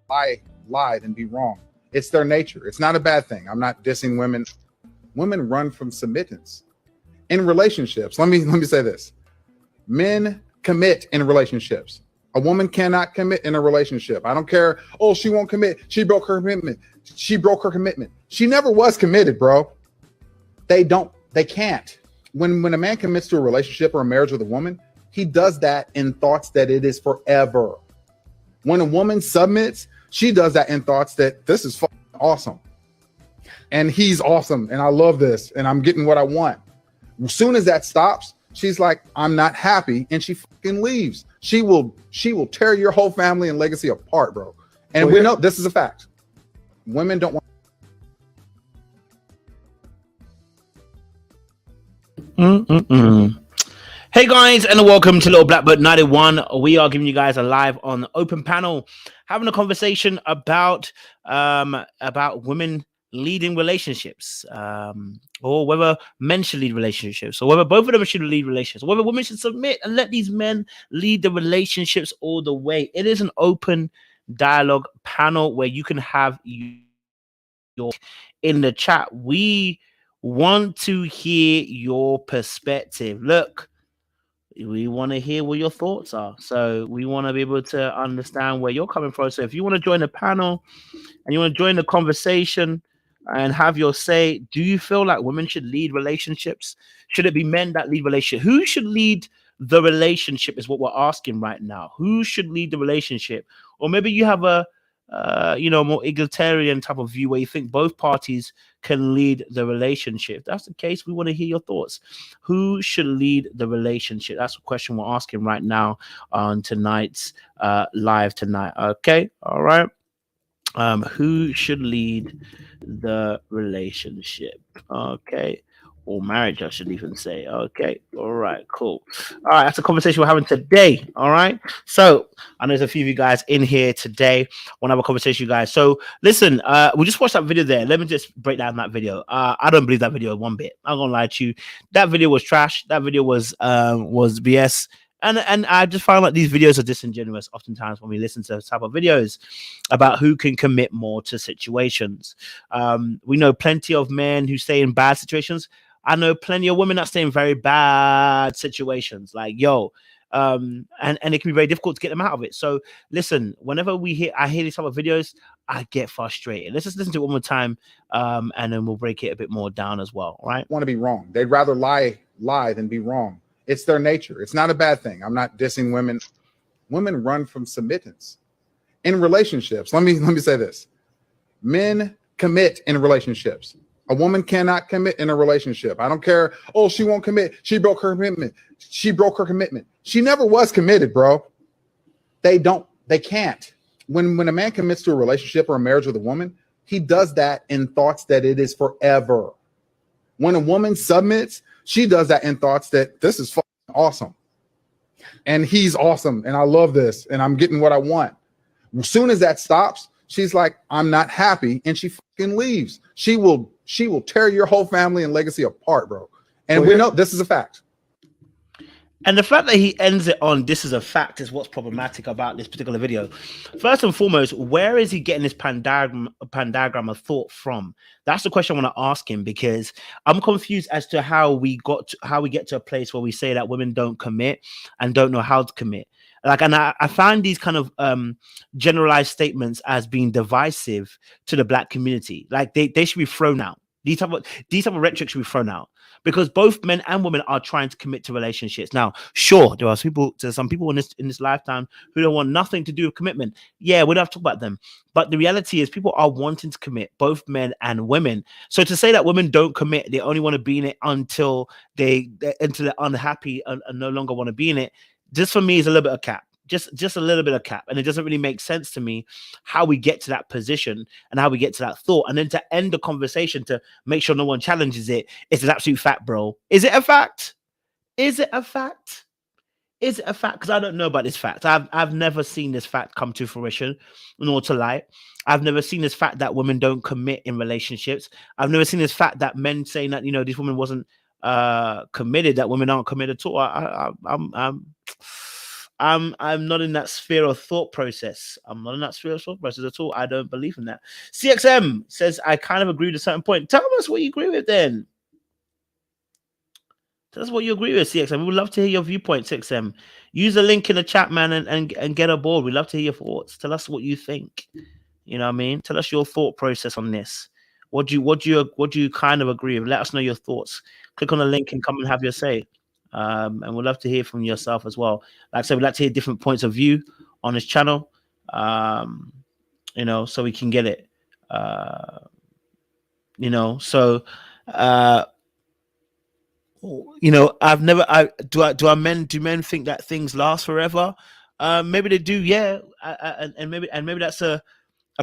lie than be wrong. It's their nature. It's not a bad thing. I'm not dissing women. Women run from submittance in relationships. Let me say this. Men commit in relationships. A woman cannot commit in a relationship. I don't care. Oh, she won't commit. She broke her commitment. She broke her commitment. She never was committed, bro. They can't. When a man commits to a relationship or a marriage with a woman, he does that in thoughts that it is forever. When a woman submits, she does that in thoughts that this is awesome. And he's awesome. And I love this. And I'm getting what I want. As soon as that stops, she's like, I'm not happy. And she fucking leaves. She will tear your whole family and legacy apart, bro. And we know this is a fact. Women don't want. Hey guys, and welcome to Little Blackbird 91. We are giving you guys a live on open panel, having a conversation about women leading relationships, or whether men should lead relationships, or whether both of them should lead relationships, or whether women should submit and let these men lead the relationships all the way. It is an open dialogue panel where you can have your in the chat. We want to hear your perspective. Look, we want to hear what your thoughts are. So we want to be able to understand where you're coming from. So if you want to join the panel and you want to join the conversation and have your say, do you feel like women should lead relationships? Should it be men that lead relationships? Who should lead the relationship is what we're asking right now. Who should lead the relationship? Or maybe you have a more egalitarian type of view where you think both parties can lead the relationship. If that's the case, we want to hear your thoughts. Who should lead the relationship? That's the question we're asking right now on tonight's live tonight. Okay, all right. Who should lead the relationship? Okay. Or marriage, I should even say. Okay, all right, cool. All right, that's a conversation we're having today. All right, so I know there's a few of you guys in here today. I want to have a conversation, you guys. So listen, we just watched that video there. Let me just break down that video. I don't believe that video one bit. I'm gonna lie to you. That video was trash. That video was BS. And I just find like these videos are disingenuous oftentimes when we listen to those type of videos about who can commit more to situations. We know plenty of men who stay in bad situations. I know plenty of women that stay in very bad situations. Like, and it can be very difficult to get them out of it. So listen, whenever I hear these type of videos, I get frustrated. Let's just listen to it one more time, and then we'll break it a bit more down as well. All right? Want to be wrong. They'd rather lie than be wrong. It's their nature. It's not a bad thing. I'm not dissing women. Women run from submittance in relationships. Let me say this. Men commit in relationships. A woman cannot commit in a relationship. I don't care. Oh, she won't commit. She broke her commitment. She broke her commitment. She never was committed, bro. They can't. When a man commits to a relationship or a marriage with a woman, he does that in thoughts that it is forever. When a woman submits, she does that in thoughts that this is awesome. And he's awesome. And I love this. And I'm getting what I want. As soon as that stops, she's like, I'm not happy. And she fucking leaves. She will tear your whole family and legacy apart, bro. And we know this is a fact. And the fact that he ends it on "this is a fact" is what's problematic about this particular video. First and foremost, where is he getting this pandiagram of thought from? That's the question I want to ask him, because I'm confused as to how we get to a place where we say that women don't commit and don't know how to commit. Like, and I find these kind of generalized statements as being divisive to the Black community. Like they should be thrown out. These type of rhetoric should be thrown out, because both men and women are trying to commit to relationships. Now, sure, there's some people in this lifetime who don't want nothing to do with commitment. Yeah, we don't have to talk about them. But the reality is people are wanting to commit, both men and women. So to say that women don't commit, they only want to be in it until they're unhappy and no longer want to be in it, just for me is a little bit of cap. Just a little bit of cap. And it doesn't really make sense to me how we get to that position and how we get to that thought. And then to end the conversation, to make sure no one challenges it, it's an absolute fact, bro. Is it a fact? Is it a fact? Is it a fact? Because I don't know about this fact. I've never seen this fact come to fruition, nor to light. I've never seen this fact that women don't commit in relationships. I've never seen this fact that men saying that, this woman wasn't committed, that women aren't committed at all. I'm not in that sphere of thought process. I'm not in that sphere of thought process at all. I don't believe in that. CXM says I kind of agree with a certain point. Tell us what you agree with then. Tell us what you agree with, CXM. We would love to hear your viewpoint, CXM. Use the link in the chat, man, and get aboard. We'd love to hear your thoughts. Tell us what you think. You know what I mean? Tell us your thought process on this. What do you kind of agree with? Let us know your thoughts. Click on the link and come and have your say. And we'd love to hear from yourself as well. Like I said, we'd like to hear different points of view on this channel. You know, so we can get it. You know, so you know, do men think that things last forever? Maybe they do, yeah. And maybe that's a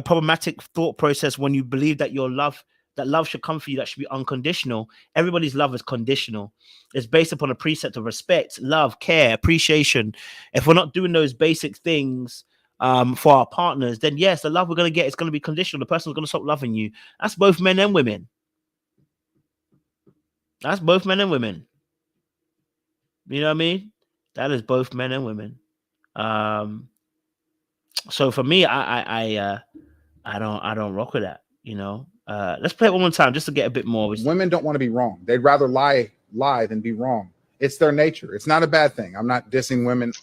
problematic thought process when you believe that love should come for you, that should be unconditional. Everybody's love is conditional. It's based upon a precept of respect, love, care, appreciation. If we're not doing those basic things for our partners, then yes, the love we're going to get is going to be conditional. The person's going to stop loving you. That's both men and women. That's both men and women. You know what I mean? That is both men and women. So for me, I don't rock with that. You know, let's play it one more time just to get a bit more. Women don't want to be wrong. They'd rather lie than be wrong. It's their nature. It's not a bad thing. I'm not dissing women.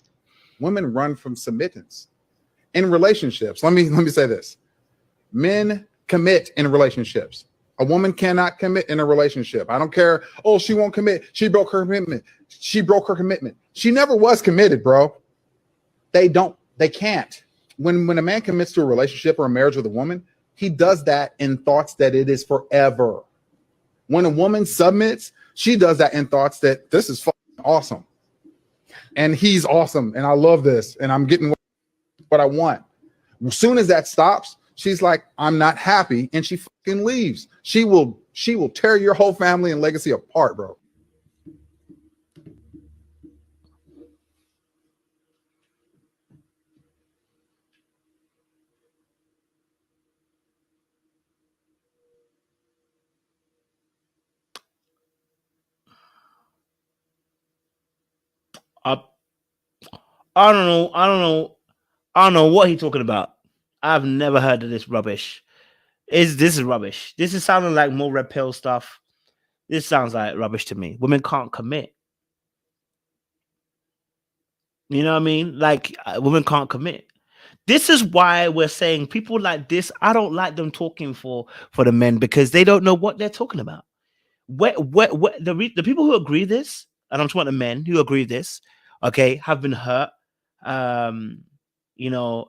Women run from submittance in relationships. Let me say this. Men commit in relationships. A woman cannot commit in a relationship. I don't care. Oh, she won't commit. She broke her commitment. She broke her commitment. She never was committed, bro. They can't. When a man commits to a relationship or a marriage with a woman, he does that in thoughts that it is forever. When a woman submits, she does that in thoughts that this is fucking awesome. And he's awesome. And I love this. And I'm getting what I want. As soon as that stops, she's like, I'm not happy. And she fucking leaves. She will tear your whole family and legacy apart, bro. I don't know what he's talking about. I've never heard of this rubbish. This is rubbish. This is sounding like more red pill stuff. This sounds like rubbish to me. Women can't commit. You know what I mean? Like women can't commit. This is why we're saying people like this. I don't like them talking for the men because they don't know what they're talking about. The people who agree this, and I'm talking about the men who agree this, okay, have been hurt. You know,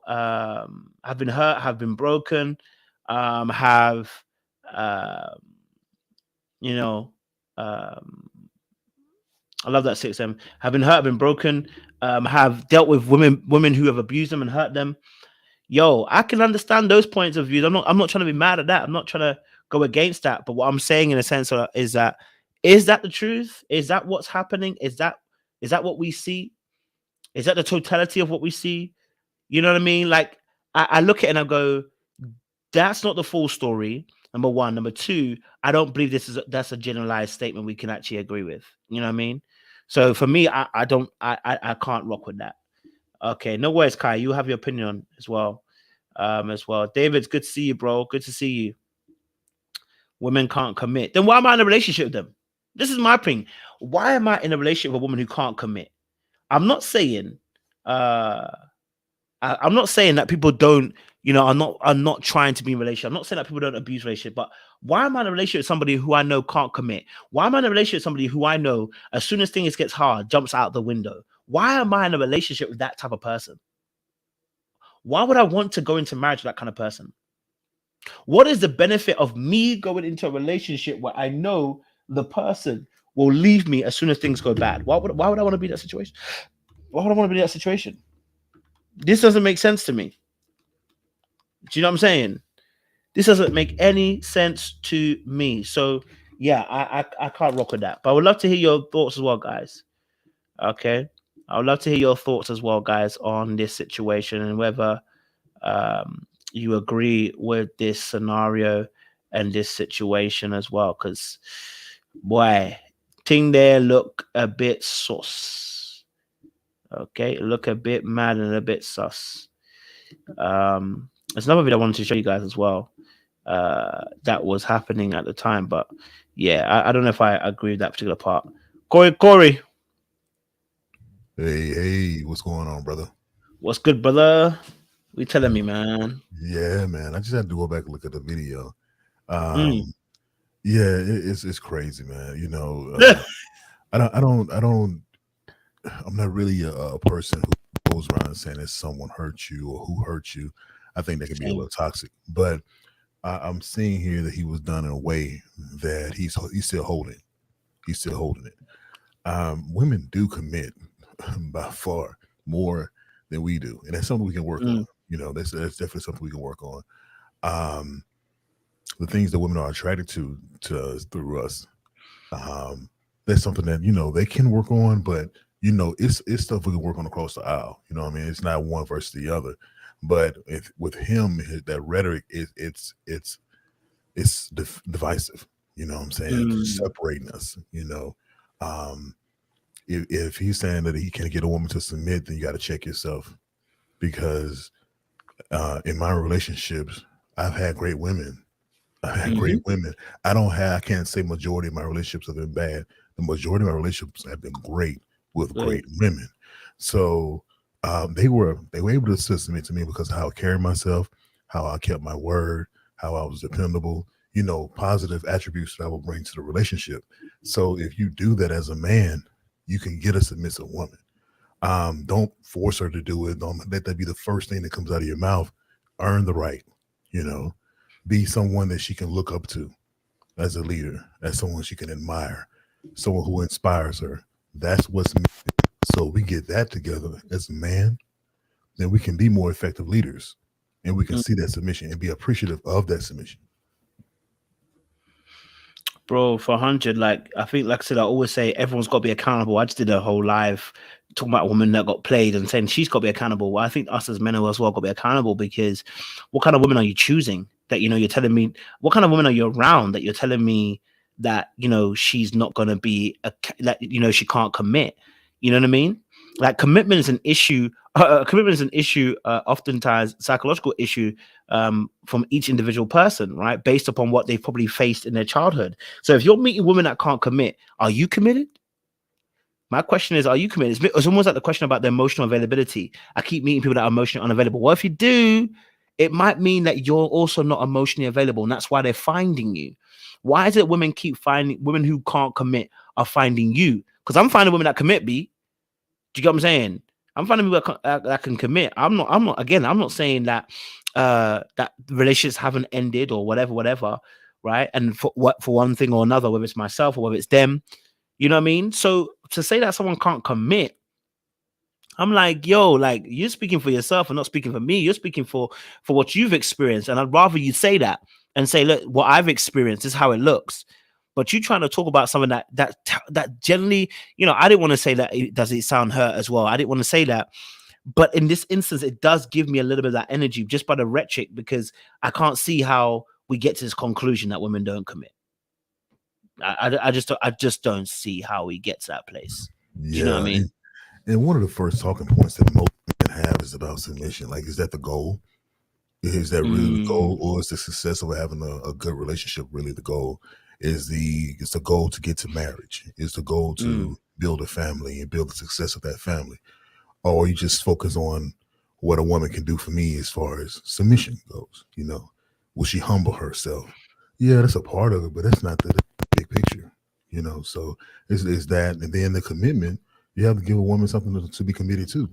have been hurt, have been broken, you know, I love that 6M. Have been hurt, been broken, have dealt with women who have abused them and hurt them. Yo, I can understand those points of view. I'm not trying to be mad at that. I'm not trying to go against that. But what I'm saying in a sense is that the truth? Is that what's happening? Is that what we see? Is that the totality of what we see? You know what I mean? Like I look at it and I go, that's not the full story. Number one. Number two, I don't believe that's a generalized statement we can actually agree with. You know what I mean? So for me, I can't rock with that. Okay, no worries, Kai. You have your opinion as well. David, it's good to see you, bro. Good to see you. Women can't commit. Then why am I in a relationship with them? This is my thing. Why am I in a relationship with a woman who can't commit? I'm not saying I'm not saying that people don't, you know, are not trying to be in a relationship. I'm not saying that people don't abuse relationship, but why am I in a relationship with somebody who I know can't commit? Why am I in a relationship with somebody who I know as soon as things gets hard, jumps out the window? Why am I in a relationship with that type of person? Why would I want to go into marriage with that kind of person? What is the benefit of me going into a relationship where I know the person will leave me as soon as things go bad? Why would I want to be in that situation? Why would I want to be in that situation? This doesn't make sense to me. Do you know what I'm saying? This doesn't make any sense to me. So yeah, I can't rock with that. But I would love to hear your thoughts as well, guys. Okay. I would love to hear your thoughts as well, guys, on this situation and whether you agree with this scenario and this situation as well. Because boy, thing there look a bit sus. Okay, look a bit mad and a bit sus. There's another video I wanted to show you guys as well. That was happening at the time, but yeah, I don't know if I agree with that particular part. Corey, Hey, what's going on, brother? what's good, brother? We telling me, man. Yeah, man. I just had to go back and look at the video. Mm. Yeah, it's crazy, man. You know, I'm not really a person who goes around saying that someone hurt you or who hurt you. I think that can be a little toxic, but I'm seeing here that he was done in a way that he's still holding. He's still holding it. Women do commit by far more than we do, and that's something we can work on. You know, that's definitely something we can work on. The things that women are attracted to us through us, that's something that, you know, they can work on, but you know, it's stuff we can work on across the aisle. You know what I mean? It's not one versus the other. But with him, that rhetoric it's divisive. You know what I'm saying? Separating us. You know, if he's saying that he can get a woman to submit, then you got to check yourself, because in my relationships, I've had great women. I've had great women. I can't say majority of my relationships have been bad. The majority of my relationships have been great with great women. So they were able to submit to me because of how I carried myself, how I kept my word, how I was dependable, you know, positive attributes that I will bring to the relationship. So if you do that as a man, you can get a submissive woman. Don't force her to do it. Don't let that be the first thing that comes out of your mouth. Earn the right, you know, be someone that she can look up to as a leader, as someone she can admire, someone who inspires her. That's what's needed. So we get that together as a man, then we can be more effective leaders, and we can see that submission and be appreciative of that submission. Bro, for 100, like I think, like I said, I always say everyone's got to be accountable. I just did a whole live talking about a woman that got played and saying she's got to be accountable. Well, I think us as men as well got to be accountable, because what kind of women are you choosing? That, you know, you're telling me, what kind of women are you around that you're telling me that, you know, she's not going to be that, you know, she can't commit. You know what I mean? Like commitment is an issue. Commitment is an issue, oftentimes psychological issue, from each individual person, right? Based upon what they've probably faced in their childhood. So if you're meeting women that can't commit, are you committed? My question is, are you committed? It's almost like the question about the emotional availability. I keep meeting people that are emotionally unavailable. Well, if you do, it might mean that you're also not emotionally available, and that's why they're finding you. Why is it women keep finding women who can't commit are finding you? Because I'm finding women that commit, B. Do you get what I'm saying? I'm finding people that can commit. I'm not saying that that relationships haven't ended or whatever, right? And for one thing or another, whether it's myself or whether it's them, you know what I mean? So to say that someone can't commit, I'm like, yo, like you're speaking for yourself and not speaking for me. You're speaking for what you've experienced. And I'd rather you say that and say, look, what I've experienced is how it looks. But you trying to talk about something that generally, you know, I didn't want to say that. Does it sound hurt as well? I didn't want to say that. But in this instance, it does give me a little bit of that energy just by the rhetoric, because I can't see how we get to this conclusion that women don't commit. I just don't see how we get to that place. Do you know what I mean? And one of the first talking points that most men have is about submission. Like, is that the goal? Is that really the goal, or is the success of having a good relationship really the goal? Is the goal to get to marriage? Is the goal to build a family and build the success of that family? Or you just focus on what a woman can do for me as far as submission goes? You know, will she humble herself? Yeah, that's a part of it, but that's not the big picture. You know, so it's that, and then the commitment. You have to give a woman something to be committed to.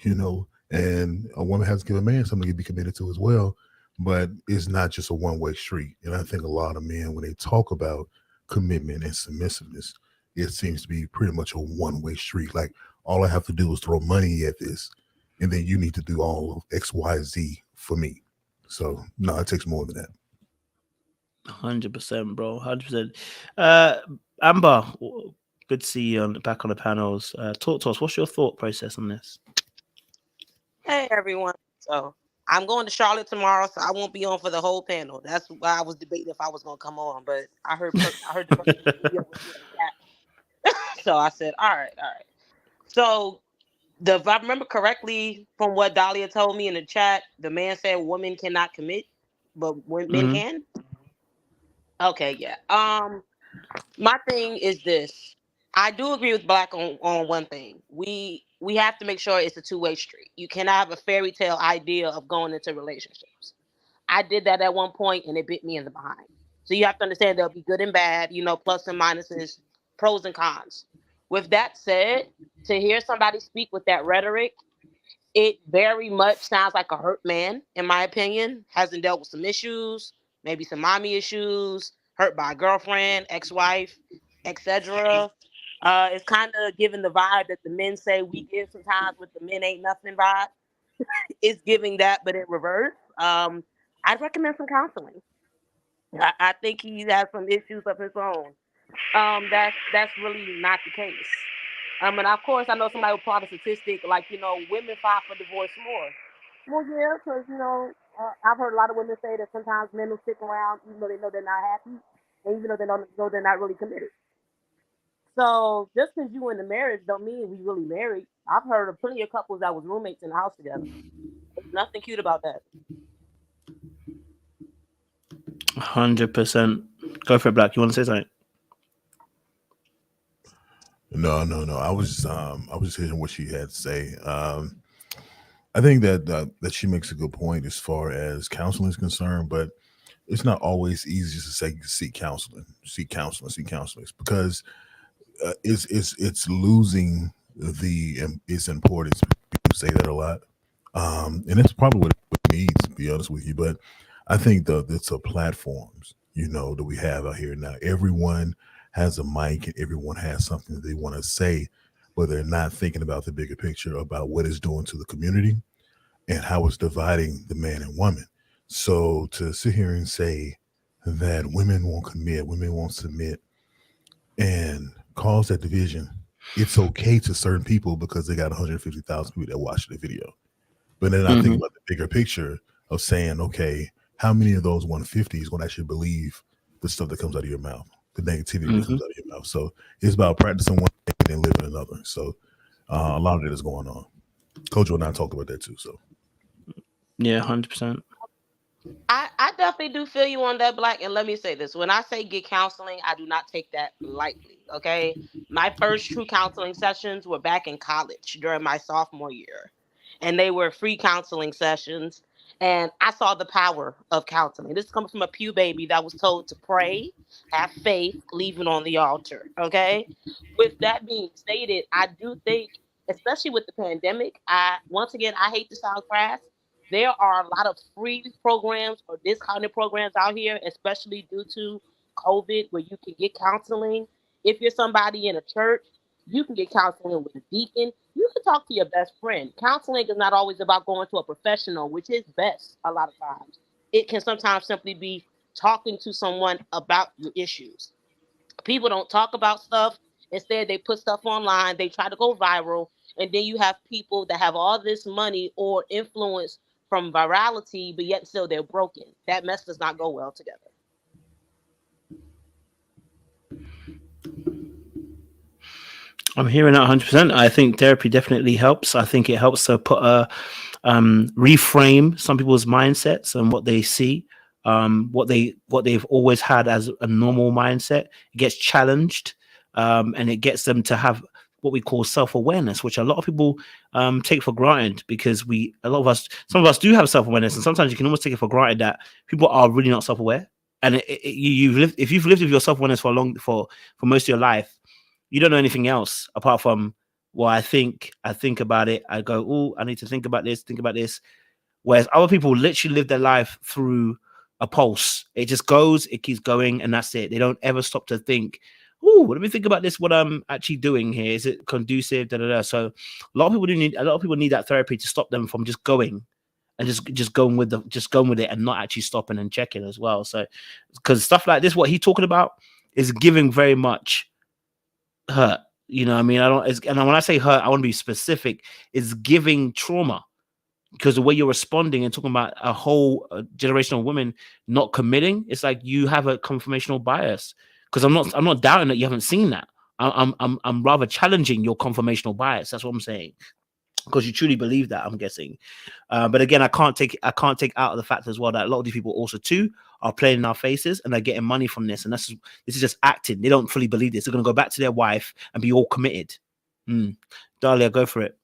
You know, and a woman has to give a man something to be committed to as well. But it's not just a one-way street. And I think a lot of men, when they talk about commitment and submissiveness, it seems to be pretty much a one-way street. Like, all I have to do is throw money at this, and then you need to do all of X, Y, Z for me. So no, it takes more than that. 100%, bro. 100%. Amber, good to see you back on the panels. Talk to us. What's your thought process on this? Hey, everyone. So I'm going to Charlotte tomorrow, so I won't be on for the whole panel. That's why I was debating if I was going to come on, but I heard the person video was really that. So I said, all right. So If I remember correctly from what Dahlia told me in the chat, the man said women cannot commit, but men can. Okay, yeah. My thing is this. I do agree with Black on one thing. We have to make sure it's a two-way street. You cannot have a fairy tale idea of going into relationships. I did that at one point and it bit me in the behind. So you have to understand there'll be good and bad, plus and minuses, pros and cons. With that said, to hear somebody speak with that rhetoric, it very much sounds like a hurt man, in my opinion. Hasn't dealt with some issues, maybe some mommy issues, hurt by a girlfriend, ex-wife, etc. It's kind of giving the vibe that the men say we give sometimes with the men ain't nothing vibe. It's giving that, but in reverse. I'd recommend some counseling. I think he has some issues of his own. That's really not the case. And of course, I know somebody will plot a statistic like, women file for divorce more. Well, yeah, because, I've heard a lot of women say that sometimes men will stick around even though they know they're not happy, and even though they don't know they're not really committed. So just because you in the marriage don't mean we really married. I've heard of plenty of couples that was roommates in the house together. There's nothing cute about that. 100%. Go for it, Black. You want to say something? No. I was just hearing what she had to say. I think that she makes a good point as far as counseling is concerned, but it's not always easy to say seek counseling. It's because it's losing its importance. People say that a lot, and it's probably what it needs, to be honest with you. But I think it's a platforms, that we have out here now. Everyone has a mic and everyone has something that they want to say, but they're not thinking about the bigger picture about what it's doing to the community and how it's dividing the man and woman. So to sit here and say that women won't commit, women won't submit, and cause that division, it's okay to certain people because they got 150,000 people that watch the video. But then I think about the bigger picture of saying, okay, how many of those 150s will actually believe the stuff that comes out of your mouth, the negativity that comes out of your mouth? So it's about practicing one thing and living another. So a lot of that is going on. Coach and I talk about that too. So yeah, 100%. I definitely do feel you on that, Black. And let me say this. When I say get counseling, I do not take that lightly, okay? My first true counseling sessions were back in college during my sophomore year. And they were free counseling sessions. And I saw the power of counseling. This comes from a pew baby that was told to pray, have faith, leave it on the altar, okay? With that being stated, I do think, especially with the pandemic, once again, I hate to sound crass, there are a lot of free programs or discounted programs out here, especially due to COVID, where you can get counseling. If you're somebody in a church, you can get counseling with a deacon. You can talk to your best friend. Counseling is not always about going to a professional, which is best a lot of times. It can sometimes simply be talking to someone about your issues. People don't talk about stuff. Instead, they put stuff online. They try to go viral. And then you have people that have all this money or influence from virality, but yet still they're broken. That mess does not go well together. I'm hearing that 100%. I think therapy definitely helps. I think it helps to reframe some people's mindsets and what they see, what they've always had as a normal mindset. It gets challenged, and it gets them to have what we call self-awareness, which a lot of people take for granted, because some of us do have self-awareness, and sometimes you can almost take it for granted that people are really not self-aware. And if you've lived with your self-awareness for most of your life, you don't know anything else apart from, well, I think about it. I go, oh, I need to think about this. Whereas other people literally live their life through a pulse. It just goes, it keeps going, and that's it. They don't ever stop to think, oh, let me think about this. What I'm actually doing here, is it conducive? So a lot of people need that therapy to stop them from just going and just going with it and not actually stopping and checking as well. So because stuff like this, what he's talking about, is giving very much hurt. You know what I mean? And when I say hurt, I want to be specific. It's giving trauma, because the way you're responding and talking about a whole generation of women not committing, it's like you have a confirmational bias. Because I'm not doubting that you haven't seen that. I'm rather challenging your confirmational bias. That's what I'm saying. because you truly believe that, I'm guessing. But again, I can't take out of the fact as well that a lot of these people also too are playing in our faces and they're getting money from this, and this is just acting. They don't fully believe this. They're going to go back to their wife and be all committed. Dahlia, go for it.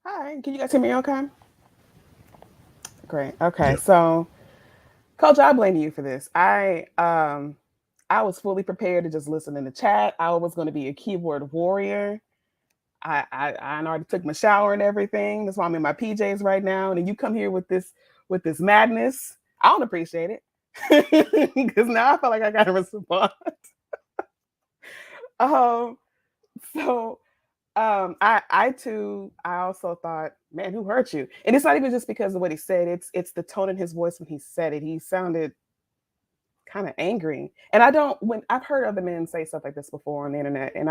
Hi, can you guys hear me okay? Great. Okay, Yeah. so Coach, I blame you for this. I was fully prepared to just listen in the chat. I was going to be a keyboard warrior. I already took my shower and everything. That's why I'm in my PJs right now. And then you come here with this madness. I don't appreciate it because now I feel like I got to respond. I also thought, man, who hurt you? And it's not even just because of what he said. It's the tone in his voice when he said it. He sounded kind of angry. And when I've heard other men say stuff like this before on the internet, and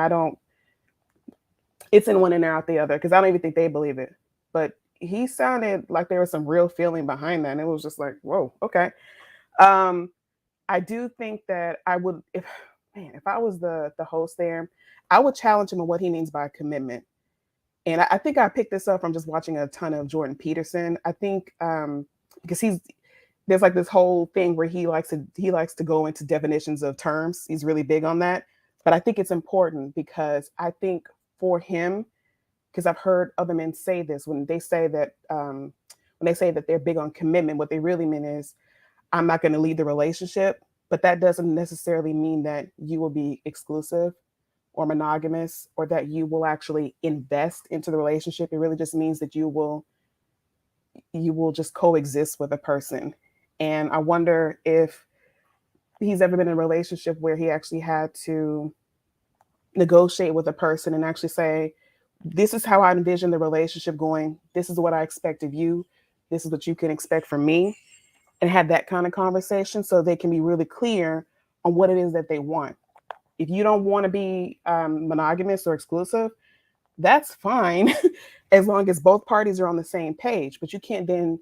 it's in one ear out the other, because I don't even think they believe it. But he sounded like there was some real feeling behind that. And it was just like, whoa, okay. I do think that I would, if I was the host there, I would challenge him on what he means by commitment. And I think I picked this up from just watching a ton of Jordan Peterson. I think because there's like this whole thing where he likes to go into definitions of terms. He's really big on that. But I think it's important because I think for him, because I've heard other men say this, when they say that they're big on commitment, what they really mean is, I'm not going to lead the relationship, but that doesn't necessarily mean that you will be exclusive or monogamous, or that you will actually invest into the relationship. It really just means that you will just coexist with a person. And I wonder if he's ever been in a relationship where he actually had to negotiate with a person and actually say, this is how I envision the relationship going. This is what I expect of you. This is what you can expect from me. And have that kind of conversation so they can be really clear on what it is that they want. If you don't want to be monogamous or exclusive, that's fine, as long as both parties are on the same page. But you can't then,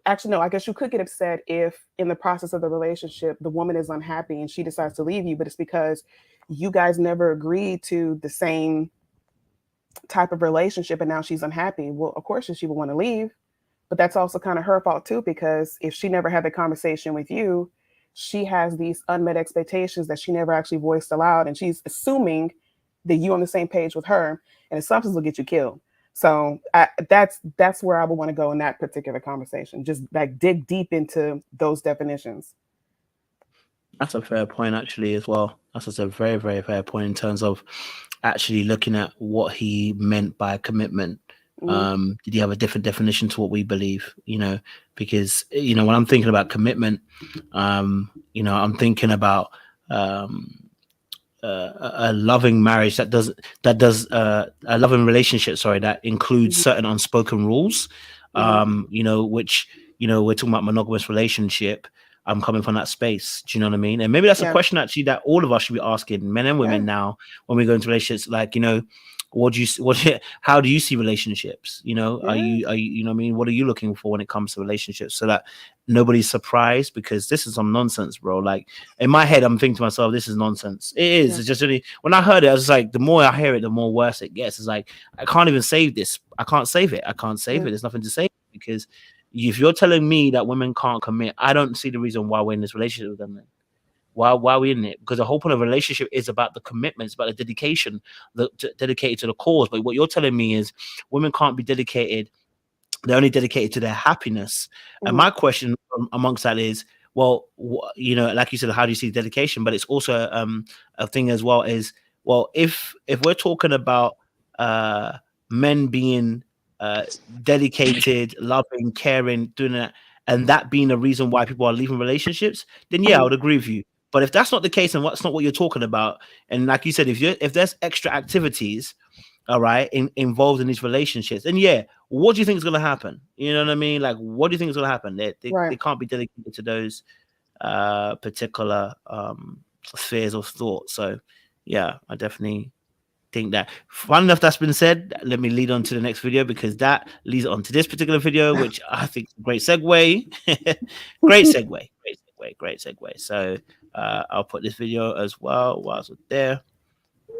actually, no, I guess you could get upset if in the process of the relationship, the woman is unhappy and she decides to leave you, but it's because you guys never agreed to the same type of relationship and now she's unhappy. Well, of course she would want to leave, but that's also kind of her fault too, because if she never had the conversation with you, she has these unmet expectations that she never actually voiced aloud, and she's assuming that you're on the same page with her, and assumptions will get you killed. So that's where I would want to go in that particular conversation. Just like dig deep into those definitions. That's a fair point, actually, as well. That's just a very, very fair point in terms of actually looking at what he meant by commitment. Did he have a different definition to what we believe? Because when I'm thinking about commitment, I'm thinking about a loving marriage that does a loving relationship. Sorry, that includes certain unspoken rules. Which we're talking about monogamous relationship. I'm coming from that space. Do you know what I mean? And maybe that's a question actually that all of us should be asking, men and women, now when we go into relationships. Like, how do you see relationships? Are you what I mean? What are you looking for when it comes to relationships, so that nobody's surprised? Because this is some nonsense, bro. Like, in my head, I'm thinking to myself, this is nonsense. It is. Yeah. It's just really, when I heard it, I was like, the more I hear it, the more worse it gets. It's like, I can't even save this. I can't save it. There's nothing to save, because if you're telling me that women can't commit, I don't see the reason why we're in this relationship with them then. Why are we in it? Because the whole point of a relationship is about the commitment, it's about the dedication, dedicated to the cause. But what you're telling me is women can't be dedicated. They're only dedicated to their happiness. And my question amongst that is, well, like you said, how do you see dedication? But it's also a thing as well is, well, if we're talking about men being dedicated, loving, caring, doing that, and that being the reason why people are leaving relationships, then yeah, I would agree with you. But if that's not the case, and that's not what you're talking about, and like you said, if there's extra activities, all right, involved in these relationships, then yeah, what do you think is going to happen? You know what I mean? Like, what do you think is going to happen? They can't be dedicated to those particular spheres of thought. So yeah, I definitely think that. Fun enough that's been said, let me lead on to the next video, because that leads on to this particular video, which I think is a great segue. Great segue. So I'll put this video as well whilst we're there.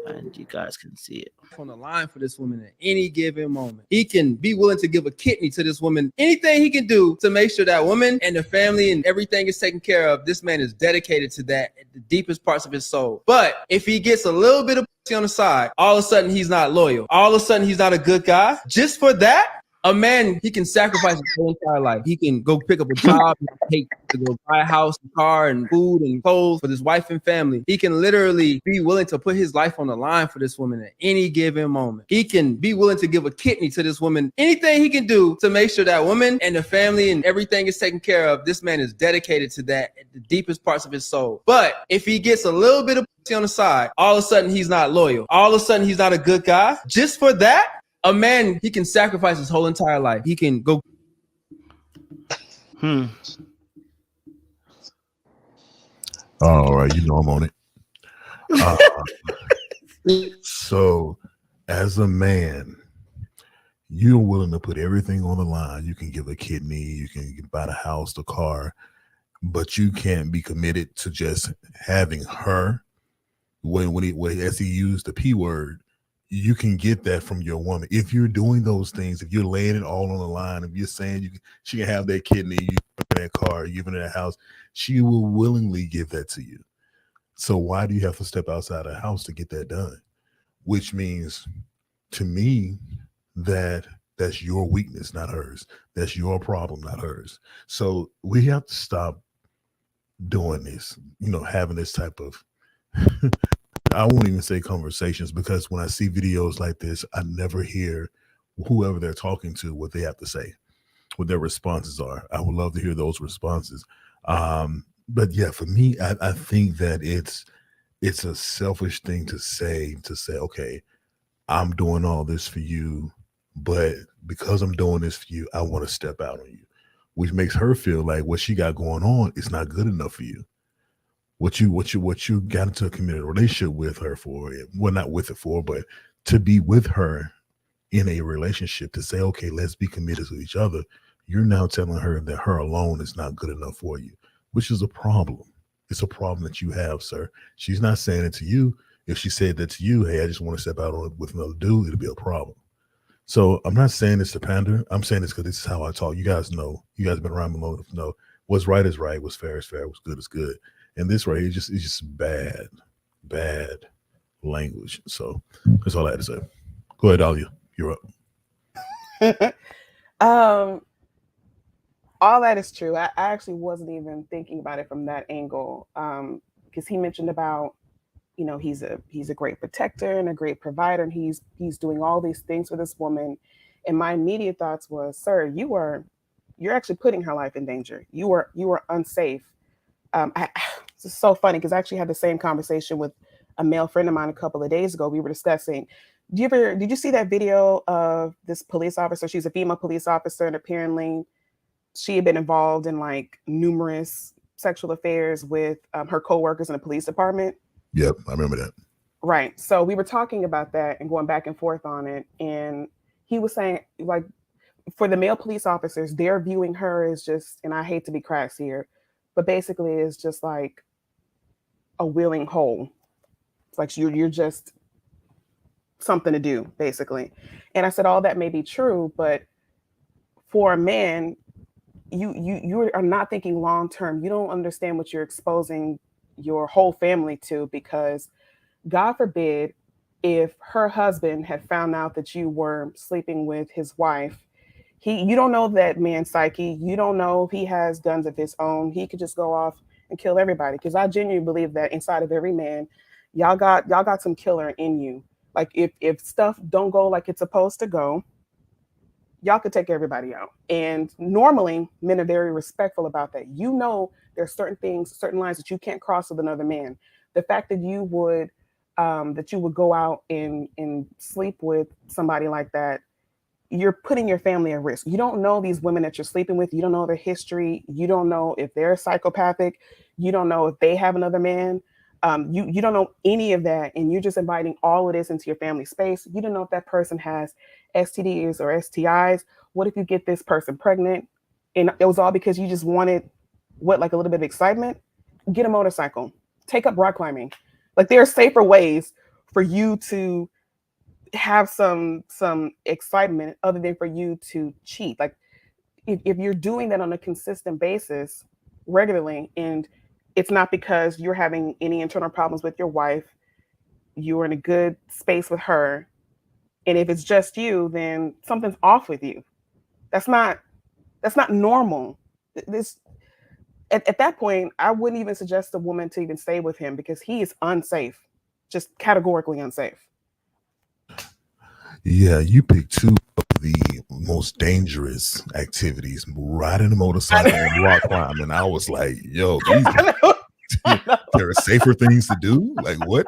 and you guys can see it on the line for this woman at any given moment. He can be willing to give a kidney to this woman. Anything he can do to make sure that woman and the family and everything is taken care of. This man is dedicated to that at the deepest parts of his soul. But if he gets a little bit of pussy on the side, all of a sudden he's not loyal. All of a sudden he's not a good guy. Just for that, a man, he can sacrifice his whole entire life. He can go pick up a job, to go buy a house, a car, and food and clothes for his wife and family. He can literally be willing to put his life on the line for this woman at any given moment. He can be willing to give a kidney to this woman. Anything he can do to make sure that woman and the family and everything is taken care of. This man is dedicated to that at the deepest parts of his soul. But if he gets a little bit of pussy on the side, all of a sudden he's not loyal. All of a sudden he's not a good guy. Just for that, a man, he can sacrifice his whole entire life. He can go. All right, you know I'm on it. So, as a man, you're willing to put everything on the line. You can give a kidney, you can buy the house, the car, but you can't be committed to just having her. As he used the P word, you can get that from your woman. If you're doing those things, if you're laying it all on the line, if you're saying she can have that kidney, you that car, you give her that house, she will willingly give that to you. So why do you have to step outside the house to get that done? Which means to me that that's your weakness, not hers. That's your problem, not hers. So we have to stop doing this, having this type of I won't even say conversations, because when I see videos like this, I never hear whoever they're talking to, what they have to say, what their responses are. I would love to hear those responses. But yeah, for me, I think that it's a selfish thing to say, okay, I'm doing all this for you, but because I'm doing this for you, I want to step out on you, which makes her feel like what she got going on is not good enough for you. What you got into a committed relationship with her for, well, not with it for, but to be with her in a relationship, to say, okay, let's be committed to each other. You're now telling her that her alone is not good enough for you, which is a problem. It's a problem that you have, sir. She's not saying it to you. If she said that to you, hey, I just want to step out on it with another dude, it'll be a problem. So I'm not saying this to pander. I'm saying this because this is how I talk. You guys know. You guys have been around me long enough to know what's right is right, what's fair is fair, what's good is good. And this right here, it's just bad language. So that's all I had to say. Go ahead, Dahlia. You're up. All that is true. I actually wasn't even thinking about it from that angle, because he mentioned about, he's a great protector and a great provider, and he's doing all these things for this woman. And my immediate thoughts was, sir, you're actually putting her life in danger. You are unsafe. It's so funny because I actually had the same conversation with a male friend of mine a couple of days ago. We were discussing, did you see that video of this police officer? She's a female police officer, and apparently she had been involved in like numerous sexual affairs with her coworkers in the police department. Yep, I remember that. Right. So we were talking about that and going back and forth on it. And he was saying, like, for the male police officers, they're viewing her as just, and I hate to be crass here, but basically it's just like a willing whole. It's like you're just something to do, basically. And I said, all that may be true, but for a man, you are not thinking long term. You don't understand what you're exposing your whole family to, because God forbid if her husband had found out that you were sleeping with his wife, you don't know that man's psyche. You don't know if he has guns of his own. He could just go off and kill everybody. Because I genuinely believe that inside of every man, y'all got some killer in you. Like if stuff don't go like it's supposed to go, y'all could take everybody out. And normally men are very respectful about that. There's certain things, certain lines that you can't cross with another man. The fact that you would go out and sleep with somebody like that, you're putting your family at risk. You don't know these women that you're sleeping with. You don't know their history. You don't know if they're psychopathic. You don't know if they have another man. You don't know any of that. And you're just inviting all of this into your family space. You don't know if that person has STDs or STIs. What if you get this person pregnant? And it was all because you just wanted like a little bit of excitement? Get a motorcycle. Take up rock climbing. Like there are safer ways for you to have some excitement other than for you to cheat. Like if you're doing that on a consistent basis regularly, and it's not because you're having any internal problems with your wife, you're in a good space with her, and if it's just you, then something's off with you. That's not normal. This at that point, I wouldn't even suggest a woman to even stay with him because he is unsafe, just categorically unsafe. Yeah, you picked two of the most dangerous activities: riding a motorcycle and rock climbing. I was like, "Yo, there are safer things to do." Like what?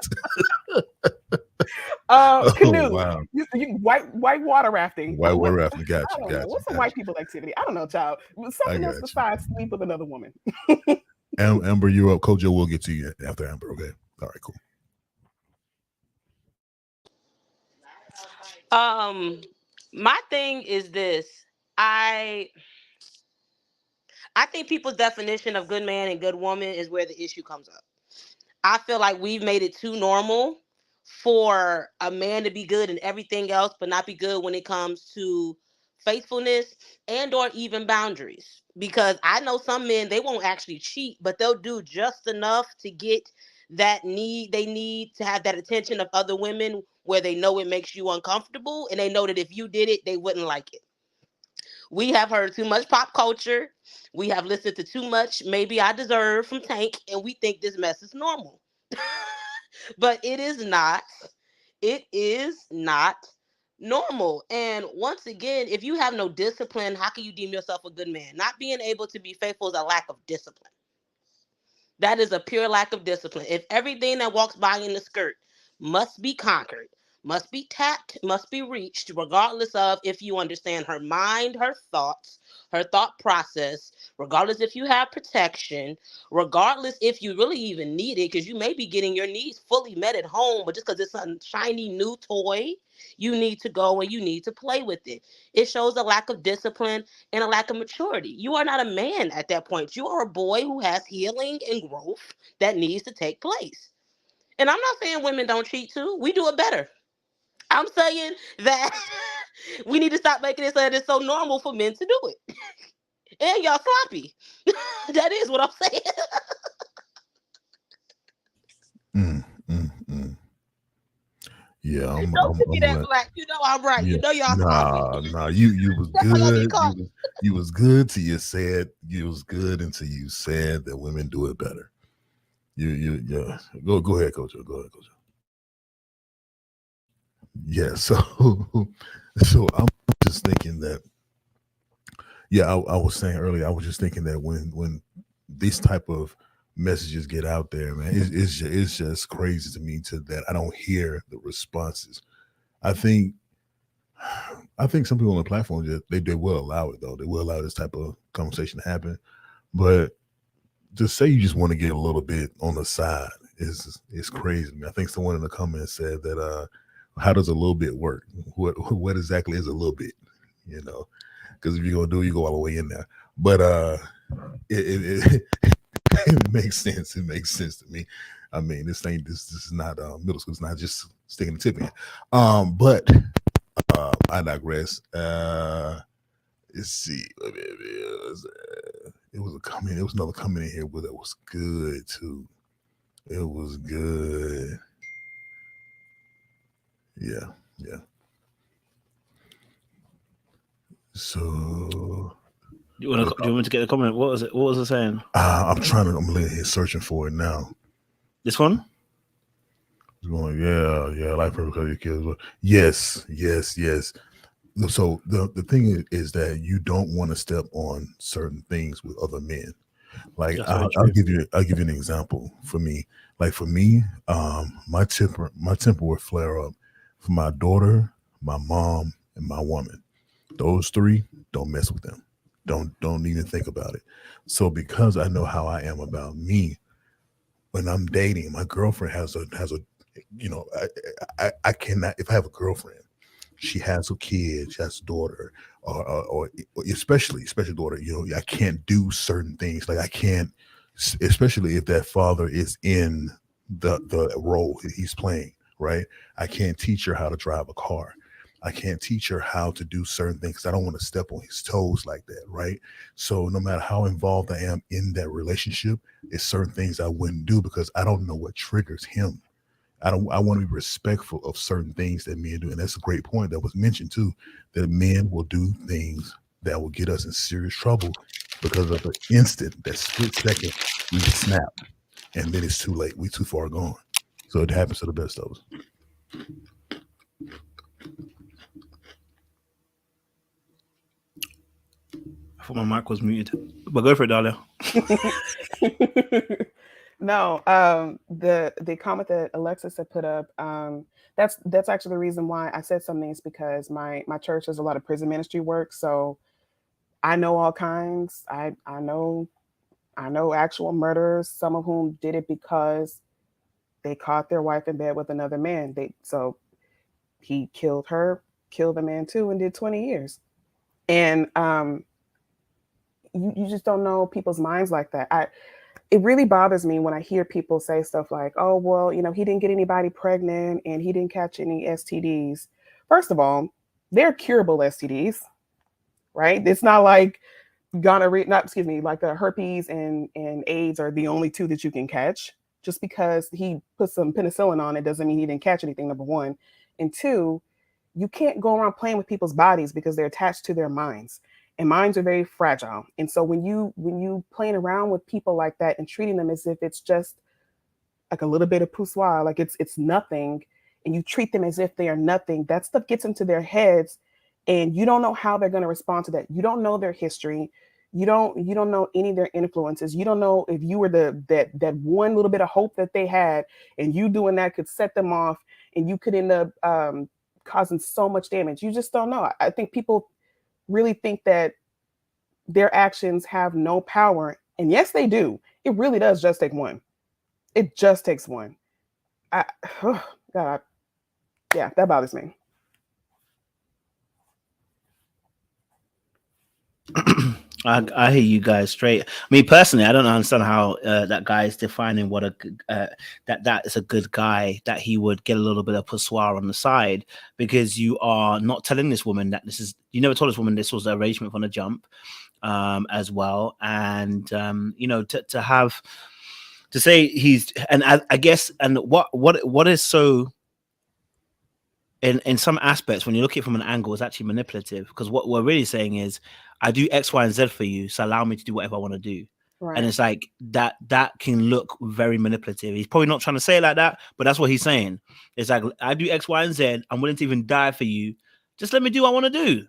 Canoe. Oh, wow. You white water rafting. White water rafting. Got I you. don't Got know. you. What's a got white you. people activity? I don't know, child. Something else got you. besides sleep with another woman. Amber, you're up. Coach Joe, we'll get to you after Amber. Okay. All right. Cool. My thing is this. I think people's definition of good man and good woman is where the issue comes up. I feel like we've made it too normal for a man to be good in everything else, but not be good when it comes to faithfulness and or even boundaries. Because I know some men, they won't actually cheat, but they'll do just enough to get that need they need to have that attention of other women where they know it makes you uncomfortable, and they know that if you did it, they wouldn't like it. We have heard too much pop culture. We have listened to too much Maybe I Deserve from Tank, and we think this mess is normal. But it is not. It is not normal. And once again, if you have no discipline, how can you deem yourself a good man? Not being able to be faithful is a lack of discipline. That is a pure lack of discipline. If everything that walks by in the skirt must be conquered, must be tapped, must be reached, regardless of if you understand her mind, her thoughts, her thought process, regardless if you have protection, regardless if you really even need it, because you may be getting your needs fully met at home, but just because it's a shiny new toy, you need to go and you need to play with it. It shows a lack of discipline and a lack of maturity. You are not a man at that point. You are a boy who has healing and growth that needs to take place. And I'm not saying women don't cheat too. We do it better. I'm saying that we need to stop making it so that it's so normal for men to do it. And y'all sloppy. That is what I'm saying. Yeah, Don't give me that black. You know I'm right. Yeah. You know y'all sloppy. Nah. You was That's why y'all good. get caught. You was good till you was good until you said that women do it better. Yeah. Go ahead, Coach. Go ahead, Coach. Yeah. So I'm just thinking that. Yeah, I was saying earlier. I was just thinking that when these type of messages get out there, man, it's just crazy to me that I don't hear the responses. I think some people on the platform they will allow it though. They will allow this type of conversation to happen, but to say you just want to get a little bit on the side is crazy to me. I think someone in the comments said that how does a little bit work? What exactly is a little bit? You know, because if you're gonna do it, you go all the way in there. But it makes sense. It makes sense to me. I mean, this is not middle school. It's not just sticking the tip in. But I digress. Let's see. It was a comment. It was another comment in here, but it was good too. It was good. Yeah. So do you want me to get the comment? What was it? What was it saying? I'm literally here searching for it now. This one? It's going, yeah, like perfect because your kids were. Yes. So the thing is that you don't want to step on certain things with other men. Like I'll give you an example. For me, my temper would flare up for my daughter, my mom, and my woman. Those three, don't mess with them. Don't even think about it. So because I know how I am about me, when I'm dating, my girlfriend has a I cannot, if I have a girlfriend, she has a kid, she has a daughter, or especially daughter, I can't do certain things. Like I can't, especially if that father is in the role he's playing, right? I can't teach her how to drive a car. I can't teach her how to do certain things. I don't want to step on his toes like that, right? So no matter how involved I am in that relationship, it's certain things I wouldn't do because I don't know what triggers him. I want to be respectful of certain things that men do. And that's a great point that was mentioned too, that men will do things that will get us in serious trouble because of an instant, that split second, we snap, and then it's too late. We too far gone. So it happens to the best of us. I thought my mic was muted, but go for it, Dahlia. No, the comment that Alexis had put up, that's actually the reason why I said something, is because my church does a lot of prison ministry work, so I know all kinds. I know actual murderers, some of whom did it because they caught their wife in bed with another man. So he killed her, killed the man too, and did 20 years. And you just don't know people's minds like that. It really bothers me when I hear people say stuff like, oh, well, you know, he didn't get anybody pregnant and he didn't catch any STDs. First of all, they're curable STDs, right? It's not like like herpes and AIDS are the only two that you can catch. Just because he put some penicillin on it doesn't mean he didn't catch anything, number one. And two, you can't go around playing with people's bodies because they're attached to their minds. And minds are very fragile. And so when you playing around with people like that and treating them as if it's just like a little bit of poussoir, like it's nothing, and you treat them as if they are nothing, that stuff gets into their heads, and you don't know how they're going to respond to that. You don't know their history. You don't know any of their influences. You don't know if you were that one little bit of hope that they had, and you doing that could set them off, and you could end up causing so much damage. You just don't know. I think people really think that their actions have no power. And yes, they do. It really does just take one. It just takes one. God, yeah, that bothers me. I hear you guys straight. I mean, personally, I don't understand how that guy is defining what that is a good guy, that he would get a little bit of poussoir on the side, because you are not telling this woman that this is, you never told this woman this was the arrangement from the jump, as well. And you know, to say he's, and I guess, and what is so, in some aspects, when you look at it from an angle, it's actually manipulative, because what we're really saying is, I do X, Y, and Z for you, so allow me to do whatever I want to do. Right. And it's like that can look very manipulative. He's probably not trying to say it like that, but that's what he's saying. It's like, I do X, Y, and Z. I'm willing to even die for you. Just let me do what I want to do.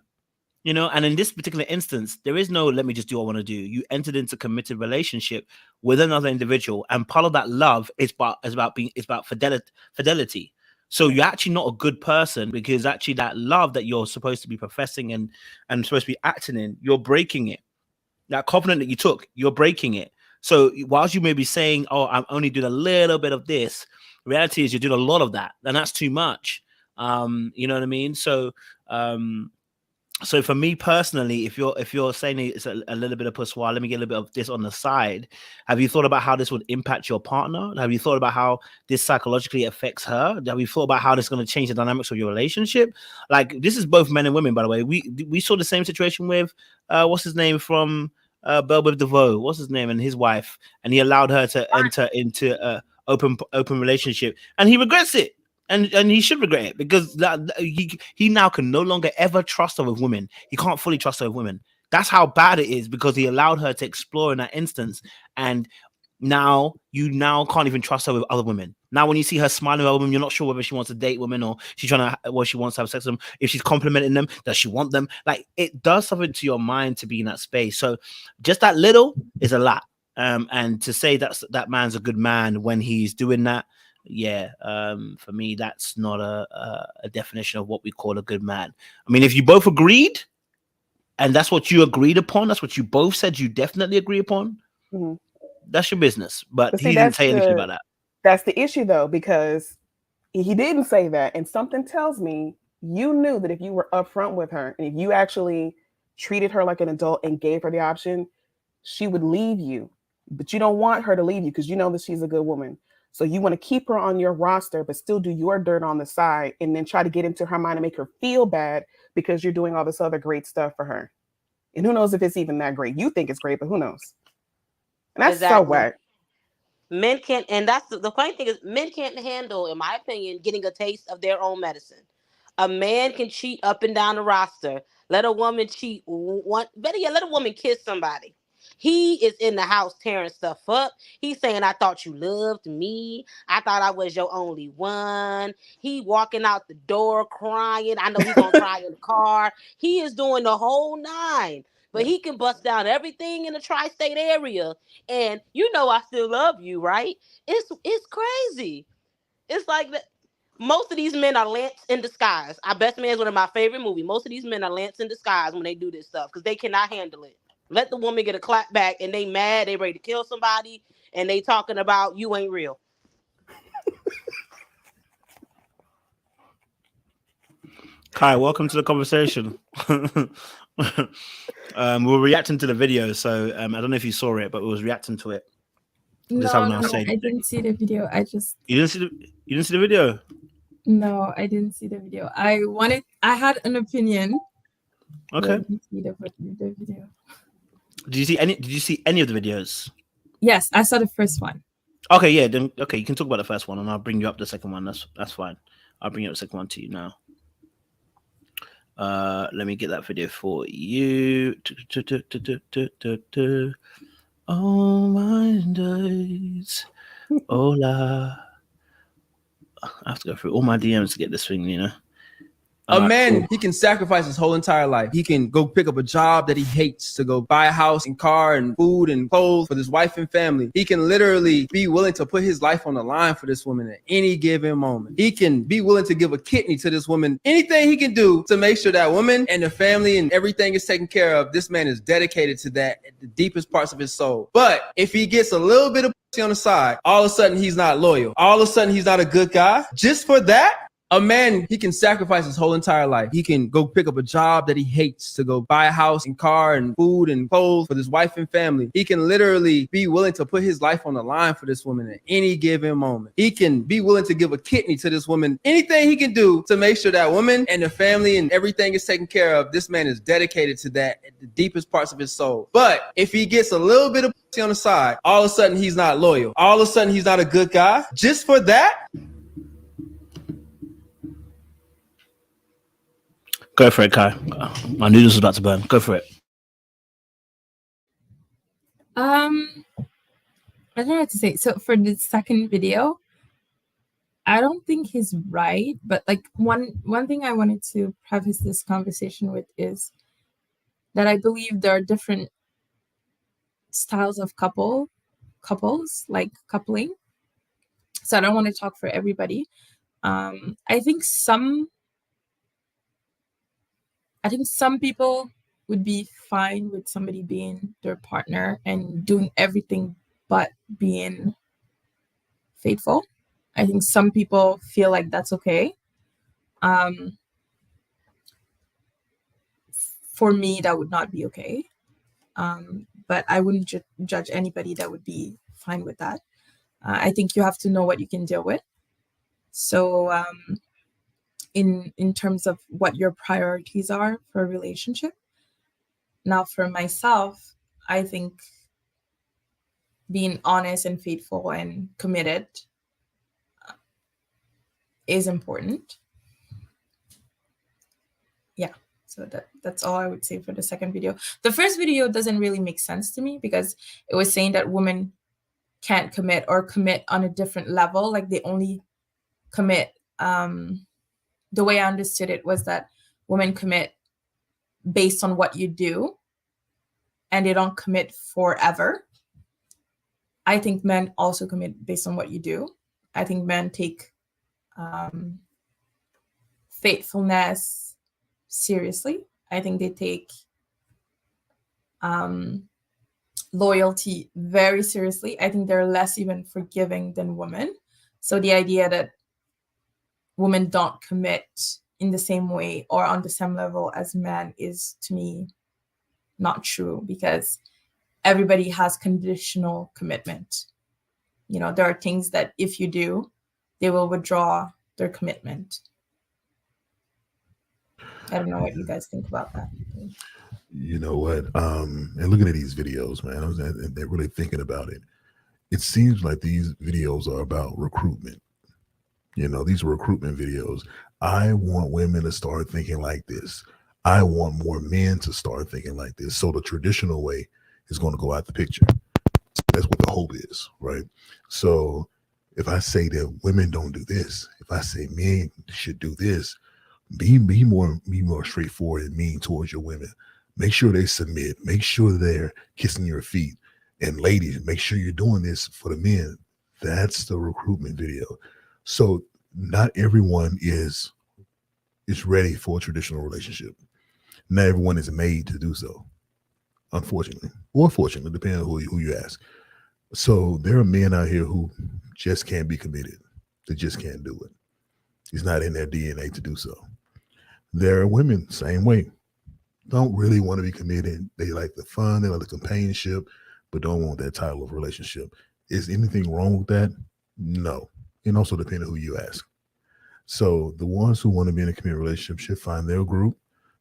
You know, and in this particular instance, there is no let me just do what I want to do. You entered into committed relationship with another individual, and part of that love is about fidelity. So you're actually not a good person, because actually that love that you're supposed to be professing and supposed to be acting in, you're breaking it. That covenant that you took, you're breaking it. So whilst you may be saying, oh, I'm only doing a little bit of this, the reality is you're doing a lot of that, and that's too much. You know what I mean? So so for me personally, if you're saying it's a little bit of poussoir, let me get a little bit of this on the side. Have you thought about how this would impact your partner? Have you thought about how this psychologically affects her? Have you thought about how this is going to change the dynamics of your relationship? Like, this is both men and women, by the way. We saw the same situation with what's his name from Belle Biv DeVoe? What's his name? And his wife, and he allowed her to enter into a open relationship, and he regrets it. And he should regret it, because he now can no longer ever trust her with women. He can't fully trust her with women. That's how bad it is, because he allowed her to explore in that instance. And now you can't even trust her with other women. Now when you see her smiling with other women, you're not sure whether she wants to date women or she wants to have sex with them. If she's complimenting them, does she want them? Like, it does something to your mind to be in that space. So just that little is a lot. And to say that man's a good man when he's doing that, yeah, for me, that's not a definition of what we call a good man. I mean, if you both agreed, and that's what you agreed upon, that's what you both said you definitely agree upon, that's your business. But he didn't say anything about that. That's the issue, though, because he didn't say that. And something tells me you knew that if you were upfront with her, and if you actually treated her like an adult and gave her the option, she would leave you. But you don't want her to leave you, because you know that she's a good woman. So you want to keep her on your roster, but still do your dirt on the side and then try to get into her mind and make her feel bad because you're doing all this other great stuff for her. And who knows if it's even that great? You think it's great, but who knows? And that's so whack. Men can't, and that's the funny thing is, men can't handle, in my opinion, getting a taste of their own medicine. A man can cheat up and down the roster. Let a woman cheat better yet, let a woman kiss somebody. He is in the house tearing stuff up. He's saying, I thought you loved me. I thought I was your only one. He walking out the door crying. I know he's gonna cry in the car. He is doing the whole nine. But he can bust down everything in the tri-state area. And you know I still love you, right? It's crazy. It's like that. Most of these men are Lance in disguise. Our Best Man is one of my favorite movies. Most of these men are Lance in disguise when they do this stuff because they cannot handle it. Let the woman get a clap back and they mad, they ready to kill somebody, and they talking about you ain't real. Kai, welcome to the conversation. We're reacting to the video, so I don't know if you saw it, but we was reacting to it. No, I didn't see the video. You didn't see the video? No, I didn't see the video. I had an opinion. Okay. I didn't see the video. Did you see any of the videos? Yes, I saw the first one. Okay, yeah, then okay, you can talk about the first one and I'll bring you up the second one. That's fine. I'll bring up the second one to you now. Let me get that video for you. Oh my days. Hola. I have to go through all my DMs to get this thing, you know. A man, he can sacrifice his whole entire life. He can go pick up a job that he hates to go buy a house and car and food and clothes for his wife and family. He can literally be willing to put his life on the line for this woman at any given moment. He can be willing to give a kidney to this woman. Anything he can do to make sure that woman and the family and everything is taken care of. This man is dedicated to that at the deepest parts of his soul. But if he gets a little bit of pussy on the side, all of a sudden he's not loyal. All of a sudden he's not a good guy. Just for that, a man, he can sacrifice his whole entire life. He can go pick up a job that he hates to go buy a house and car and food and clothes for his wife and family. He can literally be willing to put his life on the line for this woman at any given moment. He can be willing to give a kidney to this woman. Anything he can do to make sure that woman and the family and everything is taken care of. This man is dedicated to that at the deepest parts of his soul. But if he gets a little bit of pussy on the side, all of a sudden he's not loyal. All of a sudden he's not a good guy. Just for that, go for it, Kai. My noodles are about to burn. Go for it. I don't know what to say. So for the second video, I don't think he's right. But like one thing I wanted to preface this conversation with is that I believe there are different styles of couples, like coupling. So I don't want to talk for everybody. I think some people would be fine with somebody being their partner and doing everything but being faithful. I think some people feel like that's okay. For me, that would not be okay. But I wouldn't judge anybody that would be fine with that. I think you have to know what you can deal with. So in terms of what your priorities are for a relationship. Now, for myself, I think being honest and faithful and committed is important. Yeah, so that's all I would say for the second video. The first video doesn't really make sense to me because it was saying that women can't commit or commit on a different level, like they only commit. The way I understood it was that women commit based on what you do and they don't commit forever. I think men also commit based on what you do. I think men take faithfulness seriously. I think they take loyalty very seriously. I think they're less even forgiving than women. So the idea that women don't commit in the same way or on the same level as men is, to me, not true, because everybody has conditional commitment. you know, there are things that if you do, they will withdraw their commitment. I don't know what you guys think about that. You know what? And looking at these videos, man, and they're really thinking about it. It seems like these videos are about recruitment. You know, these are recruitment videos. I want women to start thinking like this. I want more men to start thinking like this. So the traditional way is going to go out the picture. That's what the hope is, right? So if I say that women don't do this, if I say men should do this, be more straightforward and mean towards your women. Make sure they submit. Make sure they're kissing your feet. And ladies, make sure you're doing this for the men. That's the recruitment video. So not everyone is ready for a traditional relationship. Not everyone is made to do so, unfortunately, or fortunately, depending on who you ask. So there are men out here who just can't be committed. They just can't do it. It's not in their DNA to do so. There are women, same way, don't really want to be committed. They like the fun, they like the companionship, but don't want that title of relationship. Is anything wrong with that? No. And also depending on who you ask. So the ones who want to be in a committed relationship should find their group.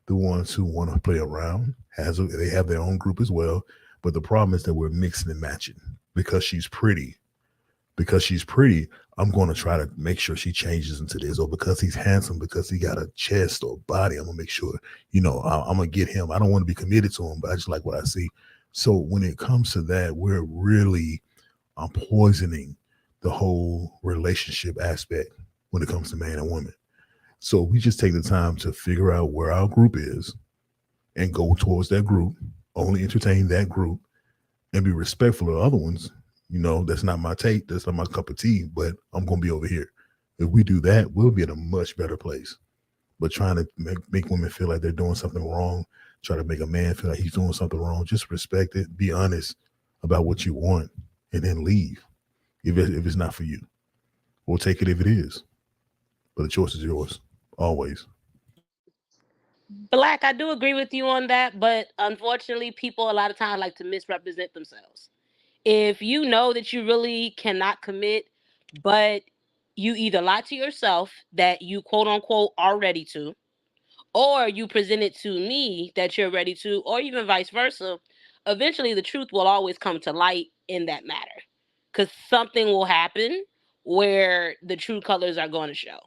The ones who want to play around, they have their own group as well. But the problem is that we're mixing and matching. Because she's pretty, I'm going to try to make sure she changes into this. Or because he's handsome, because he got a chest or body, I'm going to make sure, you know, I'm going to get him. I don't want to be committed to him, but I just like what I see. So when it comes to that, we're really poisoning the whole relationship aspect when it comes to man and woman. So we just take the time to figure out where our group is and go towards that group, only entertain that group, and be respectful of other ones. You know, that's not my take, that's not my cup of tea, but I'm going to be over here. If we do that, we'll be in a much better place. But trying to make women feel like they're doing something wrong, try to make a man feel like he's doing something wrong, just respect it, be honest about what you want, and then leave if it's not for you. Or take it if it is. But the choice is yours, always. Black, I do agree with you on that, but unfortunately, people a lot of times like to misrepresent themselves. If you know that you really cannot commit, but you either lie to yourself that you quote unquote are ready to, or you present it to me that you're ready to, or even vice versa, eventually the truth will always come to light in that matter. Because something will happen where the true colors are going to show.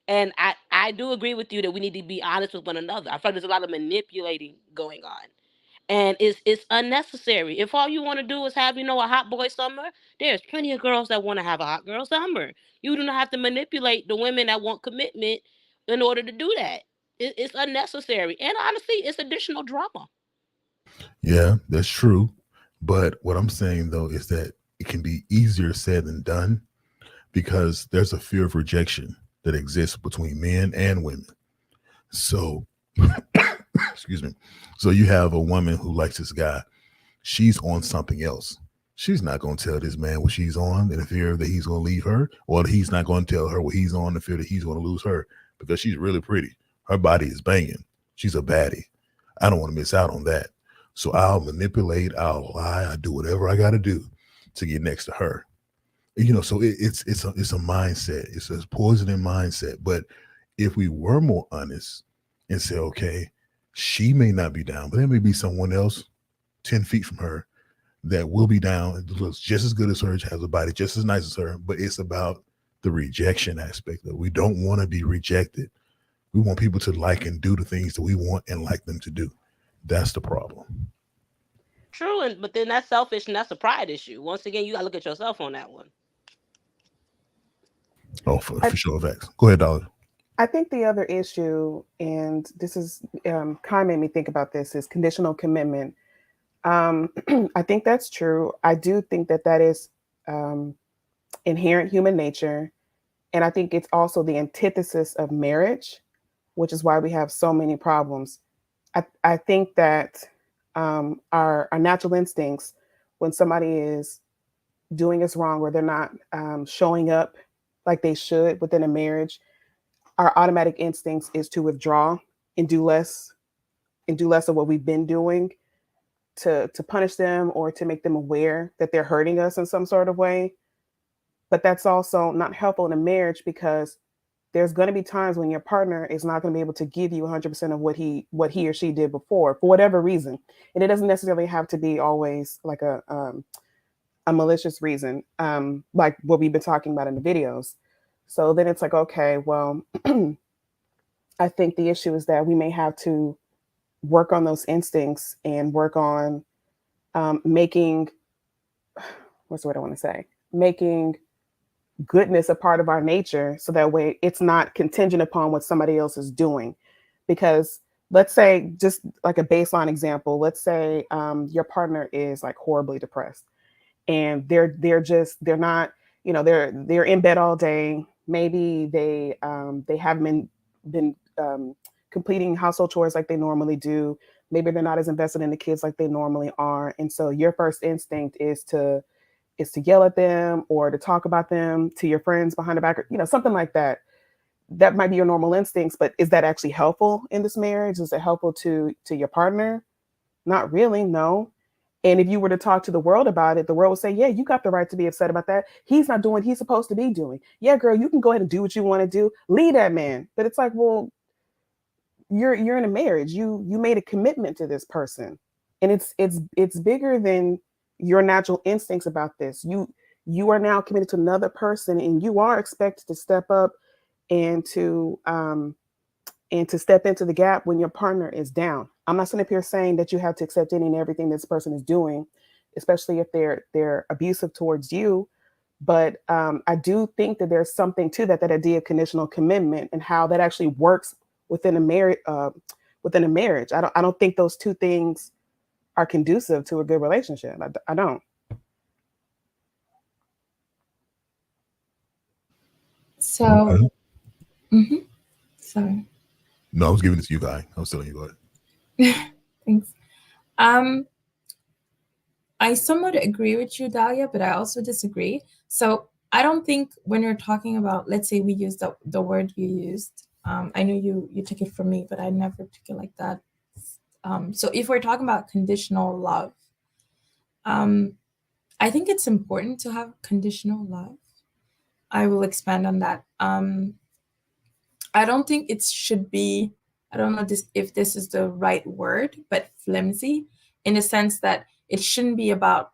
And I do agree with you that we need to be honest with one another. I feel like there's a lot of manipulating going on. And it's unnecessary. If all you want to do is have, you know, a hot boy summer, there's plenty of girls that want to have a hot girl summer. You do not have to manipulate the women that want commitment in order to do that. It's unnecessary. And honestly, it's additional drama. Yeah, that's true. But what I'm saying, though, is that it can be easier said than done because there's a fear of rejection that exists between men and women. So, excuse me. So you have a woman who likes this guy. She's on something else. She's not going to tell this man what she's on in the fear that he's going to leave her, or that he's not going to tell her what he's on in the fear that he's going to lose her because she's really pretty. Her body is banging. She's a baddie. I don't want to miss out on that. So I'll manipulate, I'll lie, I do whatever I got to do to get next to her. You know, so it's a mindset. It's a poisoning mindset. But if we were more honest and say, okay, she may not be down, but there may be someone else 10 feet from her that will be down and looks just as good as her, has a body just as nice as her, but it's about the rejection aspect that we don't want to be rejected. We want people to like and do the things that we want and like them to do. That's the problem. True, but then that's selfish and that's a pride issue. Once again, you got to look at yourself on that one. Oh, for sure, facts. Go ahead, Dolly. I think the other issue, and this is kind of made me think about this, is conditional commitment. I think that's true. I do think that is inherent human nature. And I think it's also the antithesis of marriage, which is why we have so many problems. I think that our natural instincts, when somebody is doing us wrong or they're not showing up like they should within a marriage, our automatic instincts is to withdraw and do less of what we've been doing to punish them or to make them aware that they're hurting us in some sort of way. But that's also not helpful in a marriage, because there's going to be times when your partner is not going to be able to give you 100% of what he or she did before, for whatever reason. And it doesn't necessarily have to be always like a malicious reason, like what we've been talking about in the videos. So then it's like, okay, well, I think the issue is that we may have to work on those instincts and work on making, what's the word I want to say? Making goodness a part of our nature, so that way it's not contingent upon what somebody else is doing. Because let's say, just like a baseline example, let's say your partner is like horribly depressed, and they're not, they're in bed all day. Maybe they haven't been completing household chores like they normally do. Maybe they're not as invested in the kids like they normally are. And so your first instinct is to yell at them or to talk about them to your friends behind the back, or, something like that. That might be your normal instincts, but is that actually helpful in this marriage? Is it helpful to your partner? Not really, no. And if you were to talk to the world about it, the world would say, yeah, you got the right to be upset about that. He's not doing what he's supposed to be doing. Yeah, girl, you can go ahead and do what you want to do. Leave that man. But it's like, well, you're in a marriage. You made a commitment to this person. And it's bigger than your natural instincts about this. You are now committed to another person, and you are expected to step up and to step into the gap when your partner is down. I'm not sitting up here saying that you have to accept any and everything this person is doing, especially if they're abusive towards you. But I do think that there's something to that idea of conditional commitment and how that actually works within a marriage. I don't think those two things are conducive to a good relationship. I don't. So, sorry. No, I was giving it to you, Guy. I was telling you, go ahead. Thanks. I somewhat agree with you, Dahlia, but I also disagree. So I don't think when you're talking about, let's say we use the word you used. I know you took it from me, but I never took it like that. So if we're talking about conditional love, I think it's important to have conditional love. I will expand on that. I don't think it should be, I don't know if this is the right word, but flimsy, in the sense that it shouldn't be about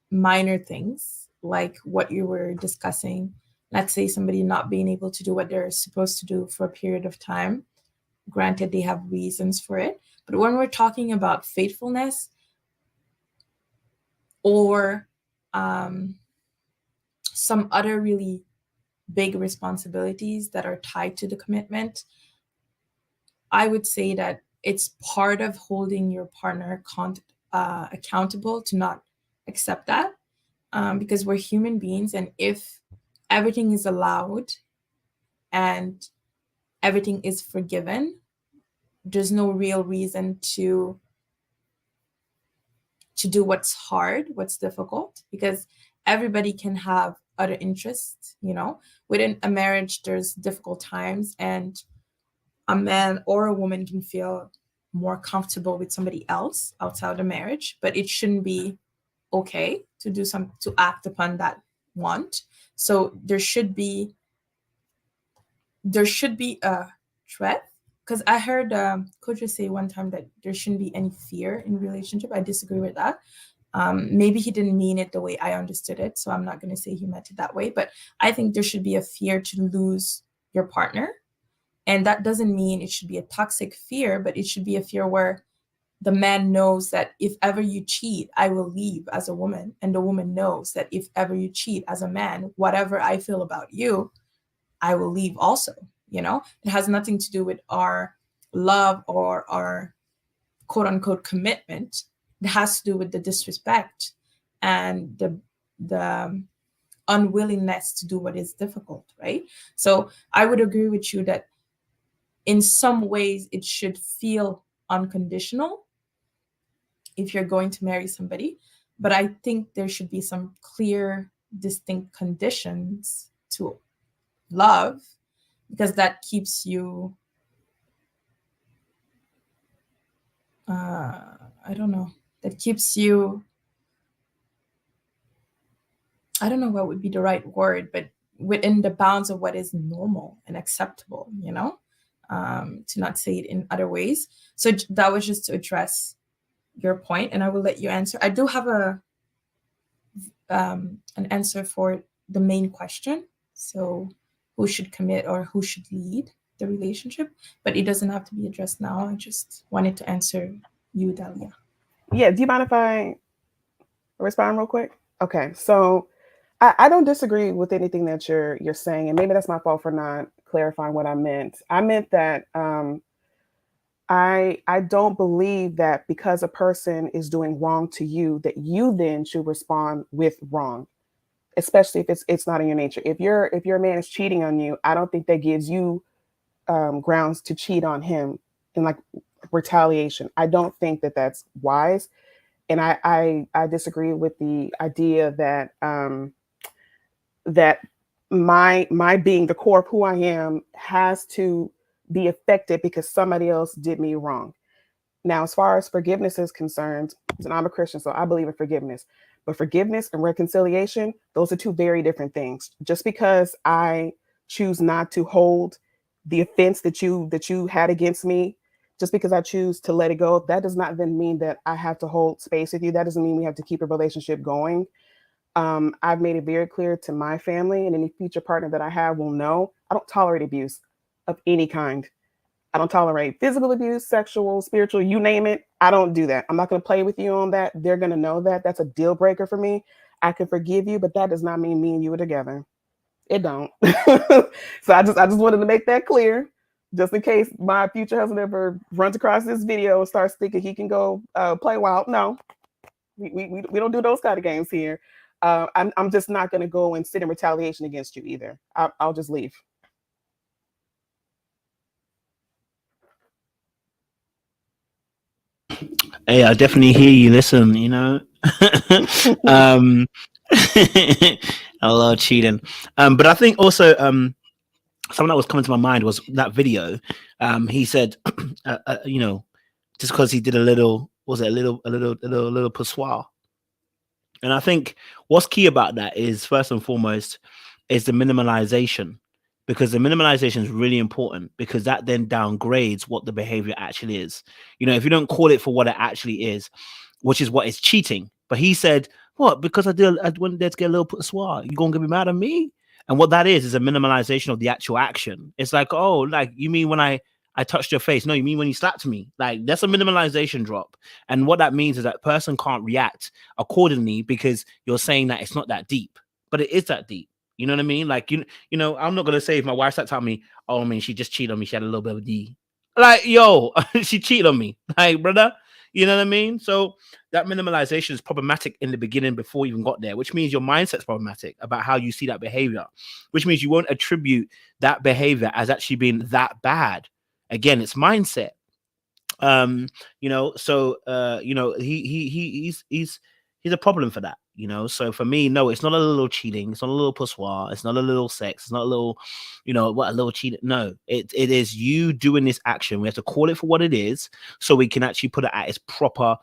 minor things like what you were discussing. Let's say somebody not being able to do what they're supposed to do for a period of time. Granted, they have reasons for it. But when we're talking about faithfulness or some other really big responsibilities that are tied to the commitment, I would say that it's part of holding your partner accountable to not accept that, because we're human beings, and if everything is allowed and everything is forgiven, there's no real reason to do what's hard, what's difficult, because everybody can have other interests. Within a marriage, there's difficult times, and a man or a woman can feel more comfortable with somebody else outside the marriage, but it shouldn't be okay to act upon that want. So there should be a threat, because I heard coaches say one time that there shouldn't be any fear in relationship. I disagree with that. Maybe he didn't mean it the way I understood it, so I'm not going to say he meant it that way, but I think there should be a fear to lose your partner. And that doesn't mean it should be a toxic fear, but it should be a fear where the man knows that if ever you cheat, I will leave as a woman. And the woman knows that if ever you cheat as a man, whatever I feel about you, I will leave also. It has nothing to do with our love or our quote unquote commitment. It has to do with the disrespect and the unwillingness to do what is difficult, right? So I would agree with you that in some ways it should feel unconditional if you're going to marry somebody, but I think there should be some clear, distinct conditions to love, because that keeps you, that keeps you I don't know what would be the right word, but within the bounds of what is normal and acceptable, you know, to not say it in other ways. So that was just to address your point, and I will let you answer. I do have an answer for the main question. So who should commit or who should lead the relationship? But it doesn't have to be addressed now. I just wanted to answer you, Dahlia. Yeah, do you mind if I respond real quick? Okay, so I don't disagree with anything that you're saying, and maybe that's my fault for not clarifying what I meant. I meant that I don't believe that because a person is doing wrong to you, that you then should respond with wrong, especially if it's not in your nature. If your man is cheating on you, I don't think that gives you grounds to cheat on him in like retaliation. I don't think that that's wise, and I disagree with the idea that that my being the core of who I am has to be affected because somebody else did me wrong. Now, as far as forgiveness is concerned, and I'm a Christian, so I believe in forgiveness. But forgiveness and reconciliation, those are two very different things. Just because I choose not to hold the offense that you had against me, just because I choose to let it go, that does not then mean that I have to hold space with you. That doesn't mean we have to keep a relationship going. I've made it very clear to my family, and any future partner that I have will know, I don't tolerate abuse of any kind. I don't tolerate physical abuse, sexual, spiritual, you name it. I don't do that. I'm not going to play with you on that. They're going to know that. That's a deal breaker for me. I can forgive you, but that does not mean me and you are together. It don't. So I just wanted to make that clear, just in case my future husband ever runs across this video and starts thinking he can go play wild. No, we don't do those kind of games here. I'm just not going to go and sit in retaliation against you either. I'll just leave. Hey, I definitely hear you. Listen, you know, a lot of cheating. But I think also something that was coming to my mind was that video. He said, you know, just because he did a little persoir. And I think what's key about that is first and foremost is the minimalization, because the minimalization is really important, because that then downgrades what the behavior actually is. You know, if you don't call it for what it actually is, which is what is cheating. But he said, what? Because I went there to get a little persoir, you gonna be mad at me? And what that is a minimalization of the actual action. It's like, oh, like you mean when I touched your face? No, you mean when you slapped me? Like that's a minimalization drop. And what that means is that person can't react accordingly because you're saying that it's not that deep, but it is that deep. You know what I mean? Like you know, I'm not gonna say if my wife starts telling me, oh, I mean, she just cheated on me, she had a little bit of a D. Like, yo, she cheated on me, like, brother. You know what I mean? So that minimalization is problematic in the beginning before you even got there, which means your mindset's problematic about how you see that behavior, which means you won't attribute that behavior as actually being that bad. Again, it's mindset. You know, so you know, he's a problem for that, you know. So for me, no, it's not a little cheating, it's not a little persoir, it's not a little sex, it's not a little, you know, what a little cheating. No, it is you doing this action. We have to call it for what it is, so we can actually put it at its proper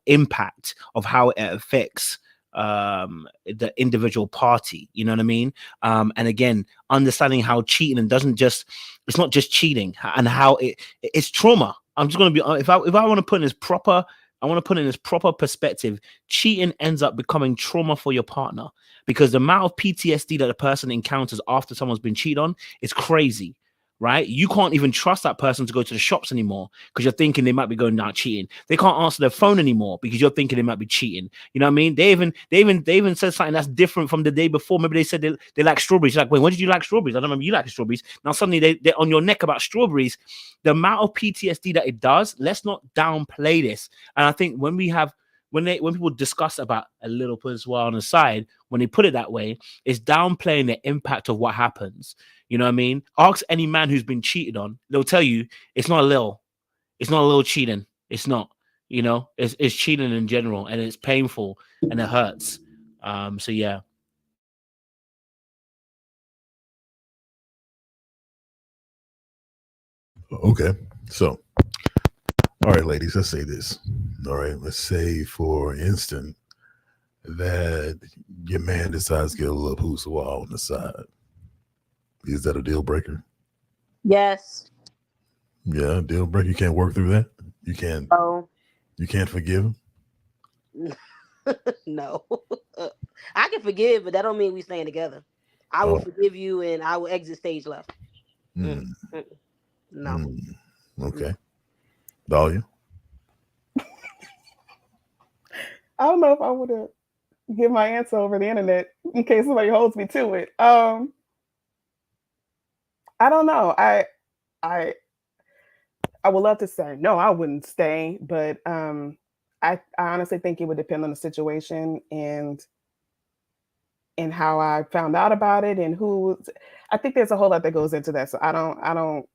impact of how it affects the individual party. You know what I mean? And again, understanding how cheating doesn't just, it's not just cheating, and how it's trauma. I'm just going to be, if I want to put in this proper, I want to put in this proper perspective, cheating ends up becoming trauma for your partner, because the amount of PTSD that a person encounters after someone's been cheated on is crazy, right? You can't even trust that person to go to the shops anymore because you're thinking they might be going down cheating. They can't answer their phone anymore because you're thinking they might be cheating. You know what I mean? They even said something that's different from the day before. Maybe they said they like strawberries. You're like, wait, when did you like strawberries? I don't remember you like strawberries. Now suddenly they're on your neck about strawberries. The amount of PTSD that it does, let's not downplay this. And I think when people discuss about a little persoir on the side, when they put it that way, it's downplaying the impact of what happens. You know what I mean? Ask any man who's been cheated on. They'll tell you it's not a little cheating. It's not, you know, it's cheating in general, and it's painful and it hurts. So yeah. Okay. So, all right, ladies, let's say this. All right. Let's say, for instance, that your man decides to get a little hoosawah on the side. Is that a deal breaker? Yes. Yeah, deal breaker. You can't work through that. You can't. Oh. You can't forgive him. No. I can forgive, but that don't mean we staying together. I will forgive you, and I will exit stage left. No. Okay. Dahlia? I don't know if I would have give my answer over the internet in case somebody holds me to it. I don't know. I would love to say no, I wouldn't stay, but I honestly think it would depend on the situation and how I found out about it and who. I think there's a whole lot that goes into that. So I don't know.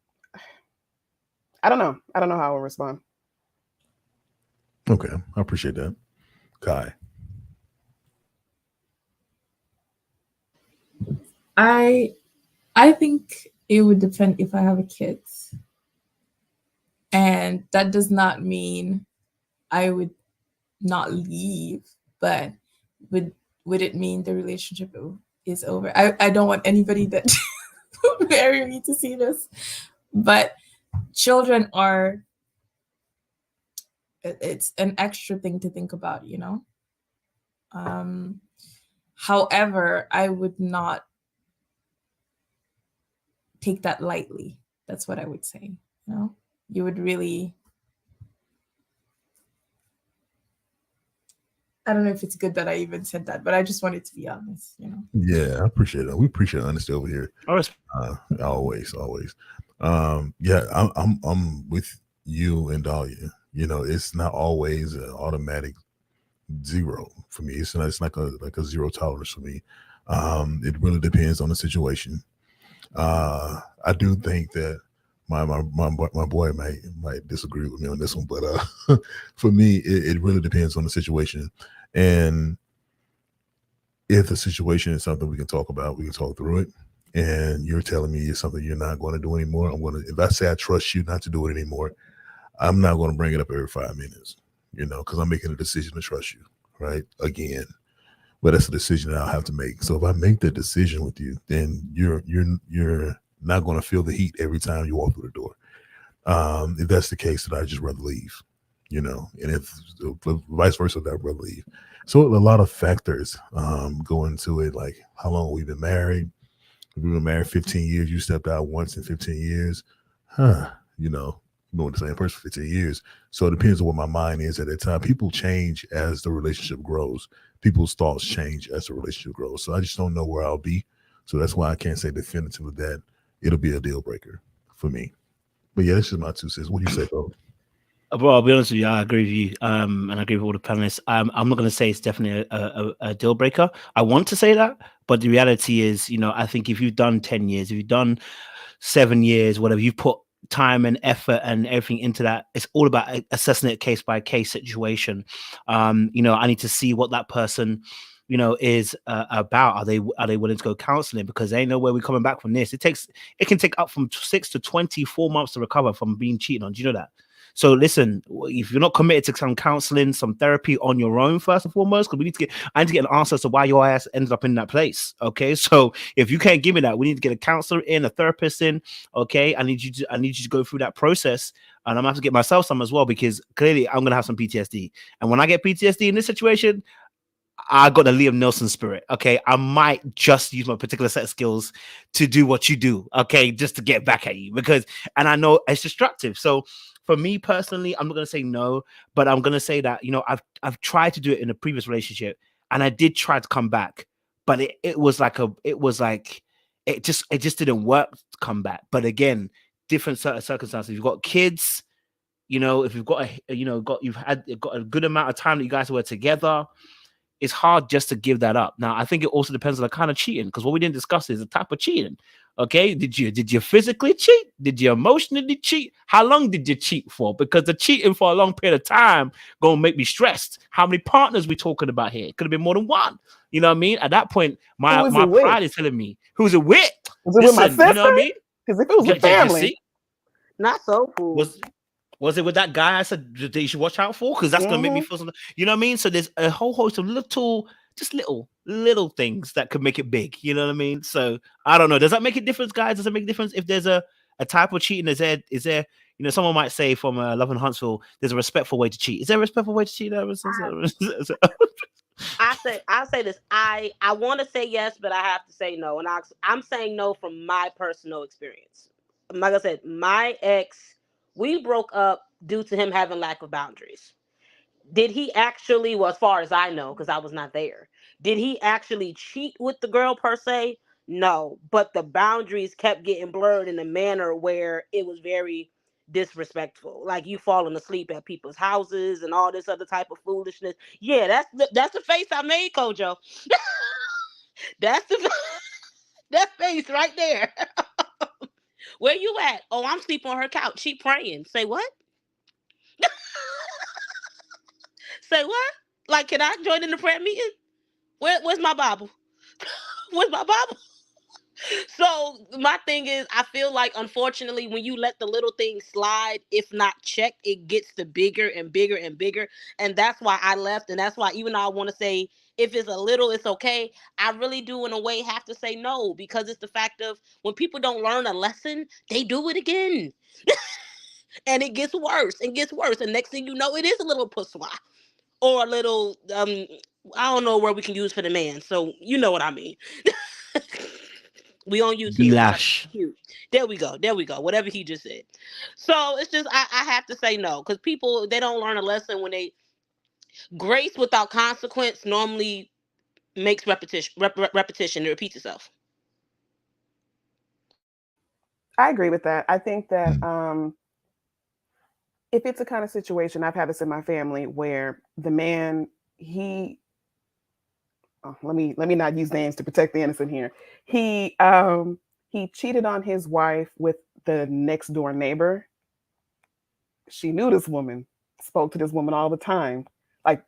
I don't know how I would respond. Okay, I appreciate that. Kai. I think it would depend if I have a kid. And that does not mean I would not leave, but would it mean the relationship is over? I don't want anybody that will marry me to see this, but children are, it's an extra thing to think about, you know? However, I would not take that lightly. That's what I would say, you know? You would really, I don't know if it's good that I even said that, but I just wanted to be honest, you know? Yeah, I appreciate it. We appreciate honesty over here. Always. Yeah, I'm with you and Dahlia. You know, it's not always an automatic zero for me. It's like a zero tolerance for me. It really depends on the situation. I do think that my boy might disagree with me on this one, but for me, it really depends on the situation. And if the situation is something we can talk about, we can talk through it. And you're telling me it's something you're not going to do anymore, if I say I trust you not to do it anymore, I'm not going to bring it up every 5 minutes, you know, because I'm making a decision to trust you, right? Again. But that's a decision that I'll have to make. So if I make that decision with you, then you're not going to feel the heat every time you walk through the door. If that's the case, then I'd just rather leave, you know, and if vice versa, I'd rather leave. So a lot of factors go into it, like how long we've been married. If we've been married 15 years, you stepped out once in 15 years, you know, you've been with the same person for 15 years. So it depends on what my mind is at that time. People change as the relationship grows. People's thoughts change as the relationship grows. So I just don't know where I'll be. So that's why I can't say definitively that it'll be a deal breaker for me. But yeah, that's just my 2 cents. What do you say, though? Well, I'll be honest with you, I agree with you, and I agree with all the panelists. I'm not going to say it's definitely a deal breaker. I want to say that, but the reality is, you know, I think if you've done 10 years, if you've done 7 years, whatever, you've put time and effort and everything into that, it's all about assessing it case by case situation. You know, I need to see what that person, you know, is about. Are they willing to go counseling? Because they know where we're coming back from this. It can take up from 6 to 24 months to recover from being cheated on. Do you know that? So listen, if you're not committed to some counseling, some therapy on your own, first and foremost, because I need to get an answer as to why your ass ended up in that place. Okay. So if you can't give me that, we need to get a counselor in, a therapist in. Okay. I need you to go through that process. And I'm gonna have to get myself some as well, because clearly I'm gonna have some PTSD. And when I get PTSD in this situation, I got the Liam Neeson spirit. Okay. I might just use my particular set of skills to do what you do. Okay. Just to get back at you, and I know it's destructive. So for me personally, I'm not going to say no, but I'm going to say that, you know, I've tried to do it in a previous relationship, and I did try to come back, but it just didn't work to come back. But again, different circumstances. You've got kids, you know, if you've got you've got a good amount of time that you guys were together, it's hard just to give that up. Now, I think it also depends on the kind of cheating, because what we didn't discuss is the type of cheating. Okay, did you physically cheat? Did you emotionally cheat? How long did you cheat for? Because the cheating for a long period of time gonna make me stressed. How many partners we talking about here? It could have been more than one. You know what I mean? At that point, my pride is telling me, who's it with? Was it with my sister? You know what I mean? Because if it was with family, not so cool. Was it with that guy I said that you should watch out for? Because that's gonna make me feel something. You know what I mean? So there's a whole host of little just little things that could make it big. You know what I mean? So I don't know. Does that make a difference, guys? Does it make a difference if there's a type of cheating? Is there someone might say from Love and Huntsville, there's a respectful way to cheat. Is there a respectful way to cheat? I'll say this. I want to say yes, but I have to say no. And I'm saying no from my personal experience. Like I said, my ex, we broke up due to him having lack of boundaries. Did he actually, well, as far as I know, because I was not there, did he actually cheat with the girl per se? No, but the boundaries kept getting blurred in a manner where it was very disrespectful. Like you falling asleep at people's houses and all this other type of foolishness. Yeah, that's the face I made, Kojo. That's that face right there. Where you at? Oh, I'm sleeping on her couch. She praying. Say what? Say what? Like, can I join in the prayer meeting? Where's my Bible? Where's my Bible? So my thing is, I feel like, unfortunately, when you let the little things slide, if not checked, it gets to bigger and bigger and bigger. And that's why I left. And that's why, even though I want to say, if it's a little, it's okay, I really do, in a way, have to say no, because it's the fact of when people don't learn a lesson, they do it again. And it gets worse and gets worse. And next thing you know, it is a little pussoir or a little, I don't know where we can use for the man. So you know what I mean. We on YouTube. Lash. There we go. Whatever he just said. So it's just, I have to say no, because people, they don't learn a lesson when grace without consequence normally makes repetition. It repeats itself. I agree with that. I think that if it's a kind of situation, I've had this in my family where the man, let me not use names to protect the innocent here. He cheated on his wife with the next door neighbor. She knew this woman, spoke to this woman all the time. Like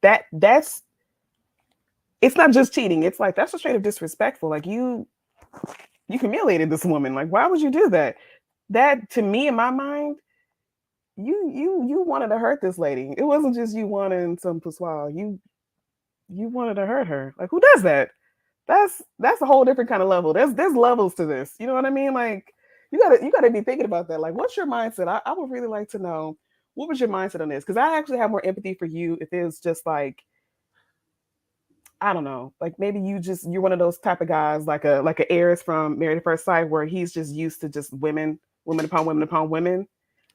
that's it's not just cheating. It's like, that's just straight up disrespectful. Like you humiliated this woman. Like, why would you do that? That, to me, in my mind, you wanted to hurt this lady. It wasn't just you wanting some pussoir. You wanted to hurt her. Like, who does that? That's a whole different kind of level. There's levels to this. You know what I mean? Like, you gotta be thinking about that. Like, what's your mindset? I would really like to know, what was your mindset on this? Because I actually have more empathy for you if it's just like, I don't know, like maybe you're one of those type of guys, like a Aries from Married at First Sight, where he's just used to just women upon women upon women.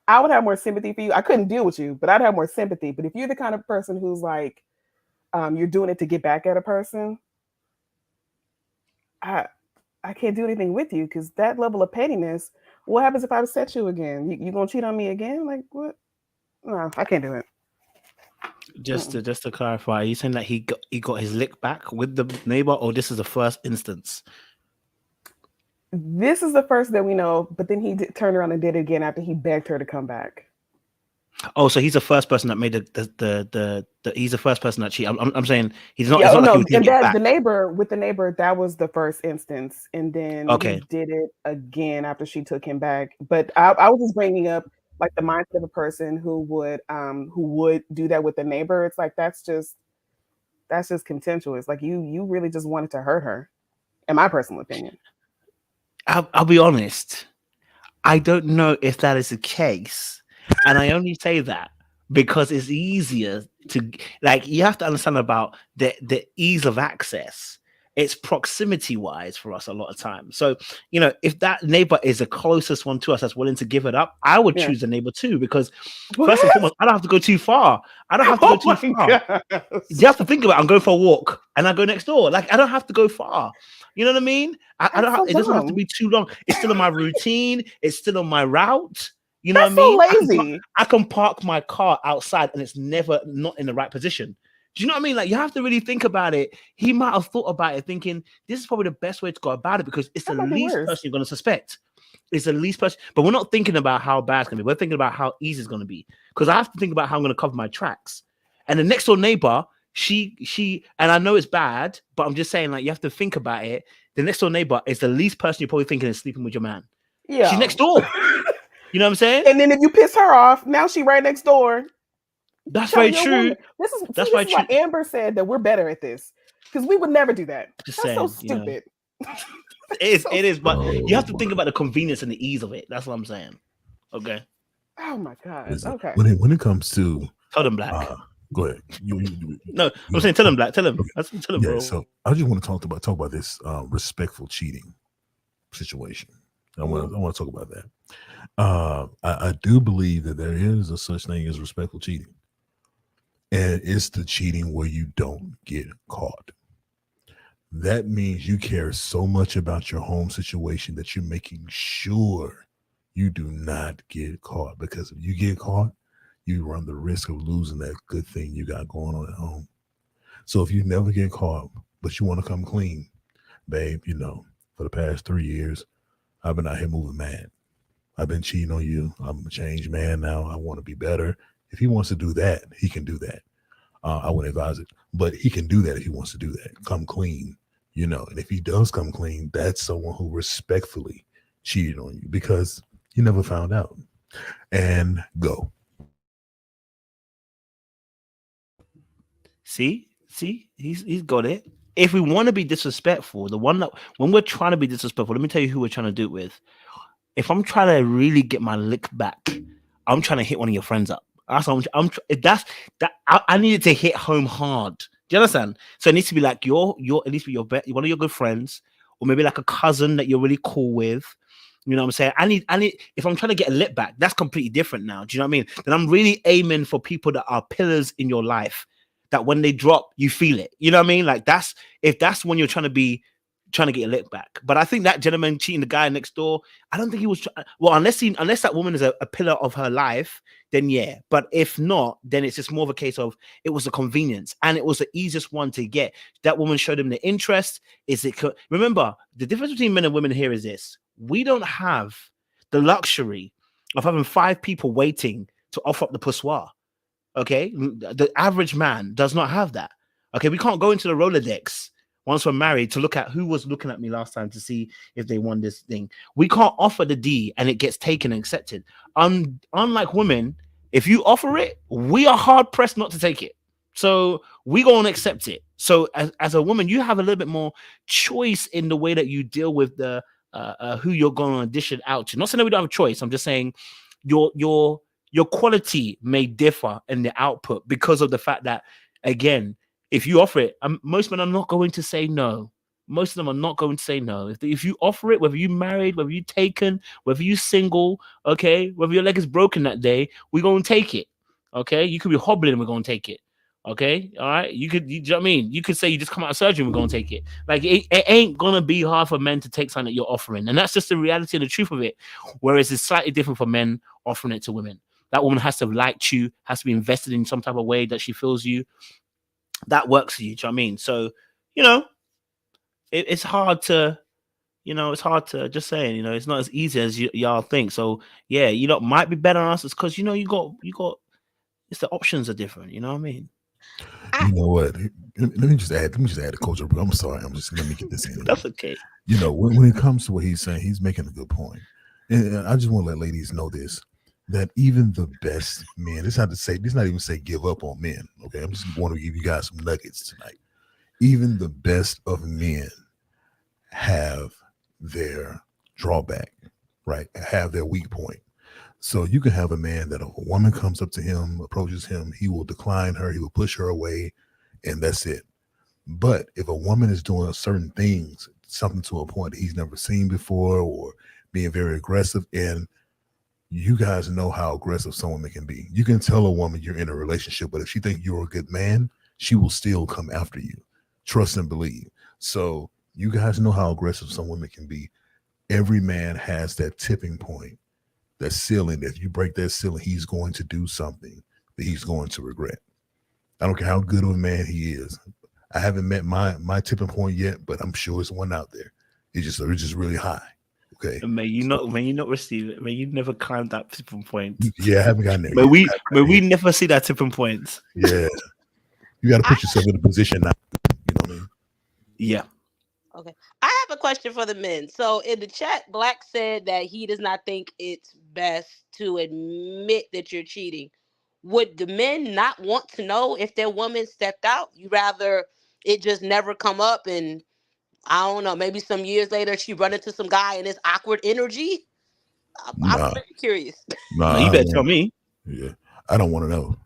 I would have more sympathy for you. I couldn't deal with you, but I'd have more sympathy. But if you're the kind of person who's like, you're doing it to get back at a person, I can't do anything with you, because that level of pettiness. What happens if I upset you again? You gonna cheat on me again? Like, what? No, I can't do it. Just to clarify, are you saying that he got his lick back with the neighbor, or this is the first instance? This is the first that we know, but then he turned around and did it again after he begged her to come back. Oh, so he's the first person that made he's the first person that cheated. I'm saying he's not. Yeah, it's not no, like he and back. the neighbor, that was the first instance, and then he did it again after she took him back. But I was just bringing up like the mindset of a person who would do that with the neighbor. It's like that's just contemptuous. Like you really just wanted to hurt her, in my personal opinion. I'll be honest. I don't know if that is the case, and I only say that because it's easier to, like, you have to understand about the ease of access. It's proximity wise for us a lot of time. So, if that neighbor is the closest one to us that's willing to give it up, I would choose the neighbor too, because first and foremost, I don't have to go too far. You have to think about it. I'm going for a walk and I go next door. Like, I don't have to go far. You know what I mean? I don't have, it doesn't have to be too long. It's still in my routine. It's still on my route. You know what I mean? So lazy. I can park my car outside and it's never not in the right position. Do you know what I mean? Like, you have to really think about it. He might have thought about it thinking, this is probably the best way to go about it, because it's the least person you're going to suspect. It's the least person. But we're not thinking about how bad it's going to be. We're thinking about how easy it's going to be. Because I have to think about how I'm going to cover my tracks. And the next door neighbor, she, and I know it's bad, but I'm just saying, like, you have to think about it. The next door neighbor is the least person you're probably thinking is sleeping with your man. Yeah. She's next door. You know what I'm saying? And then if you piss her off, now she right next door. That's Telling very your woman. true. This is That's why very true. Amber said that we're better at this because we would never do that. Just That's so saying, you know. stupid. It is, but you have to Oh, think about the convenience and the ease of it. That's what I'm saying. Okay. Oh my God. listen, Okay. when it comes to Tell them black. go ahead. No, I'm saying tell them black. Tell them. Okay. That's tell them, Yeah, bro. so I just want to talk about this respectful cheating situation. I want to talk about that. I do believe that there is a such thing as respectful cheating, and it's the cheating where you don't get caught. That means you care so much about your home situation that you're making sure you do not get caught, because if you get caught, you run the risk of losing that good thing you got going on at home. So if you never get caught, but you want to come clean, babe, you know, for the past 3 years, I've been out here moving mad. I've been cheating on you. I'm a changed man now. I want to be better. If he wants to do that, he can do that. I wouldn't advise it, but he can do that if he wants to do that. Come clean, you know. And if he does come clean, that's someone who respectfully cheated on you because you never found out. And go. See, he's got it. If we want to be disrespectful, the one that when we're trying to be disrespectful, let me tell you who we're trying to do it with. If I'm trying to really get my lick back, I'm trying to hit one of your friends up. That's I needed to hit home hard. Do you understand? So it needs to be like your at least be one of your good friends, or maybe like a cousin that you're really cool with. You know what I'm saying? I need if I'm trying to get a lick back, that's completely different now. Do you know what I mean? Then I'm really aiming for people that are pillars in your life, that when they drop, you feel it. You know what I mean? Like that's when you're trying to get your lick back. But I think that gentleman cheating the guy next door, I don't think he was well, unless that woman is a pillar of her life, then yeah. But if not, then it's just more of a case of it was a convenience and it was the easiest one to get. That woman showed him the interest. Remember, the difference between men and women here is this: we don't have the luxury of having 5 people waiting to offer up the poussoir. Okay, the average man does not have that. Okay, we can't go into the Rolodex once we're married to look at who was looking at me last time to see if they won this thing. We can't offer the D and it gets taken and accepted. Unlike women, if you offer it, we are hard pressed not to take it. So we go and accept it. So as a woman, you have a little bit more choice in the way that you deal with the who you're going to dish it out to. Not saying that we don't have a choice. I'm just saying your quality may differ in the output because of the fact that, again, if you offer it, most men are not going to say no. Most of them are not going to say no. If you offer it, whether you married, whether you taken, whether you single, okay, whether your leg is broken that day, we're going to take it. Okay, you could be hobbling and we're going to take it. Okay, all right. You know what I mean? You could say you just come out of surgery and we're going to take it. Like it ain't gonna be hard for men to take something that you're offering, and that's just the reality and the truth of it. Whereas it's slightly different for men offering it to women. That woman has to have liked you, has to be invested in some type of way that she feels you. That works for you. Do you know what I mean? So, you know, it's hard to, it's hard to just saying, it's not as easy as y'all think. So yeah, might be better on us. It's because, you got, it's the options are different. You know what I mean? You know what? Let me just add a culture. I'm sorry. Let me get this in. That's okay. When it comes to what he's saying, he's making a good point. And I just want to let ladies know this, that even the best men, this not even say give up on men. Okay. I'm just want to give you guys some nuggets tonight. Even the best of men have their drawback, right? Have their weak point. So you can have a man that if a woman comes up to him, approaches him, he will decline her, he will push her away, and that's it. But if a woman is doing certain things, something to a point that he's never seen before, or being very aggressive, and you guys know how aggressive some women can be. You can tell a woman you're in a relationship, but if she thinks you're a good man, she will still come after you. Trust and believe. So you guys know how aggressive some women can be. Every man has that tipping point, that ceiling. If you break that ceiling, he's going to do something that he's going to regret. I don't care how good of a man he is. I haven't met my tipping point yet, but I'm sure it's one out there. It's just really high. Okay. May you not receive it. May you never climb that tipping point. Yeah, I haven't gotten there. May we never see that tipping point. Yeah. You got to put yourself in a position now. You know what I mean? Yeah. Okay. I have a question for the men. So in the chat, Black said that he does not think it's best to admit that you're cheating. would the men not want to know if their woman stepped out? You rather it just never come up, and I don't know, maybe some years later she run into some guy and it's awkward energy? I'm Nah, very curious. nah. No, you better tell me. Yeah, I don't want to know.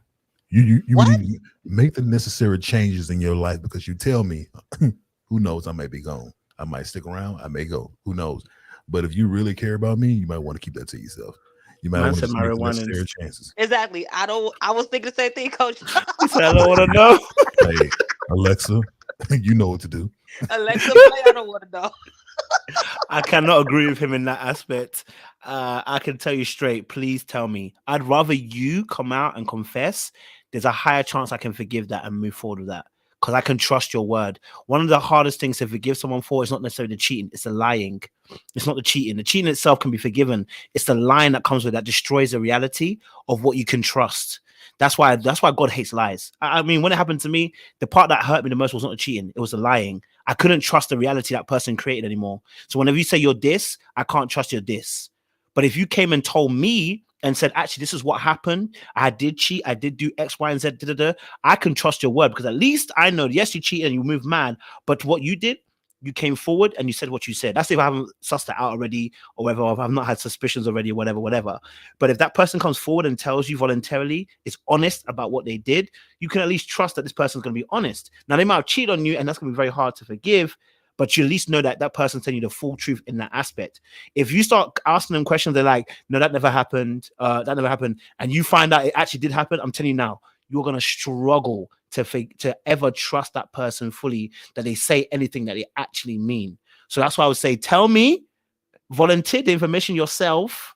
You What? really make the necessary changes in your life, because you tell me, who knows, I may be gone. I might stick around. I may go. Who knows? But if you really care about me, you might want to keep that to yourself. You might Man want to said just make the marijuana. necessary chances. Exactly. I was thinking the same thing, Coach. He said, I don't want to know. Hey, Alexa, you know what to do. Alexa, play, I don't want to know. I cannot agree with him in that aspect. I can tell you straight, please tell me. I'd rather you come out and confess. There's a higher chance I can forgive that and move forward with that, because I can trust your word. One of the hardest things to forgive someone for is not necessarily the cheating, it's the lying. It's not the cheating. The cheating itself can be forgiven. It's the lying that comes with that destroys the reality of what you can trust. That's why God hates lies. I mean, when it happened to me, the part that hurt me the most was not the cheating, it was the lying. I couldn't trust the reality that person created anymore. So whenever you say you're this, I can't trust you're this. But if you came and told me and said, actually, this is what happened, I did cheat, I did do X, Y, and Z, I can trust your word, because at least I know, yes, you cheated and you moved mad, but what you did, you came forward and you said what you said. That's if I haven't sussed it out already, or whether I've not had suspicions already, or whatever. But if that person comes forward and tells you voluntarily, is honest about what they did, you can at least trust that this person's going to be honest. Now, they might have cheated on you, and that's going to be very hard to forgive, but you at least know that that person's telling you the full truth in that aspect. If you start asking them questions, they're like, no, that never happened, and you find out it actually did happen, I'm telling you now, you're going to struggle to ever trust that person fully, that they say anything that they actually mean. So that's why I would say, tell me, volunteer the information yourself.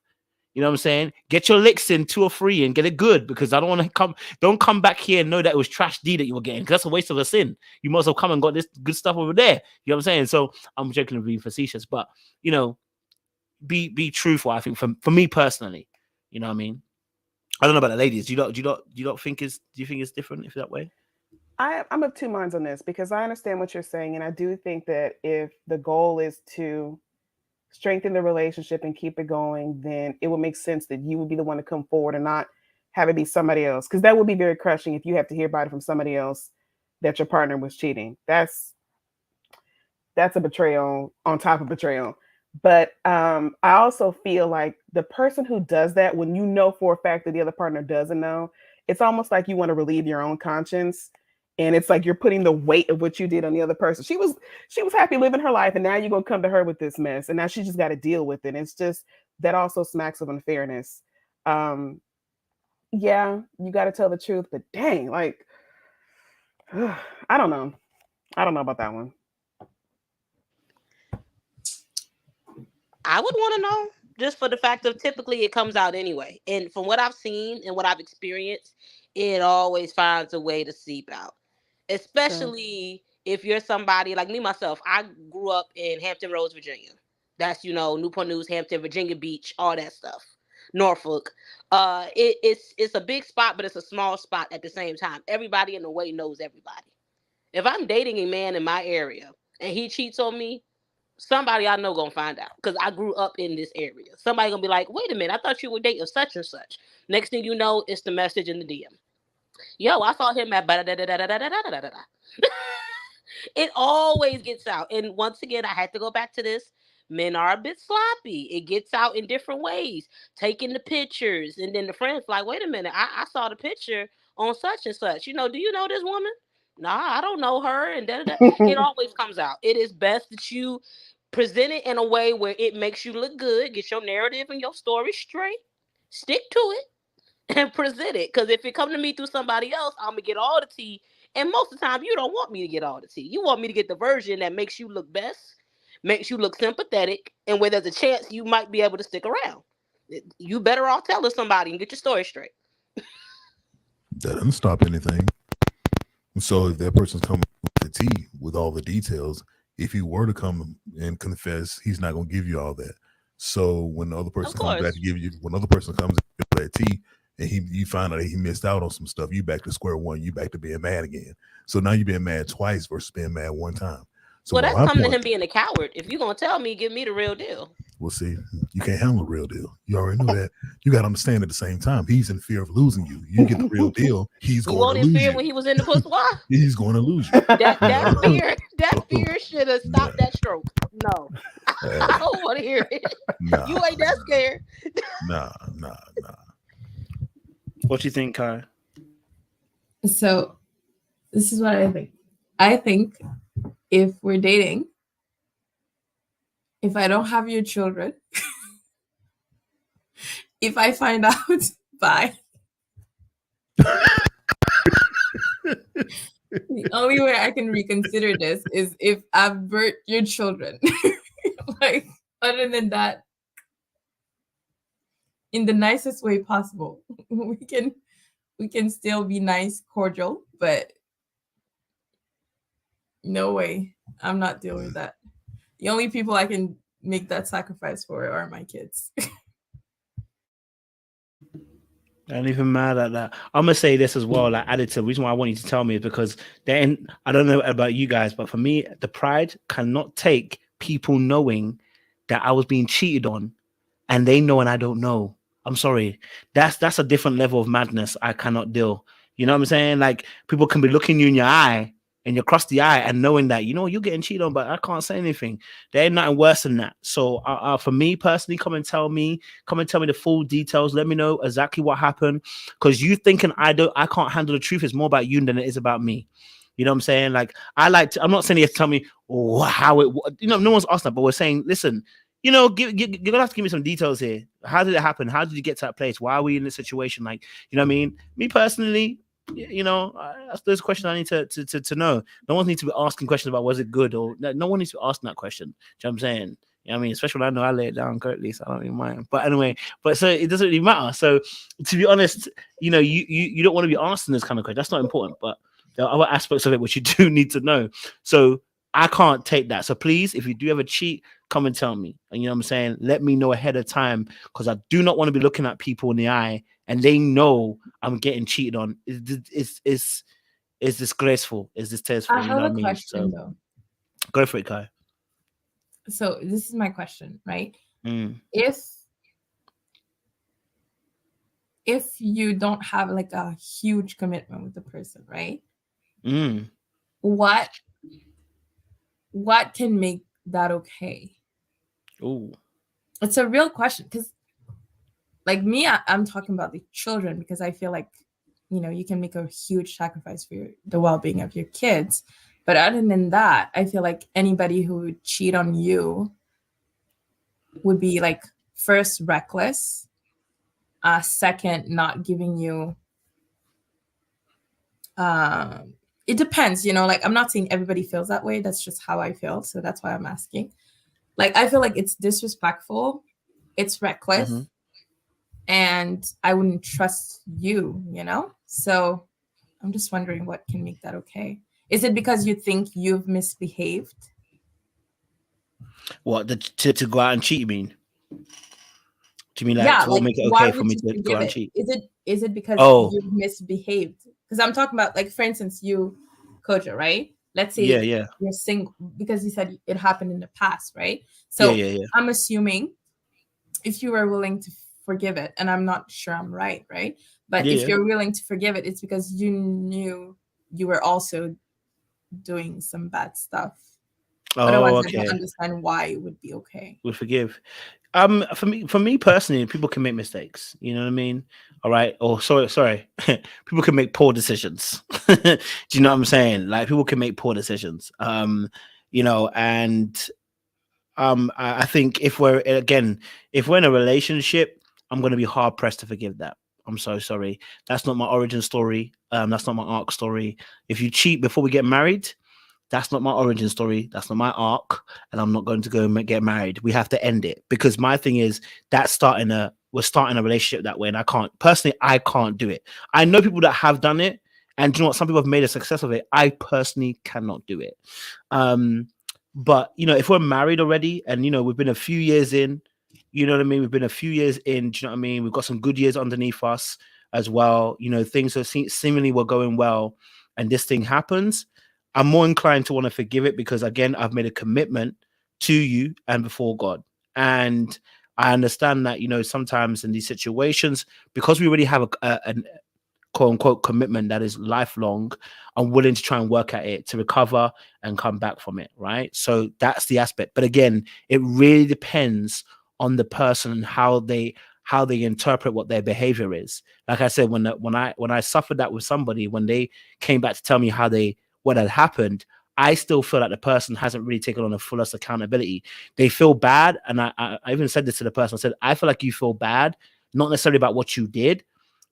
You know what I'm saying? Get your licks in 2 or 3 and get it good, because I don't want to don't come back here and know that it was trash D that you were getting, because that's a waste of a sin. You must have come and got this good stuff over there. You know what I'm saying? So I'm joking and being facetious, but you know, be truthful. I think for me personally, you know what I mean? I don't know about the ladies. Do you think it's different if that way? I'm of two minds on this, because I understand what you're saying, and I do think that if the goal is to strengthen the relationship and keep it going, then it would make sense that you would be the one to come forward and not have it be somebody else, because that would be very crushing if you have to hear about it from somebody else that your partner was cheating. That's a betrayal on top of betrayal. But I also feel like the person who does that, when you know for a fact that the other partner doesn't know, it's almost like you want to relieve your own conscience. And it's like you're putting the weight of what you did on the other person. She was happy living her life, and now you're gonna come to her with this mess, and now she just got to deal with it. It's just that also smacks of unfairness. Yeah, you got to tell the truth, but dang, like, I don't know about that one. I would want to know, just for the fact of typically it comes out anyway. And from what I've seen and what I've experienced, it always finds a way to seep out. Especially if you're somebody like me, myself. I grew up in Hampton Roads, Virginia. That's, Newport News, Hampton, Virginia Beach, all that stuff. Norfolk. It's a big spot, but it's a small spot at the same time. Everybody in the way knows everybody. If I'm dating a man in my area and he cheats on me, somebody I know gonna find out, because I grew up in this area. Somebody gonna be like, wait a minute, I thought you were dating such and such. Next thing you know, it's the message in the DM. Yo, I saw him at It always gets out. And once again, I had to go back to this. Men are a bit sloppy. It gets out in different ways. Taking the pictures, and then the friends like, wait a minute, I saw the picture on such and such. Do you know this woman? Nah, I don't know her. And it always comes out. It is best that you present it in a way where it makes you look good. Get your narrative and your story straight. Stick to it and present it. Because if it come to me through somebody else, I'm gonna get all the tea. And most of the time, you don't want me to get all the tea. You want me to get the version that makes you look best, makes you look sympathetic, and where there's a chance you might be able to stick around. You better off telling somebody and get your story straight. That doesn't stop anything. So if that person's coming with the tea with all the details, if he were to come and confess, he's not going to give you all that. So when the other person comes back to give you, when other person comes with that tea, and you find out that he missed out on some stuff, you back to square one. You back to being mad again. So now you're being mad twice versus being mad one time. Well, my that's coming to point- him being a coward. If you're gonna tell me, give me the real deal. Well, see, you can't handle the real deal. You already know that. You got to understand at the same time, he's in fear of losing you. You get the real deal, he's He going won't to in lose fear you. when he was in the puswa. He's going to lose you. That fear should have stopped that stroke. No, I don't want to hear it. Nah, You ain't that scared. Nah. What do you think, Kai? So this is what I think. I think if we're dating, if I don't have your children, if I find out, bye. The only way I can reconsider this is if I've burnt your children. Like, other than that, in the nicest way possible, we can still be nice, cordial, but no way. I'm not dealing with that. The only people I can make that sacrifice for are my kids. I ain't even mad at that. I'm gonna say this as well. Like, added to the reason why I want you to tell me is because then I don't know about you guys, but for me, the pride cannot take people knowing that I was being cheated on, and they know and I don't know. I'm sorry. That's a different level of madness. I cannot deal. You know what I'm saying? Like, people can be looking you in your eye and you cross the eye and knowing that, you know, you're getting cheated on, but I can't say anything. There ain't nothing worse than that. So for me personally, come and tell me the full details. Let me know exactly what happened. Because you thinking I can't handle the truth is more about you than it is about me. You know what I'm saying? Like, I'm not saying you have to tell me how it, you know, no one's asked that, but we're saying, listen, you know, you're gonna have to give me some details here. How did it happen? How did you get to that place? Why are we in this situation? Like, you know what I mean? Me personally, you know, that's those questions I need to know. No one needs to be asking questions about was it good or no one needs to be asking that question. Do you know what I'm saying? You know what I mean? Especially when I know I lay it down correctly, so I don't even mind. But anyway, so it doesn't really matter. So to be honest, you know, you don't want to be asking this kind of question. That's not important, but there are other aspects of it which you do need to know. So I can't take that. So please, if you do ever cheat, come and tell me. And you know what I'm saying? Let me know ahead of time, because I do not want to be looking at people in the eye and they know I'm getting cheated on. It's disgraceful. It's distasteful. I You have know what a I mean? question So though. go for it, Kai. So this is my question, right? Mm. If you don't have like a huge commitment with the person, right? Mm. What can make that okay? Ooh. It's a real question, because like me, I'm talking about the children, because I feel like, you know, you can make a huge sacrifice for the well-being of your kids. But other than that, I feel like anybody who would cheat on you would be like, first, reckless, second, not giving you it depends, you know, like I'm not saying everybody feels that way. That's just how I feel. So that's why I'm asking. Like, I feel like it's disrespectful, it's reckless, and I wouldn't trust you, you know? So I'm just wondering what can make that okay. Is it because you think you've misbehaved? What, to go out and cheat, you mean? Do you mean like Yeah, to like, make it why okay for would me you to go out forgive and it? cheat? Is it because Oh. you've misbehaved? Because I'm talking about, like, for instance, you, Koja, right? Let's say Yeah. you're single, because you said it happened in the past, right? So Yeah. I'm assuming if you were willing to forgive it, and I'm not sure I'm right? But if you're willing to forgive it, it's because you knew you were also doing some bad stuff. Otherwise, Oh, I don't okay. understand why it would be okay. Would forgive. For me personally, people can make mistakes. You know what I mean? All right. Oh, sorry. People can make poor decisions. Do you know what I'm saying? Like, people can make poor decisions. You know, and I think if we're in a relationship, I'm going to be hard pressed to forgive that. I'm so sorry. That's not my origin story. That's not my arc story. If you cheat before we get married, that's not my origin story. That's not my arc. And I'm not going to go and get married. We have to end it, because my thing is we're starting a relationship that way. And I can't do it. I know people that have done it. And you know what? Some people have made a success of it. I personally cannot do it. But, you know, if we're married already and, you know, we've been a few years in, you know what I mean? We've been a few years in, do you know what I mean? We've got some good years underneath us as well. You know, things are seemingly were going well, and this thing happens. I'm more inclined to want to forgive it because, again, I've made a commitment to you and before God. And I understand that, you know, sometimes in these situations, because we already have a quote unquote commitment that is lifelong, I'm willing to try and work at it to recover and come back from it. Right. So that's the aspect. But again, it really depends on the person and how they interpret what their behavior is. Like I said, when I suffered that with somebody, when they came back to tell me what had happened, I still feel like the person hasn't really taken on the fullest accountability. They feel bad. And I even said this to the person. I said, I feel like you feel bad, not necessarily about what you did,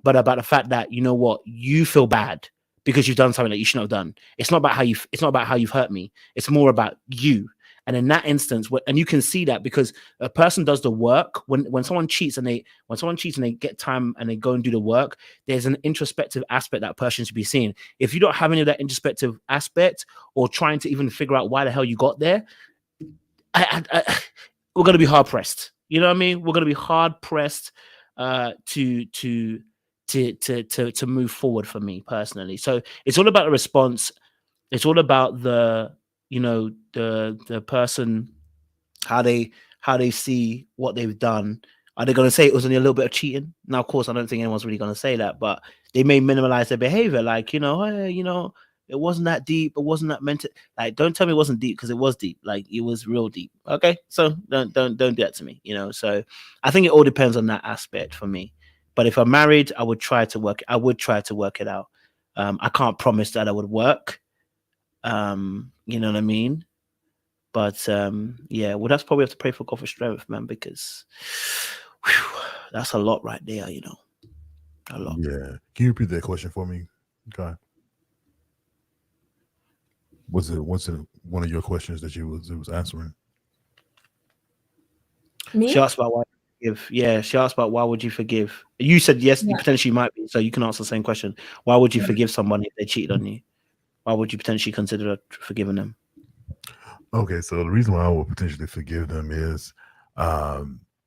but about the fact that, you know what, you feel bad because you've done something that you shouldn't have done. It's not about how you've hurt me. It's more about you. And in that instance, and you can see that because a person does the work. When someone cheats and they get time and they go and do the work, there's an introspective aspect that person should be seeing. If you don't have any of that introspective aspect or trying to even figure out why the hell you got there, we're going to be hard pressed. You know what I mean? We're going to be hard pressed to move forward for me personally. So it's all about the response. It's all about the person, how they see what they've done. Are they going to say it was only a little bit of cheating? Now, of course, I don't think anyone's really going to say that, but they may minimalize their behavior. Like, hey, it wasn't that deep. It wasn't that meant to. Like, don't tell me it wasn't deep because it was deep. Like, it was real deep. Okay, so don't do that to me. So I think it all depends on that aspect for me. But if I'm married, I would try to work it out. I can't promise that it would work. You know what I mean? But yeah, we'll just probably have to pray for God for strength, man, because that's a lot right there, a lot. Yeah. Can you repeat that question for me, Kai? Was it one of your questions that you was answering? Me? She asked about why you forgive. Yeah, she asked about why would you forgive. You said yes, you potentially might be, so you can answer the same question. Why would you forgive someone if they cheated on you? Why would you potentially consider forgiving them? Okay, so the reason why I would potentially forgive them is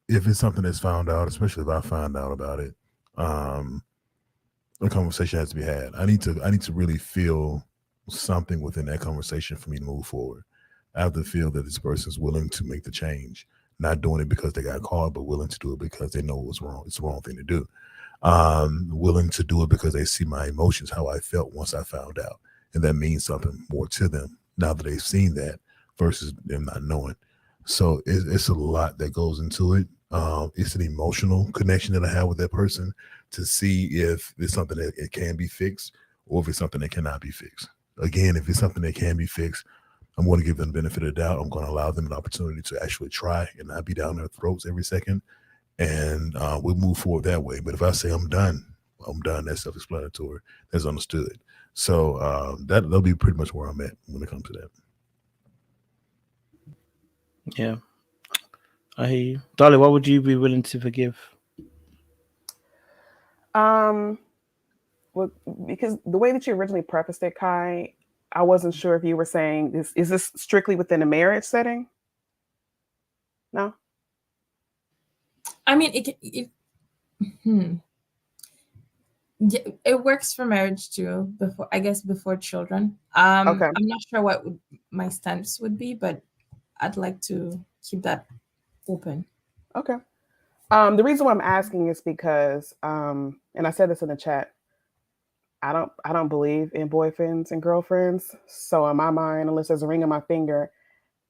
if it's something that's found out, especially if I find out about it, a conversation has to be had. I need to really feel something within that conversation for me to move forward. I have to feel that this person is willing to make the change, not doing it because they got caught, but willing to do it because they know it was wrong. It's the wrong thing to do. Willing to do it because they see my emotions, how I felt once I found out. And that means something more to them now that they've seen that versus them not knowing. So it's a lot that goes into it. It's an emotional connection that I have with that person to see if it's something that it can be fixed or if it's something that cannot be fixed. Again, if it's something that can be fixed, I'm going to give them the benefit of the doubt. I'm going to allow them an opportunity to actually try and not be down their throats every second. And we'll move forward that way. But if I say I'm done, that's self-explanatory. That's understood. So that'll be pretty much where I'm at when it comes to that. Yeah. I hear you. Darling, what would you be willing to forgive? Well, because the way that you originally prefaced it, Kai, I wasn't sure if you were saying is this strictly within a marriage setting? No? I mean, it works for marriage too. Before children. Okay. I'm not sure what my stance would be, but I'd like to keep that open. Okay. The reason why I'm asking is because, and I said this in the chat, I don't believe in boyfriends and girlfriends. So in my mind, unless there's a ring on my finger,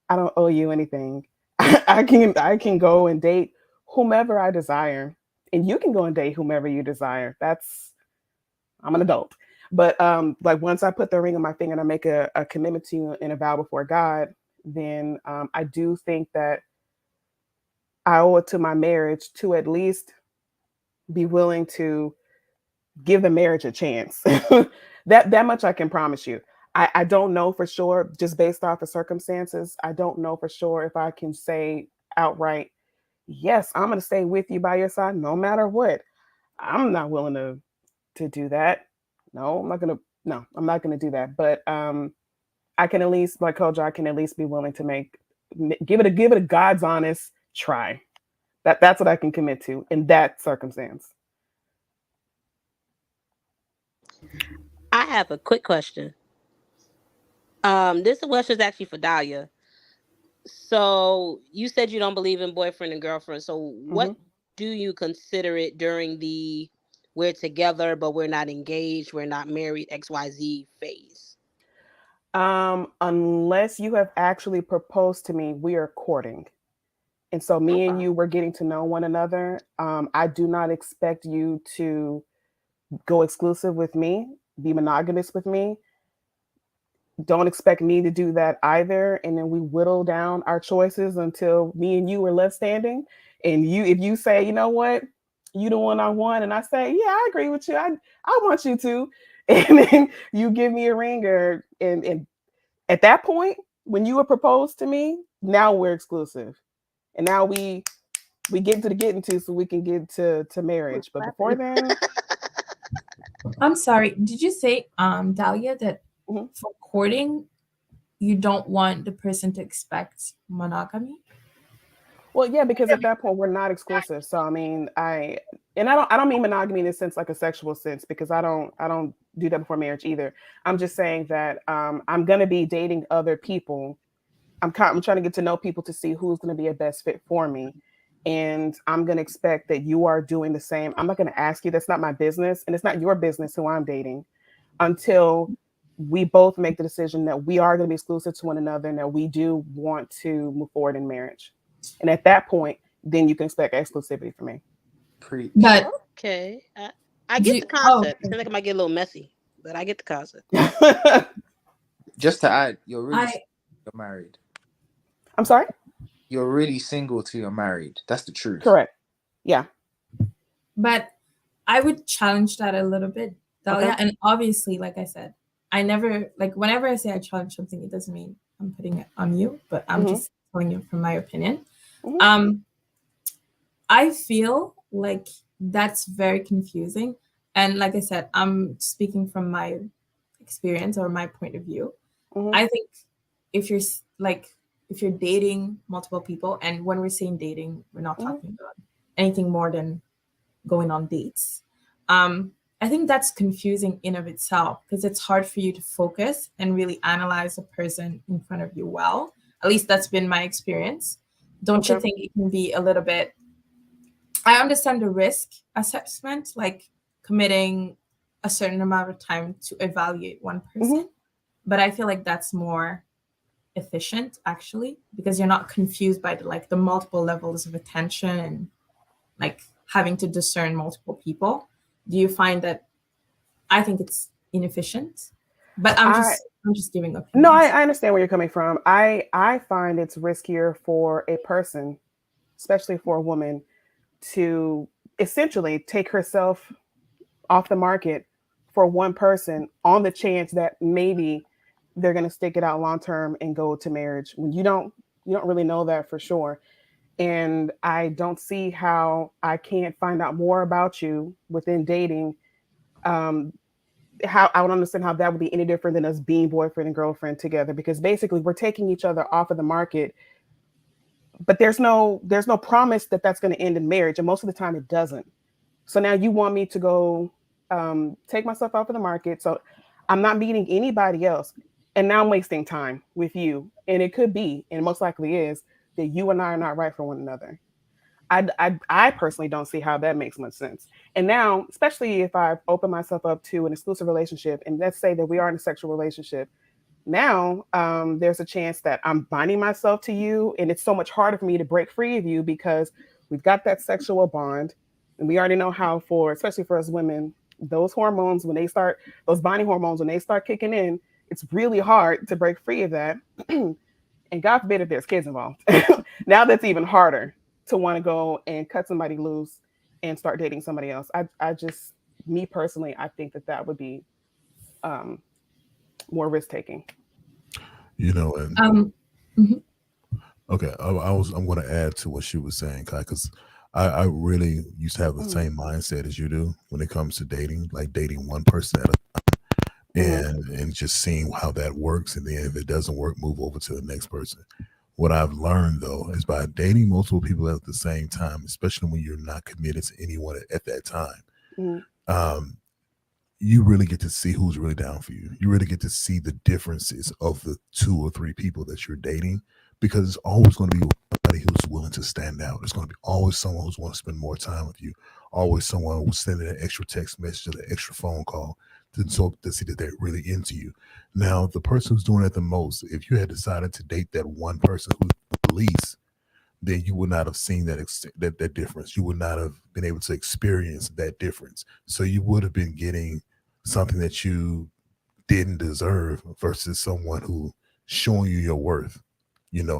I don't owe you anything. I can go and date whomever I desire, and you can go and date whomever you desire. I'm an adult. But like once I put the ring on my finger and I make a commitment to you and a vow before God, then I do think that I owe it to my marriage to at least be willing to give the marriage a chance. that much I can promise you. I don't know for sure, just based off of circumstances. I don't know for sure if I can say outright, yes, I'm going to stay with you by your side no matter what. I'm not willing to do that. No, I'm not going to do that. But I can at least, like Kojo, I can at least be willing to give it a God's honest try. That's what I can commit to in that circumstance. I have a quick question. This question is actually for Dahlia. So you said you don't believe in boyfriend and girlfriend. So what do you consider it during the we're together but we're not engaged, we're not married, XYZ phase? Unless you have actually proposed to me, we are courting. And so me and you, we're getting to know one another. I do not expect you to go exclusive with me, be monogamous with me. Don't expect me to do that either. And then we whittle down our choices until me and you are left standing. And if you say, you know what, you the one I want, and I say, yeah, I agree with you. I want you to. And then you give me a ring, and at that point, when you were proposed to me, now we're exclusive. And now we get into the getting to so we can get to marriage. But before then, I'm sorry. Did you say, Dahlia, that for courting, you don't want the person to expect monogamy? Well, yeah, because at that point we're not exclusive. So I mean, I don't mean monogamy in the sense like a sexual sense, because I don't do that before marriage either. I'm just saying that I'm gonna be dating other people. I'm trying to get to know people to see who's gonna be a best fit for me. And I'm going to expect that you are doing the same. I'm not going to ask you. That's not my business. And it's not your business who I'm dating until we both make the decision that we are going to be exclusive to one another and that we do want to move forward in marriage. And at that point, then you can expect exclusivity from me. But okay. I get the concept. It seems like it might get a little messy, but I get the concept. Just to add, you're married. I'm sorry? You're really single till you're married. That's the truth. Correct. Yeah. But I would challenge that a little bit, Dahlia. Okay. And obviously, like I said, I never, like, whenever I say I challenge something, it doesn't mean I'm putting it on you, but I'm just telling you from my opinion. I feel like that's very confusing. And like I said, I'm speaking from my experience or my point of view. I think if you're dating multiple people, and when we're saying dating, we're not talking about anything more than going on dates. I think that's confusing in of itself because it's hard for you to focus and really analyze the person in front of you well. At least that's been my experience. Don't you think it can be a little bit, I understand the risk assessment, like committing a certain amount of time to evaluate one person, but I feel like that's more efficient actually, because you're not confused by the multiple levels of attention and like having to discern multiple people. Do you find that? I think it's inefficient, but I'm just giving opinions. No, I understand where you're coming from. I find it's riskier for a person, especially for a woman, to essentially take herself off the market for one person on the chance that maybe they're going to stick it out long term and go to marriage when you don't really know that for sure. And I don't see how I can't find out more about you within dating. How I don't understand how that would be any different than us being boyfriend and girlfriend together, because basically we're taking each other off of the market, but there's no promise that that's going to end in marriage. And most of the time it doesn't. So now you want me to go take myself off of the market. So I'm not meeting anybody else. And now I'm wasting time with you. And it could be, and most likely is, that you and I are not right for one another. I personally don't see how that makes much sense. And now, especially if I've opened myself up to an exclusive relationship, and let's say that we are in a sexual relationship, now there's a chance that I'm binding myself to you. And it's so much harder for me to break free of you because we've got that sexual bond. And we already know how, especially for us women, those hormones, those binding hormones, when they start kicking in, it's really hard to break free of that. And God forbid if there's kids involved. Now that's even harder to want to go and cut somebody loose and start dating somebody else. I just, me personally, I think that would be more risk taking. You know, and okay, I'm going to add to what she was saying, Kai, because I really used to have the same mindset as you do when it comes to dating, like dating one person at a time, and just seeing how that works, and then if it doesn't work, move over to the next person. What I've learned though is by dating multiple people at the same time, especially when you're not committed to anyone at that time, you really get to see who's really down for you. You really get to see the differences of the 2 or 3 people that you're dating, because it's always going to be somebody who's willing to stand out. It's going to be always someone who's want to spend more time with you. Always someone who's sending an extra text message or an extra phone call to see that they're really into you. Now, the person who's doing it the most, if you had decided to date that one person who's the least, then you would not have seen that difference. You would not have been able to experience that difference. So you would have been getting something that you didn't deserve versus someone who showing you your worth,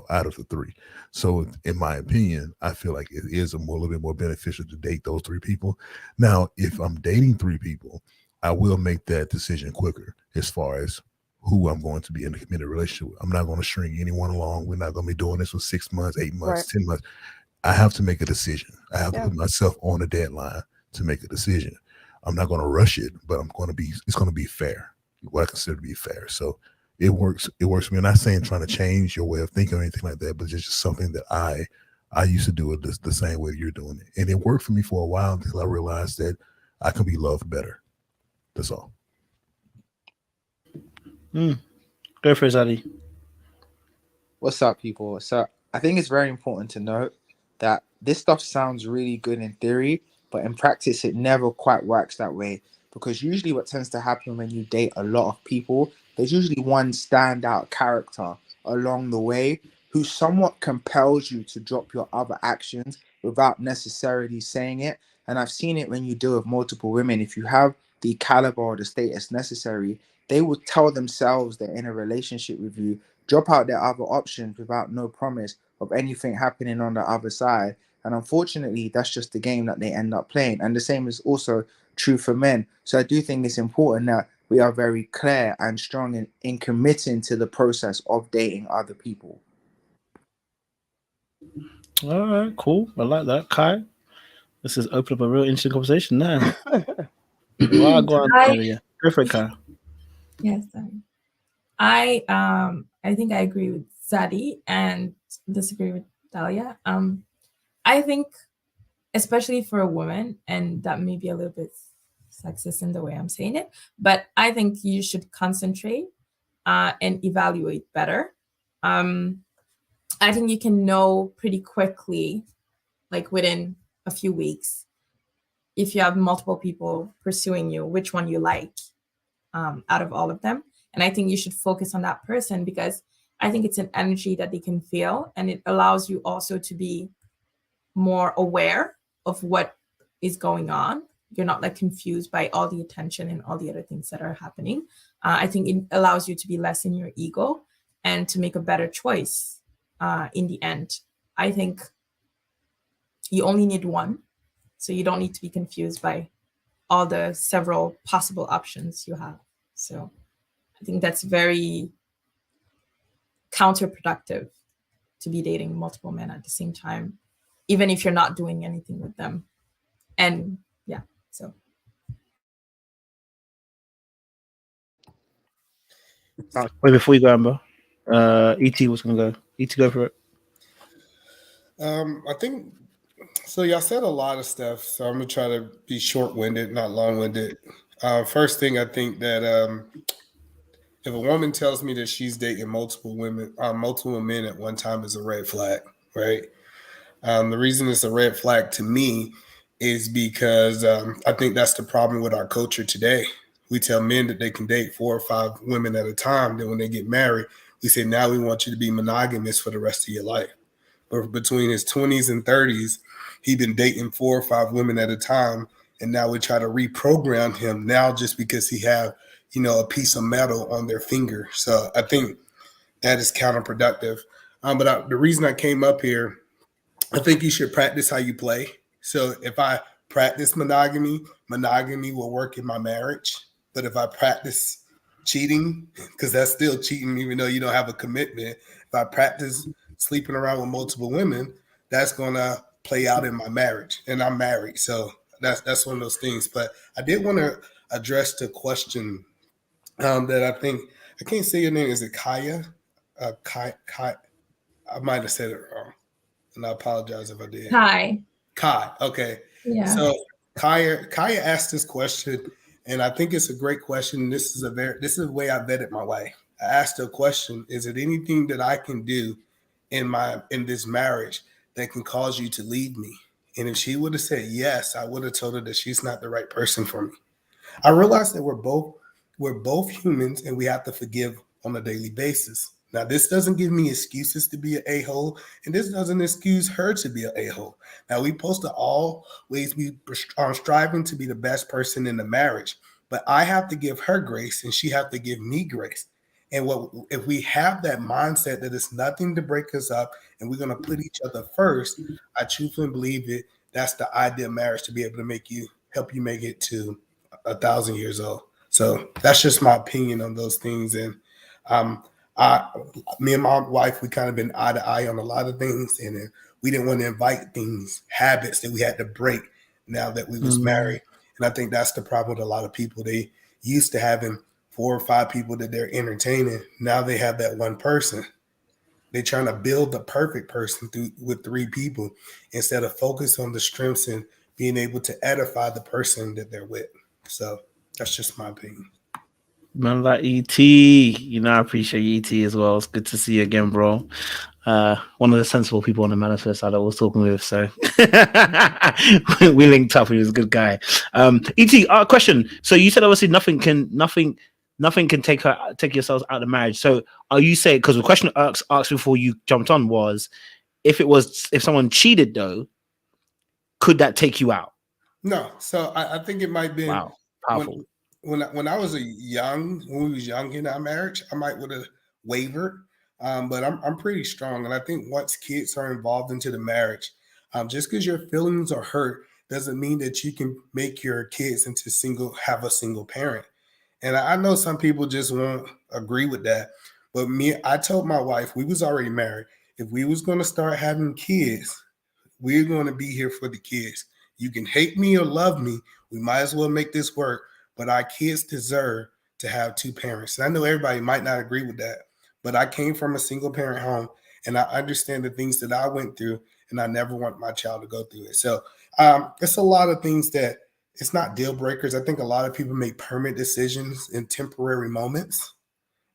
out of the 3. So in my opinion, I feel like it is a little bit more beneficial to date those 3 people. Now, if I'm dating 3 people, I will make that decision quicker as far as who I'm going to be in a committed relationship with. I'm not going to string anyone along. We're not going to be doing this for 6 months, 8 months, 10 months. I have to make a decision. I have to put myself on a deadline to make a decision. I'm not going to rush it, but it's going to be fair, what I consider to be fair. So it works for me. I'm not saying trying to change your way of thinking or anything like that, but it's just something that I used to do it the same way you're doing it. And it worked for me for a while until I realized that I can be loved better. That's all. Go for it, Zaddy. What's up, people? So I think it's very important to note that this stuff sounds really good in theory, but in practice, it never quite works that way. Because usually what tends to happen when you date a lot of people, there's usually one standout character along the way who somewhat compels you to drop your other actions without necessarily saying it. And I've seen it when you deal with multiple women. If you have the caliber or the status necessary, they will tell themselves they're in a relationship with you, drop out their other options without no promise of anything happening on the other side. And unfortunately, that's just the game that they end up playing. And the same is also true for men. So I do think it's important that we are very clear and strong in committing to the process of dating other people. All right, cool. I like that, Kai. This has opened up a real interesting conversation now. Wow, go on, yeah. Go for it, Kai. Yes, I think I agree with Zaddy and disagree with Dahlia. I think, especially for a woman, and that may be a little bit sexist in the way I'm saying it, but I think you should concentrate and evaluate better. I think you can know pretty quickly, like within a few weeks, if you have multiple people pursuing you, which one you like out of all of them. And I think you should focus on that person, because I think it's an energy that they can feel, and it allows you also to be more aware of what is going on. You're not like confused by all the attention and all the other things that are happening. I think it allows you to be less in your ego and to make a better choice in the end. I think you only need one, so you don't need to be confused by all the several possible options you have. So I think that's very counterproductive to be dating multiple men at the same time, even if you're not doing anything with them. And yeah, so. Wait, before you go, Amber, ET was going to go. ET, go for it. I think, so y'all said a lot of stuff, so I'm going to try to be short-winded, not long-winded. First thing, I think that if a woman tells me that she's dating multiple men at one time is a red flag, right? The reason it's a red flag to me is because I think that's the problem with our culture today. We tell men that they can date 4 or 5 women at a time. Then when they get married, we say, now we want you to be monogamous for the rest of your life. But between his 20s and 30s, he'd been dating 4 or 5 women at a time. And now we try to reprogram him now just because he have, a piece of metal on their finger. So I think that is counterproductive. But the reason I came up here, I think you should practice how you play. So if I practice monogamy will work in my marriage. But if I practice cheating, because that's still cheating, even though you don't have a commitment, if I practice sleeping around with multiple women, that's going to play out in my marriage. And I'm married. So that's one of those things. But I did want to address the question that I think, I can't say your name. Is it Kaya? Kai. I might have said it wrong. And I apologize if I did. Kai. Okay. Yeah. So Kaya asked this question, And I think it's a great question. This is the way I vetted my wife. I asked her a question: is it anything that I can do in this marriage that can cause you to leave me? And if she would have said yes, I would have told her that she's not the right person for me. I realized that we're both humans and we have to forgive on a daily basis. Now, this doesn't give me excuses to be an a-hole, and this doesn't excuse her to be an a-hole. Now, we supposed to always be striving to be the best person in the marriage, but I have to give her grace and she have to give me grace. And if we have that mindset that it's nothing to break us up and we're going to put each other first, I truthfully believe that's the ideal marriage, to be able to help you make it to 1,000 years old. So that's just my opinion on those things. And me and my wife, we kind of been eye to eye on a lot of things, and we didn't want to invite habits that we had to break now that we was married. And I think that's the problem with a lot of people. They used to having 4 or 5 people that they're entertaining. Now they have that one person. They're trying to build the perfect person with 3 people instead of focus on the strengths and being able to edify the person that they're with. So that's just my opinion. Man, like ET, I appreciate ET as well. It's good to see you again, bro. One of the sensible people on the manifest side I was talking with, so we linked up. He was a good guy. ET, question. So you said obviously nothing can take yourselves out of marriage. So are you saying, because the question asked before you jumped on was, if someone cheated though, could that take you out? No. So I think it might be powerful. When I was when we was young in our marriage, I might would have wavered. But I'm pretty strong. And I think once kids are involved into the marriage, just because your feelings are hurt doesn't mean that you can make your kids have a single parent. And I know some people just won't agree with that. But I told my wife, we was already married, if we was going to start having kids, we're going to be here for the kids. You can hate me or love me. We might as well make this work. But our kids deserve to have 2 parents. And I know everybody might not agree with that, but I came from a single parent home and I understand the things that I went through, and I never want my child to go through it. So it's a lot of things that it's not deal breakers. I think a lot of people make permanent decisions in temporary moments,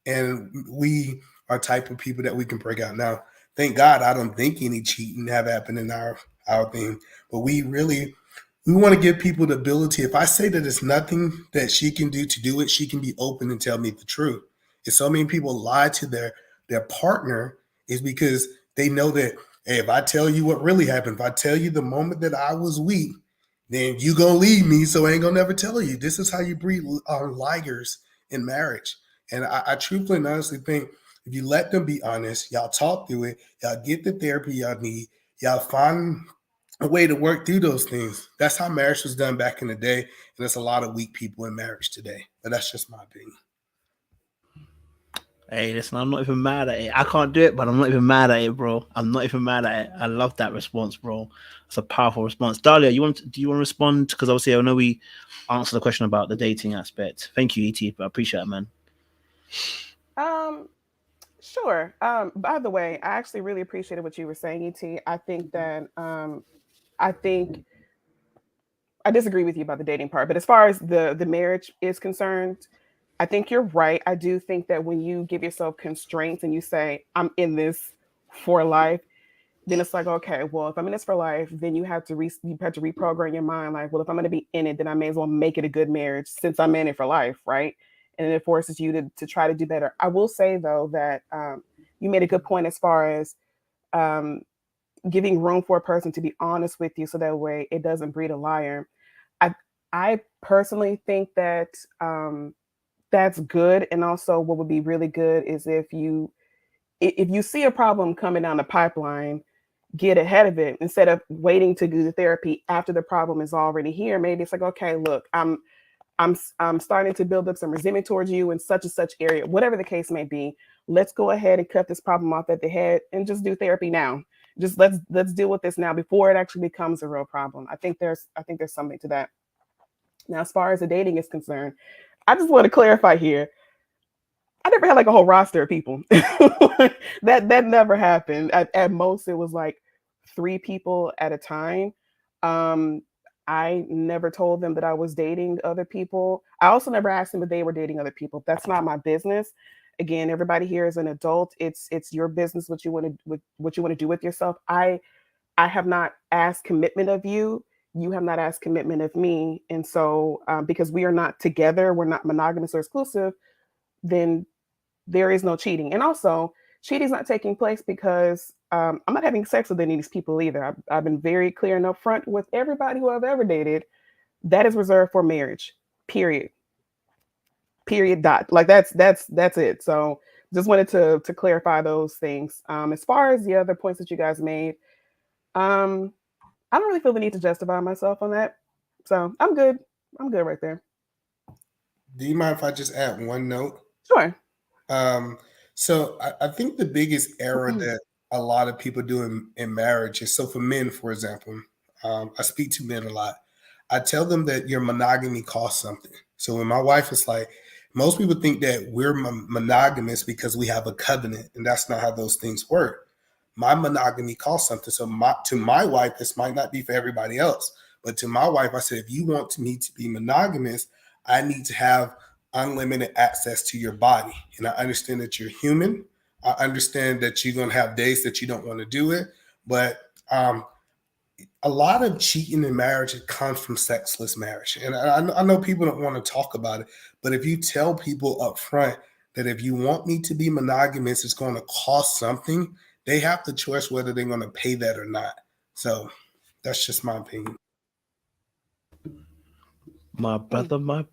and we are type of people that we can break out. Now, thank God I don't think any cheating have happened in our thing, but we want to give people the ability. If I say that it's nothing that she can do to do it, she can be open and tell me the truth. And so many people lie to their partner is because they know that, hey, if I tell you what really happened, if I tell you the moment that I was weak, then you gonna leave me, so I ain't gonna never tell you. This is how you breed liars in marriage. And I truthfully and honestly think if you let them be honest, y'all talk through it, y'all get the therapy y'all need, y'all find a way to work through those things. That's how marriage was done back in the day. And there's a lot of weak people in marriage today. But that's just my opinion. Hey, listen, I'm not even mad at it. I can't do it, but I'm not even mad at it, bro. I'm not even mad at it. I love that response, bro. It's a powerful response. Dahlia, do you want to respond? Because obviously I know we answered the question about the dating aspect. Thank you, ET, but I appreciate it, man. Sure. By the way, I actually really appreciated what you were saying, ET. I think that I disagree with you about the dating part, but as far as the marriage is concerned, I think you're right. I do think that when you give yourself constraints and you say, I'm in this for life, then it's like, okay, well, if I'm in this for life, then you have to reprogram your mind. Like, well, if I'm going to be in it, then I may as well make it a good marriage since I'm in it for life, right? And it forces you to try to do better. I will say, though, that you made a good point as far as giving room for a person to be honest with you so that way it doesn't breed a liar. I personally think that that's good. And also what would be really good is if you see a problem coming down the pipeline, get ahead of it instead of waiting to do the therapy after the problem is already here. Maybe it's like, okay, look, I'm starting to build up some resentment towards you in such and such area, whatever the case may be. Let's go ahead and cut this problem off at the head and just do therapy now. Just let's deal with this now before it actually becomes a real problem. I think there's something to that. Now, as far as the dating is concerned, I just want to clarify here. I never had like a whole roster of people. that never happened. At most, it was like 3 people at a time. I never told them that I was dating other people. I also never asked them if they were dating other people. That's not my business. Again, everybody here is an adult. It's your business what you want to do with yourself. I have not asked commitment of you. You have not asked commitment of me. And so because we are not together, we're not monogamous or exclusive, then there is no cheating. And also, cheating is not taking place because I'm not having sex with any of these people either. I've been very clear and upfront with everybody who I've ever dated. That is reserved for marriage. Period. Period. Dot. Like that's it. So just wanted to clarify those things. As far as the other points that you guys made, I don't really feel the need to justify myself on that. So I'm good. I'm good right there. Do you mind if I just add one note? Sure. So I think the biggest error that a lot of people do in marriage is, so for men, for example, I speak to men a lot. I tell them that your monogamy costs something. So when my wife is like, most people think that we're monogamous because we have a covenant, and that's not how those things work. My monogamy costs something. So to my wife, this might not be for everybody else, but to my wife, I said, if you want me to be monogamous, I need to have unlimited access to your body. And I understand that you're human. I understand that you're going to have days that you don't want to do it. But a lot of cheating in marriage, it comes from sexless marriage. And I know people don't want to talk about it, but if you tell people up front that if you want me to be monogamous, it's going to cost something, they have the choice whether they're going to pay that or not. So that's just my opinion. My brother. My,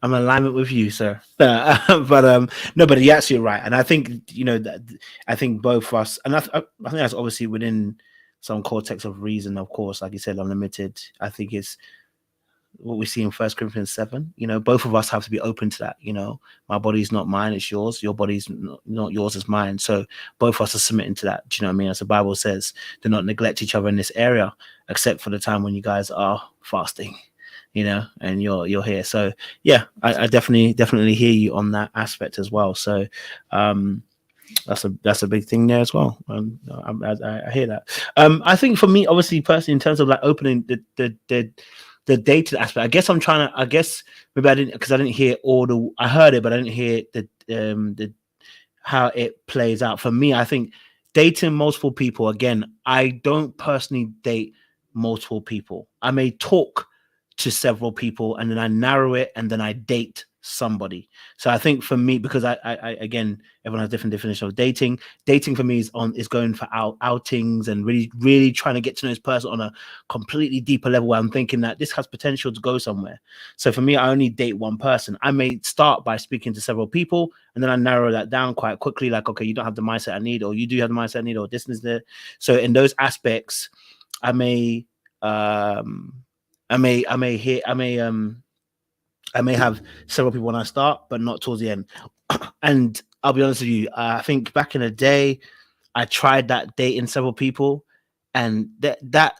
I'm in alignment with you, sir. But no, but you're absolutely right. And I think, that I think both of us, and I think that's obviously within some context of reason, of course, like you said, unlimited. I think it's what we see in 1 Corinthians 7. Both of us have to be open to that. My body's not mine, it's yours. Your body's not yours, it's mine. So both of us are submitting to that. Do you know what I mean? As the Bible says, do not neglect each other in this area, except for the time when you guys are fasting, and you're here. So yeah, I definitely hear you on that aspect as well. So that's a big thing there as well. I hear that. I think for me, obviously, personally, in terms of like opening the data aspect, I guess maybe I didn't, because I didn't hear I heard it, but I didn't hear the how it plays out. For me, I think dating multiple people, again, I don't personally date multiple people. I may talk to several people and then I narrow it and then I date somebody. So I think for me, because I again, everyone has different definition of dating. Dating for me is going for outings and really trying to get to know this person on a completely deeper level where I'm thinking that this has potential to go somewhere. So for me, I only date one person. I may start by speaking to several people and then I narrow that down quite quickly. Like, okay, you don't have the mindset I need, or you do have the mindset I need, or this is there. So in those aspects, I may have several people when I start, but not towards the end. And I'll be honest with you, I think back in the day, I tried that dating several people, and that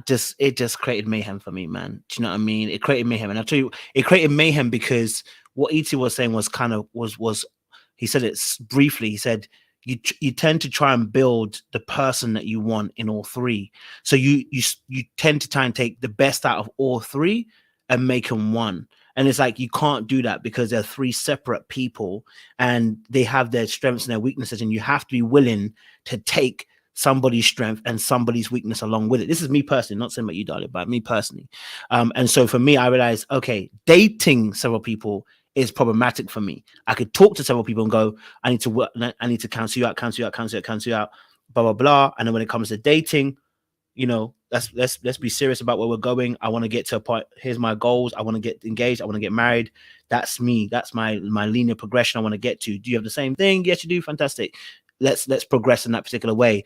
just created mayhem for me, man. Do you know what I mean? It created mayhem, and I'll tell you, it created mayhem because what E.T. was saying was he said it briefly. He said you tend to try and build the person that you want in all three. So you tend to try and take the best out of all three and make them one. And it's like, you can't do that because they're three separate people and they have their strengths and their weaknesses. And you have to be willing to take somebody's strength and somebody's weakness along with it. This is me personally, not saying about you, darling, but me personally. And so for me, I realized, okay, dating several people is problematic for me. I could talk to several people and go, I need to work, I need to cancel you out, blah, blah, blah. And then when it comes to dating, let's be serious about where we're going. I want to get to a point. Here's my goals. I want to get engaged. I want to get married. That's me. That's my linear progression I want to get to. Do you have the same thing? Yes, you do. Fantastic. Let's progress in that particular way.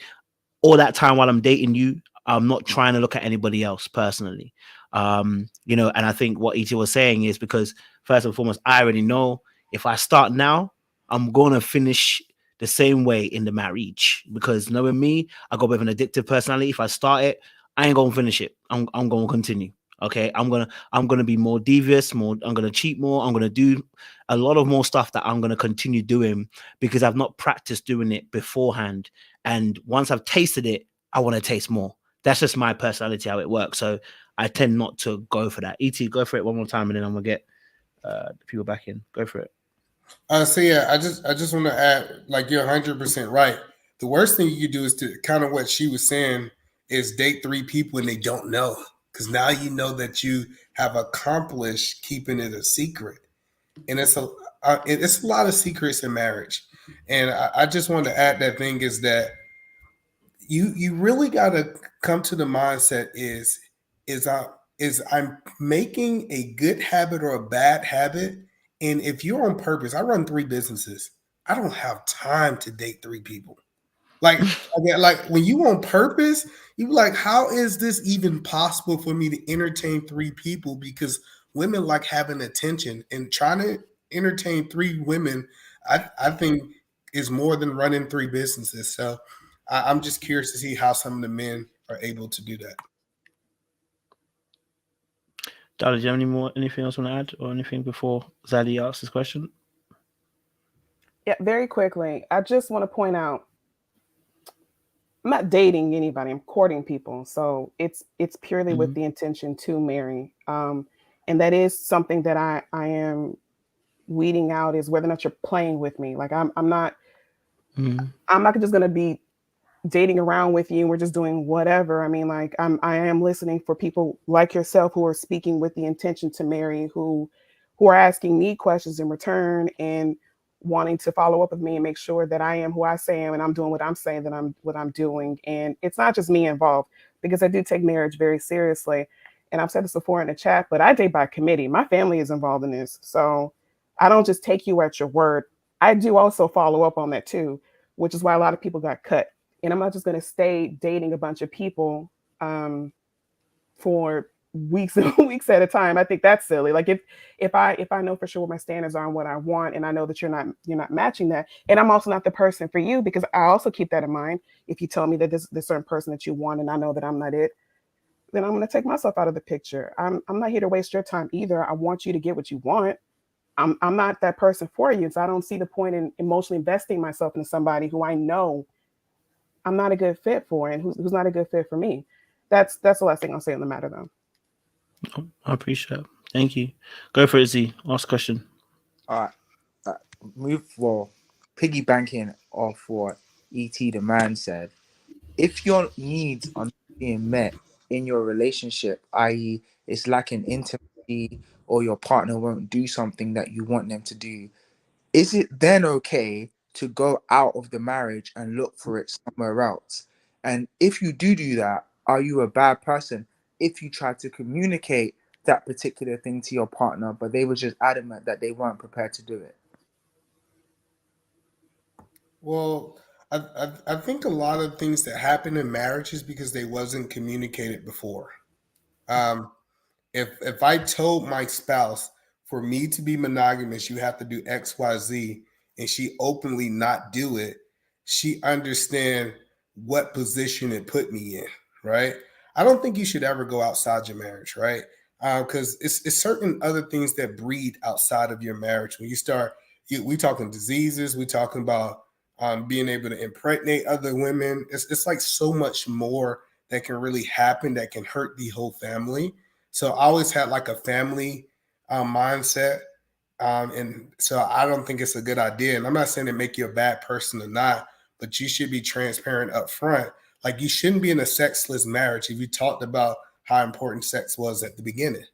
All that time while I'm dating you, I'm not trying to look at anybody else personally. And I think what E.T. was saying is because first and foremost, I already know if I start now, I'm going to finish the same way in the marriage, because knowing me, I got a bit of an addictive personality. If I start it, I ain't going to finish it. I'm going to continue. Okay. I'm going to be more devious, I'm going to cheat more. I'm going to do a lot of more stuff that I'm going to continue doing because I've not practiced doing it beforehand. And once I've tasted it, I want to taste more. that's just my personality, how it works. So I tend not to go for that. Et, go for it one more time, and then I'm gonna get the people back in. Go for it. So yeah, I just want to add, like, you're 100% right. The worst thing you could do is to kind of what she was saying is date 3 people and they don't know, because now you know that you have accomplished keeping it a secret, and it's a lot of secrets in marriage. And I just want to add that thing is that you really got to come to the mindset is I'm making a good habit or a bad habit. And if you're on purpose, I run 3 businesses. I don't have time to date 3 people. Like, like when you on purpose, you like, how is this even possible for me to entertain 3 people? Because women like having attention, and trying to entertain 3 women, I think is more than running 3 businesses. So I'm just curious to see how some of the men are able to do that. Dada, do you have anything else you want to add, or anything before Zadie asks this question? Yeah, very quickly. I just want to point out, I'm not dating anybody. I'm courting people. So it's purely with the intention to marry. And that is something that I am weeding out, is whether or not you're playing with me. Like I'm not just going to be dating around with you and we're just doing whatever. I mean, like I am listening for people like yourself who are speaking with the intention to marry, who are asking me questions in return and wanting to follow up with me and make sure that I am who I say I am and I'm doing what I'm saying that I'm what I'm doing. And it's not just me involved, because I do take marriage very seriously. And I've said this before in the chat, but I date by committee. My family is involved in this. So I don't just take you at your word. I do also follow up on that too, which is why a lot of people got cut. And I'm not just going to stay dating a bunch of people for weeks and weeks at a time. I think that's silly. Like if I know for sure what my standards are and what I want, and I know that you're not matching that, and I'm also not the person for you, because I also keep that in mind. If you tell me that this certain person that you want and I know that I'm not it, then I'm going to take myself out of the picture. I'm not here to waste your time either. I want you to get what you want. I'm not that person for you. So I don't see the point in emotionally investing myself into somebody who I know I'm not a good fit for, and who's not a good fit for me. That's the last thing I'll say on the matter, though. I appreciate it. Thank you. Go for it, Z. Ask a question. All right. Piggybanking off what E.T. the man said, if your needs are not being met in your relationship, i.e., it's lacking intimacy, or your partner won't do something that you want them to do, is it then okay to go out of the marriage and look for it somewhere else? And if you do that, are you a bad person if you try to communicate that particular thing to your partner, but they were just adamant that they weren't prepared to do it? Well, I think a lot of things that happen in marriage is because they wasn't communicated before. If I told my spouse, for me to be monogamous, you have to do X, Y, Z, and she openly not do it, she understand what position it put me in, right? I don't think you should ever go outside your marriage, right? Because it's certain other things that breed outside of your marriage. When you start, we talking diseases, we talking about being able to impregnate other women. It's like so much more that can really happen that can hurt the whole family. So I always had like a family mindset. And so I don't think it's a good idea. And I'm not saying to make you a bad person or not, but you should be transparent up front. Like, you shouldn't be in a sexless marriage if you talked about how important sex was at the beginning.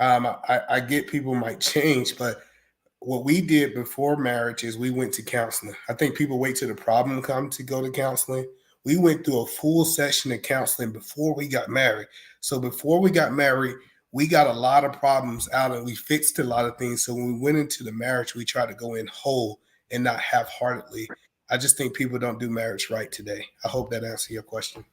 I get people might change, but what we did before marriage is we went to counseling. I think people wait till the problem comes to go to counseling. We went through a full session of counseling before we got married. So before we got married, we got a lot of problems out and we fixed a lot of things. So when we went into the marriage, we tried to go in whole and not half-heartedly. I just think people don't do marriage right today. I hope that answers your question.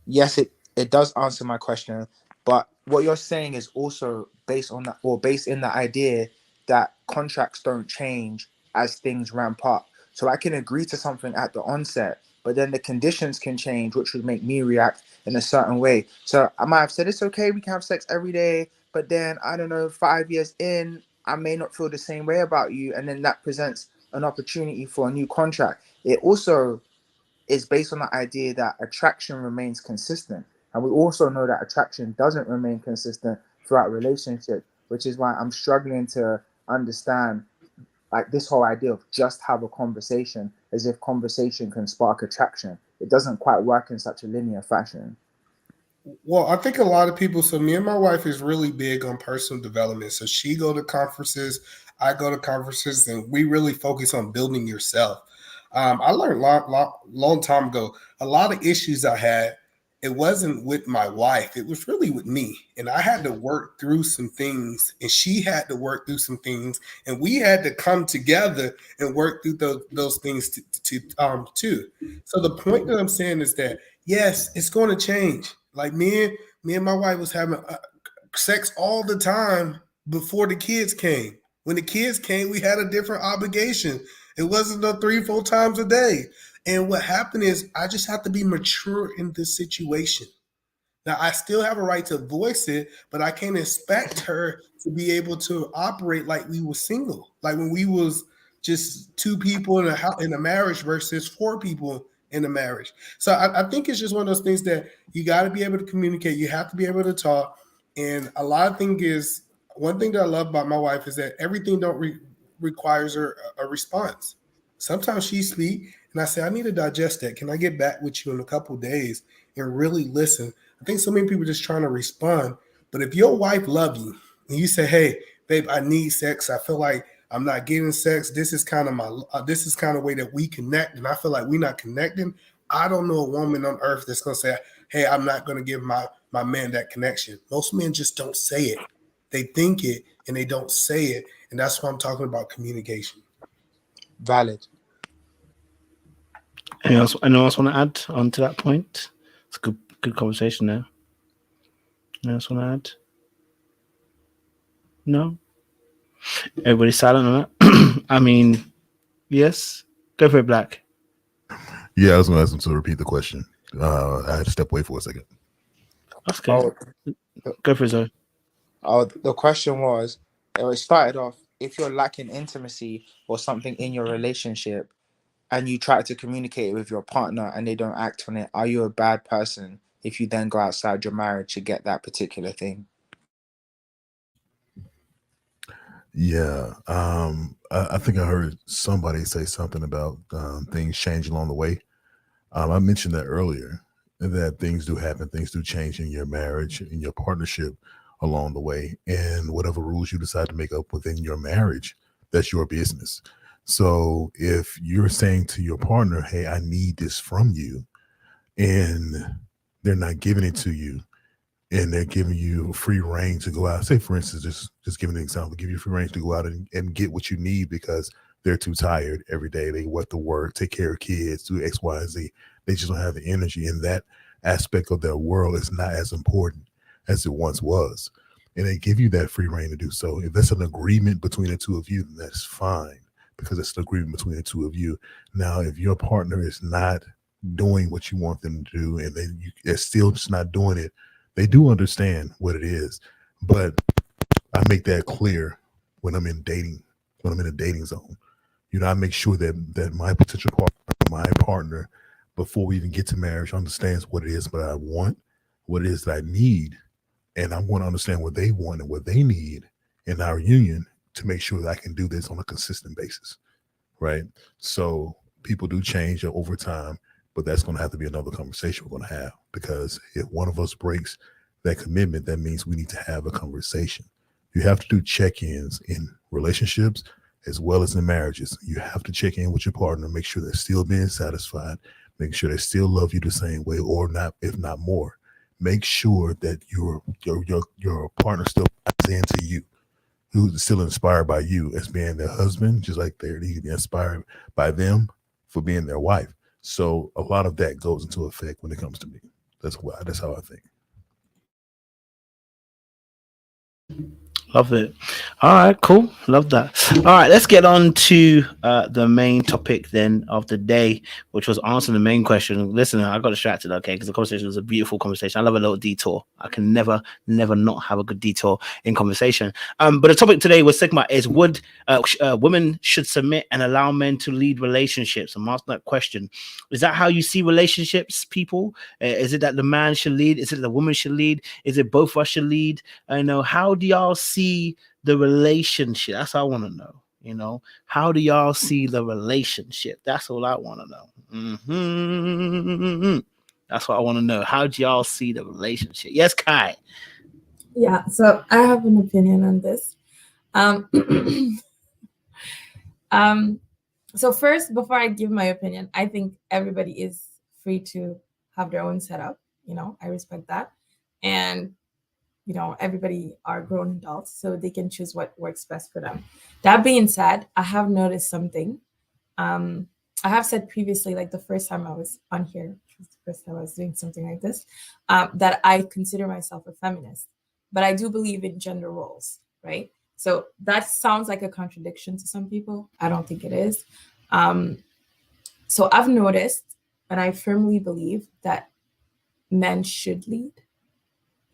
Yes, it does answer my question. But what you're saying is also based on that, or based in the idea that contracts don't change as things ramp up. So I can agree to something at the onset, but then the conditions can change, which would make me react in a certain way. So I might have said, it's okay, we can have sex every day, but then, I don't know, 5 years in, I may not feel the same way about you. And then that presents an opportunity for a new contract. It also is based on the idea that attraction remains consistent. And we also know that attraction doesn't remain consistent throughout relationships, which is why I'm struggling to understand like this whole idea of just have a conversation as if conversation can spark attraction. It doesn't quite work in such a linear fashion. Well, I think a lot of people, so me and my wife is really big on personal development. So she go to conferences, I go to conferences, and we really focus on building yourself. I learned long time ago, a lot of issues I had, it wasn't with my wife. It was really with me. And I had to work through some things, and she had to work through some things, and we had to come together and work through those things too. So the point that I'm saying is that, yes, it's going to change. Like me and my wife was having sex all the time before the kids came. When the kids came, we had a different obligation. It wasn't no 3-4 times a day. And what happened is I just have to be mature in this situation. Now, I still have a right to voice it, but I can't expect her to be able to operate like we were single, like when we was just 2 people in a marriage versus 4 people in a marriage. So I think it's just one of those things that you got to be able to communicate. You have to be able to talk. And a lot of things is, one thing that I love about my wife is that everything requires her a response. Sometimes she speak and I say, I need to digest that. Can I get back with you in a couple of days and really listen? I think so many people are just trying to respond. But if your wife loves you and you say, hey, babe, I need sex. I feel like I'm not getting sex. This is kind of this is kind of way that we connect. And I feel like we're not connecting. I don't know a woman on earth that's going to say, hey, I'm not going to give my man that connection. Most men just don't say it. They think it and they don't say it. And that's why I'm talking about communication. Valid. Anyone else want to add on to that point? It's a good conversation there. Anyone else want to add? No? Everybody's silent on that? I mean, yes? Go for it, Black. Yeah, I was going to ask him to repeat the question. I had to step away for a second. That's good. Go for it, Zoe. The question was, it started off, if you're lacking intimacy or something in your relationship and you try to communicate with your partner and they don't act on it, are you a bad person if you then go outside your marriage to get that particular thing? Yeah. I think I heard somebody say something about things change along the way. I mentioned that earlier, that things do happen, things do change in your marriage, in your partnership along the way. And whatever rules you decide to make up within your marriage, that's your business. So if you're saying to your partner, hey, I need this from you, and they're not giving it to you, and they're giving you free reign to go out, say, for instance, just giving an example, give you free reign to go out and get what you need because they're too tired every day. They want to work, take care of kids, do X, Y, and Z. They just don't have the energy. And that aspect of their world is not as important as it once was. And they give you that free reign to do so. If that's an agreement between the two of you, then that's fine, because it's an agreement between the two of you. Now, if your partner is not doing what you want them to do, and they're still just not doing it, they do understand what it is. But I make that clear when I'm in a dating zone. You know, I make sure that my potential partner, my partner, before we even get to marriage, understands what it is that I want, what it is that I need. And I want to understand what they want and what they need in our union to make sure that I can do this on a consistent basis, right? So people do change over time, but that's going to have to be another conversation we're going to have, because if one of us breaks that commitment, that means we need to have a conversation. You have to do check-ins in relationships as well as in marriages. You have to check in with your partner, make sure they're still being satisfied, make sure they still love you the same way, or not, if not more. Make sure that your partner still buys into you, who's still inspired by you as being their husband, just like they need to be inspired by them for being their wife. So a lot of that goes into effect when it comes to me. That's how I think. Love it. All right, cool. Love that. All right, let's get on to the main topic then of the day, which was answering the main question. Listen, I got distracted, okay, because the conversation was a beautiful conversation. I love a little detour. I can never not have a good detour in conversation. But the topic today was Sigma is would women should submit and allow men to lead relationships? I'm asking that question. Is that how you see relationships, people? Is it that the man should lead? Is it the woman should lead? Is it both of us should lead? I know. How do y'all see the relationship? That's what I want to know. How do y'all see the relationship? That's all I want to know. That's what I want to know. How do y'all see the relationship? Yes, Kai. Yeah, so I have an opinion on this. So first, before I give my opinion, I think everybody is free to have their own setup. I respect that. And everybody are grown adults, so they can choose what works best for them. That being said, I have noticed something. I have said previously, like the first time I was on here, which was the first time I was doing something like this, that I consider myself a feminist, but I do believe in gender roles, right? So that sounds like a contradiction to some people. I don't think it is. So I've noticed, and I firmly believe that men should lead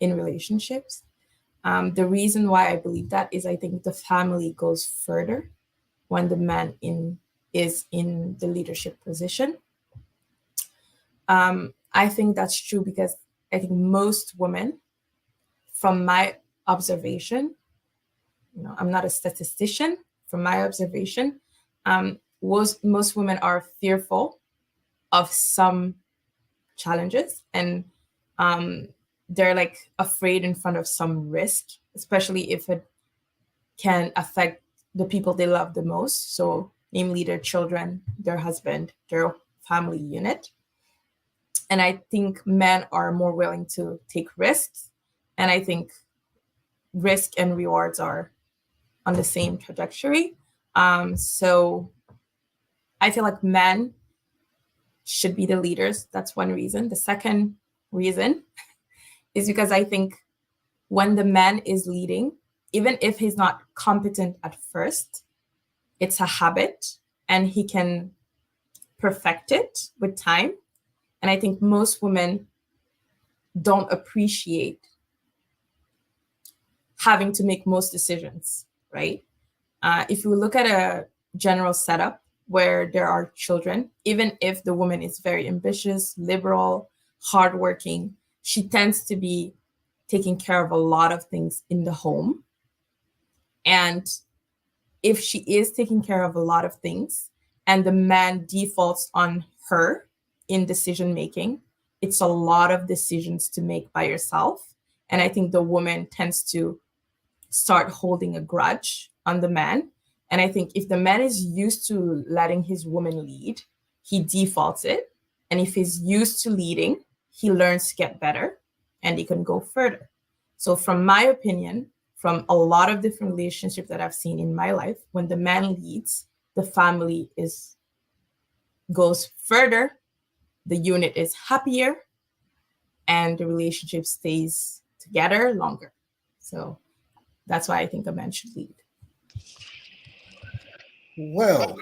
in relationships. The reason why I believe that is I think the family goes further when the man is in the leadership position. I think that's true because I think most women, from my observation, I'm not a statistician, from my observation, most women are fearful of some challenges, and they're like afraid in front of some risk, especially if it can affect the people they love the most. So namely their children, their husband, their family unit. And I think men are more willing to take risks. And I think risk and rewards are on the same trajectory. So I feel like men should be the leaders. That's one reason. The second reason is because I think when the man is leading, even if he's not competent at first, it's a habit and he can perfect it with time. And I think most women don't appreciate having to make most decisions, right? If you look at a general setup where there are children, even if the woman is very ambitious, liberal, hardworking, she tends to be taking care of a lot of things in the home. And if she is taking care of a lot of things and the man defaults on her in decision making, it's a lot of decisions to make by yourself. And I think the woman tends to start holding a grudge on the man. And I think if the man is used to letting his woman lead, he defaults it. And if he's used to leading, he learns to get better and he can go further. So from my opinion, from a lot of different relationships that I've seen in my life, when the man leads, the family goes further, the unit is happier, and the relationship stays together longer. So that's why I think a man should lead. Well,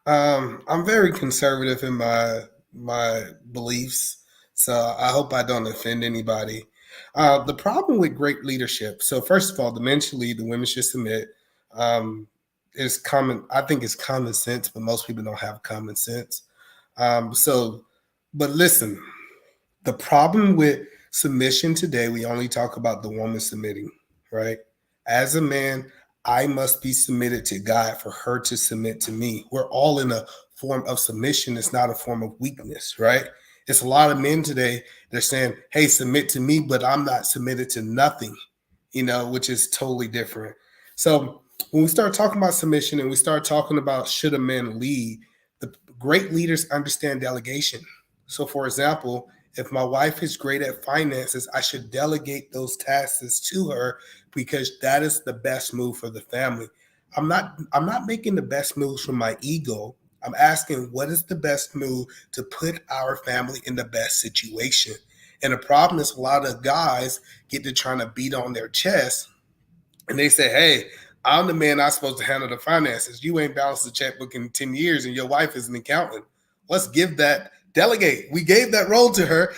I'm very conservative in my beliefs, so I hope I don't offend anybody. The problem with great leadership. So first of all, the men should lead, the women should submit. Is common. I think it's common sense, but most people don't have common sense. But listen, the problem with submission today, we only talk about the woman submitting, right? As a man, I must be submitted to God for her to submit to me. We're all in a form of submission. It's not a form of weakness, right? It's a lot of men today. They're saying, hey, submit to me, but I'm not submitted to nothing, which is totally different. So when we start talking about submission and we start talking about should a man lead, the great leaders understand delegation. So for example, if my wife is great at finances, I should delegate those tasks to her because that is the best move for the family. I'm not making the best moves from my ego. I'm asking what is the best move to put our family in the best situation. And the problem is a lot of guys get to trying to beat on their chest and they say, hey, I'm the man I'm supposed to handle the finances. You ain't balanced the checkbook in 10 years and your wife is an accountant. Let's delegate. We gave that role to her.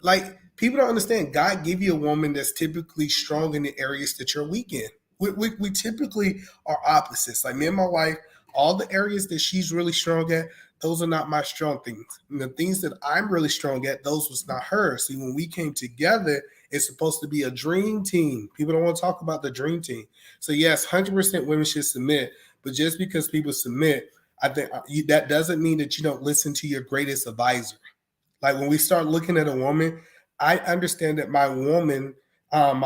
Like, people don't understand. God give you a woman that's typically strong in the areas that you're weak in. We typically are opposites. Like me and my wife, all the areas that she's really strong at, those are not my strong things. And the things that I'm really strong at, those was not hers. See, when we came together, it's supposed to be a dream team. People don't want to talk about the dream team. So yes, 100% women should submit, but just because people submit, I think that doesn't mean that you don't listen to your greatest advisor. Like when we start looking at a woman, I understand that my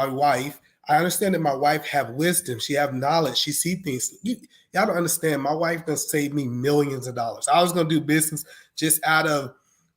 wife, I understand that my wife have wisdom. She have knowledge. She see things. Y'all don't understand. My wife done saved me millions of dollars. I was going to do business just out of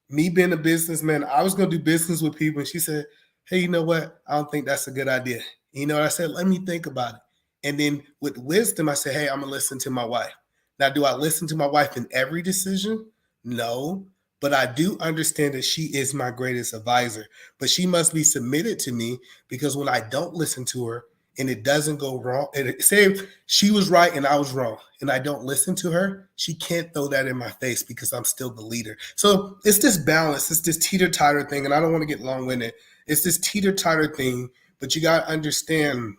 me being a businessman. I was going to do business with people. And she said, hey, you know what? I don't think that's a good idea. You know what I said? Let me think about it. And then with wisdom, I said, hey, I'm going to listen to my wife. Now, do I listen to my wife in every decision? No. But I do understand that she is my greatest advisor. But she must be submitted to me, because when I don't listen to her and it doesn't go wrong, and say she was right and I was wrong, and I don't listen to her, she can't throw that in my face because I'm still the leader. So it's this balance, it's this teeter-totter thing, and I don't want to get long-winded. It's this teeter-totter thing, but you got to understand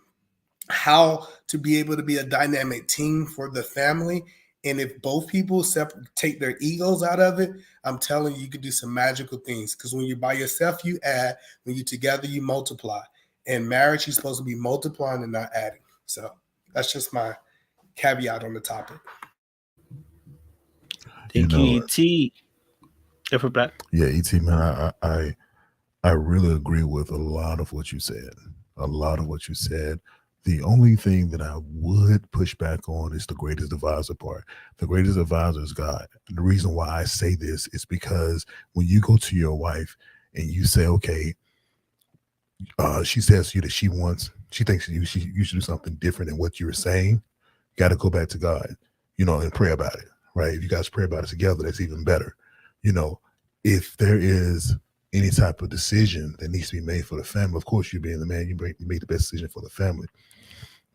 how to be able to be a dynamic team for the family. And if both people take their egos out of it, I'm telling you, you can do some magical things. Because when you're by yourself, you add. When you're together, you multiply. In marriage, you're supposed to be multiplying and not adding. So that's just my caveat on the topic. Thank you, E.T. Different Black. Yeah, E.T. man, I really agree with a lot of what you said. A lot of what you said. The only thing that I would push back on is the greatest divisor part. The greatest divisor is God. And the reason why I say this is because when you go to your wife and you say, okay, she says to you that she thinks you should do something different than what you were saying, you got to go back to God, and pray about it, right? If you guys pray about it together, that's even better. If there is any type of decision that needs to be made for the family, of course, you being the man, you make the best decision for the family.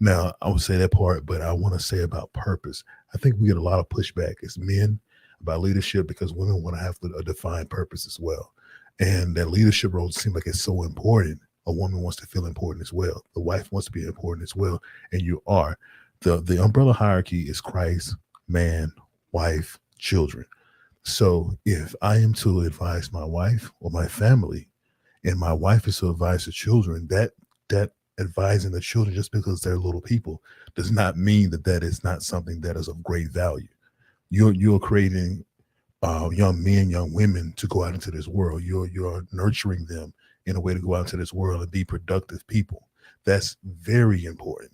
Now, I would say that part, but I want to say about purpose. I think we get a lot of pushback as men about leadership because women want to have a defined purpose as well. And that leadership role seems like it's so important. A woman wants to feel important as well. The wife wants to be important as well. And you are. The umbrella hierarchy is Christ, man, wife, children. So if I am to advise my wife or my family, and my wife is to advise the children, that advising the children just because they're little people does not mean that is not something that is of great value. You're creating young men, young women to go out into this world. You're nurturing them in a way to go out into this world and be productive people. That's very important.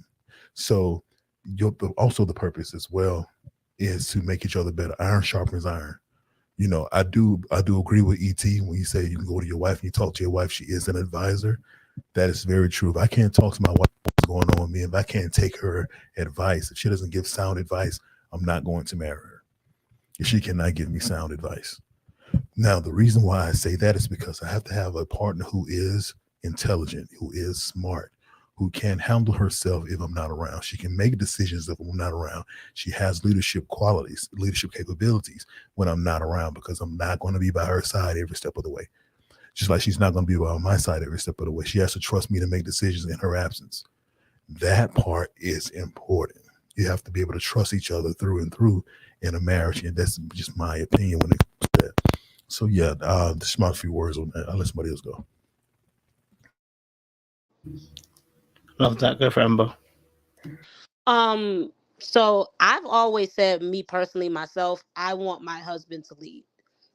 So also the purpose as well is to make each other better. Iron sharpens iron. I do agree with E.T. when you say you can go to your wife and you talk to your wife. She is an advisor. That is very true. If I can't talk to my wife what's going on with me, if I can't take her advice, if she doesn't give sound advice, I'm not going to marry her. If she cannot give me sound advice. Now, the reason why I say that is because I have to have a partner who is intelligent, who is smart, who can handle herself if I'm not around. She can make decisions if I'm not around. She has leadership qualities, leadership capabilities when I'm not around, because I'm not going to be by her side every step of the way. Just like she's not going to be by my side every step of the way. She has to trust me to make decisions in her absence. That part is important. You have to be able to trust each other through and through in a marriage. And that's just my opinion when it comes to that. So yeah, just my few words on that. I'll let somebody else go. Love that. Go for Amber. So I've always said, me personally, myself, I want my husband to lead,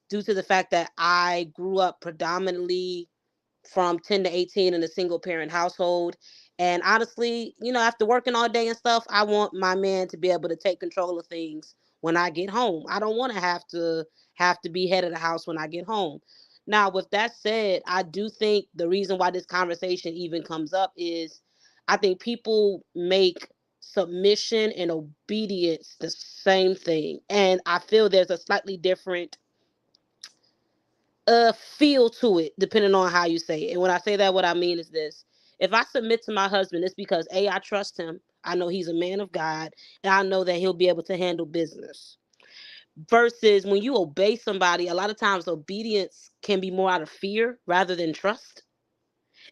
due to the fact that I grew up predominantly from 10 to 18 in a single parent household. And honestly, after working all day and stuff, I want my man to be able to take control of things when I get home. I don't want to have to be head of the house when I get home. Now, with that said, I do think the reason why this conversation even comes up is I think people make submission and obedience the same thing. And I feel there's a slightly different feel to it depending on how you say it. And when I say that, what I mean is this: If I submit to my husband, it's because A, I trust him. I know he's a man of God, and I know that he'll be able to handle business. Versus when you obey somebody, a lot of times obedience can be more out of fear rather than trust.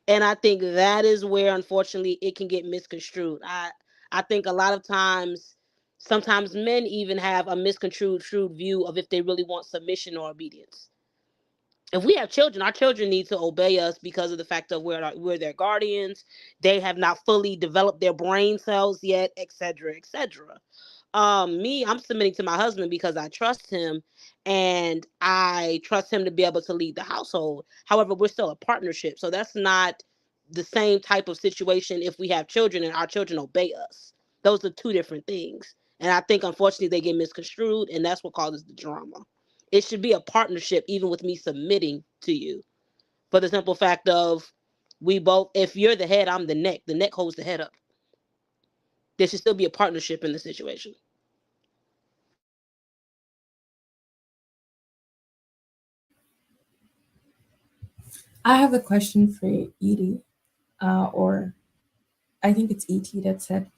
And I think that is where, unfortunately, it can get misconstrued. I think a lot of times, sometimes men even have a misconstrued view of if they really want submission or obedience. If we have children, our children need to obey us because of the fact of we're their guardians. They have not fully developed their brain cells yet, etc., etc. Me, I'm submitting to my husband because I trust him and I trust him to be able to lead the household. However, we're still a partnership, so that's not the same type of situation if we have children and our children obey us. Those are two different things, and I think unfortunately they get misconstrued, and that's what causes the drama. It should be a partnership, even with me submitting to you, for the simple fact of we both. If you're the head, I'm the neck. The neck holds the head up. There should still be a partnership in the situation. I have a question for Edie, or I think it's ET that said,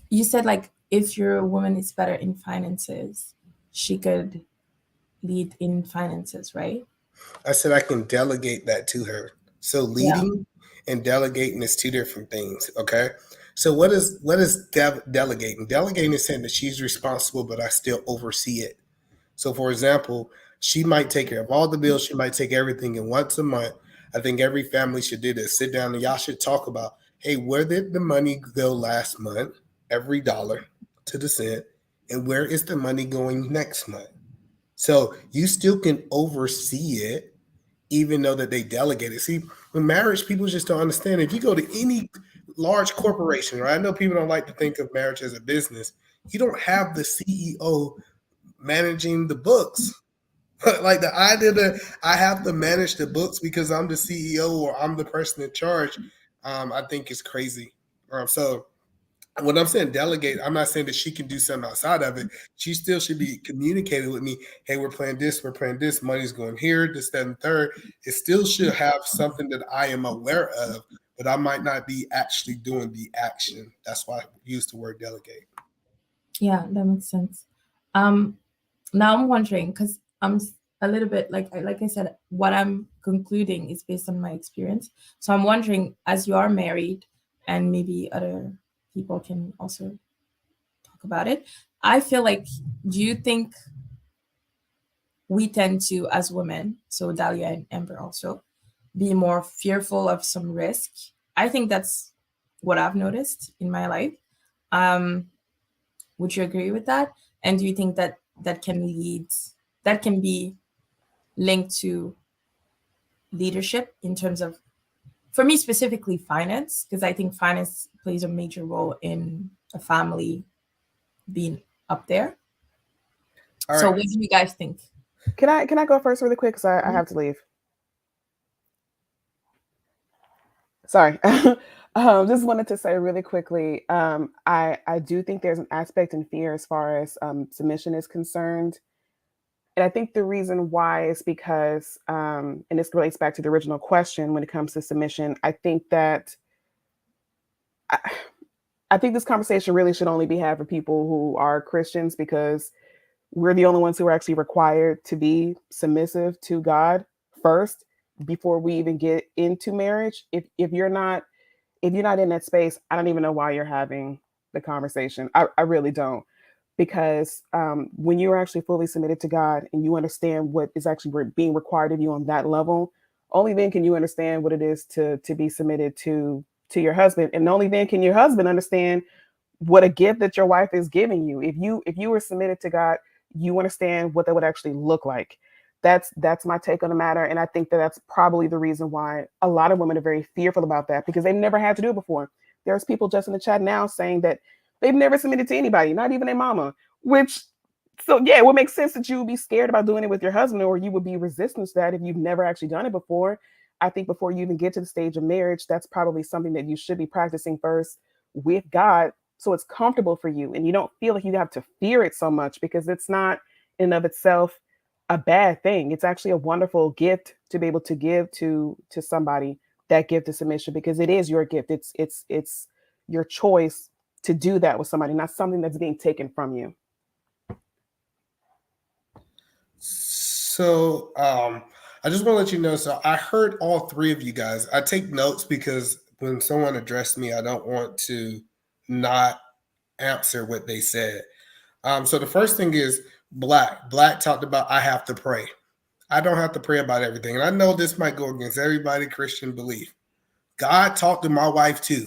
you said like if your woman is better in finances, she could lead in finances, right? I said I can delegate that to her. So leading and delegating is two different things. Okay. So what is delegating? Delegating is saying that she's responsible, but I still oversee it. So for example, she might take care of all the bills. She might take everything. And once a month, I think every family should do this. Sit down and y'all should talk about, hey, where did the money go last month? Every dollar to the cent. And where is the money going next month? So you still can oversee it, even though that they delegate it. See, with marriage, people just don't understand. If you go to any large corporation, right? I know people don't like to think of marriage as a business. You don't have the CEO managing the books. Like the idea that I have to manage the books because I'm the CEO or I'm the person in charge, I think is crazy. So when I'm saying delegate, I'm not saying that she can do something outside of it. She still should be communicating with me. Hey, we're playing this, money's going here, this, that, and third. It still should have something that I am aware of, but I might not be actually doing the action. That's why I use the word delegate. Yeah, that makes sense. Now I'm wondering, because I'm a little bit like I said, what I'm concluding is based on my experience. So I'm wondering, as you are married, and maybe other people can also talk about it, I feel like, do you think we tend to, as women, so Dahlia and Amber also, be more fearful of some risk? I think that's what I've noticed in my life. Would you agree with that? And do you think that that can be linked to leadership in terms of, for me specifically, finance? Because I think finance plays a major role in a family being up there. So what do you guys think? Can I go first really quick? Because I have to leave. Sorry. Just wanted to say really quickly, I do think there's an aspect in fear as far as submission is concerned. And I think the reason why is because, and this relates back to the original question when it comes to submission, I think that I think this conversation really should only be had for people who are Christians, because we're the only ones who are actually required to be submissive to God first before we even get into marriage. If you're not in that space, I don't even know why you're having the conversation. I really don't. Because when you're actually fully submitted to God and you understand what is actually being required of you on that level, only then can you understand what it is to be submitted to your husband. And only then can your husband understand what a gift that your wife is giving you. If you were submitted to God, you understand what that would actually look like. That's my take on the matter. And I think that that's probably the reason why a lot of women are very fearful about that, because they've never had to do it before. There's people just in the chat now saying that they've never submitted to anybody, not even their mama, so yeah, it would make sense that you would be scared about doing it with your husband, or you would be resistant to that if you've never actually done it before. I think before you even get to the stage of marriage, that's probably something that you should be practicing first with God, so it's comfortable for you and you don't feel like you have to fear it so much, because it's not in and of itself a bad thing. It's actually a wonderful gift to be able to give to somebody that gift of submission, because it is your gift. It's your choice to do that with somebody, not something that's being taken from you. So I just want to let you know, so I heard all three of you guys. I take notes because when someone addressed me, I don't want to not answer what they said. So the first thing is Black. Black talked about, I have to pray. I don't have to pray about everything. And I know this might go against everybody Christian belief. God talked to my wife too.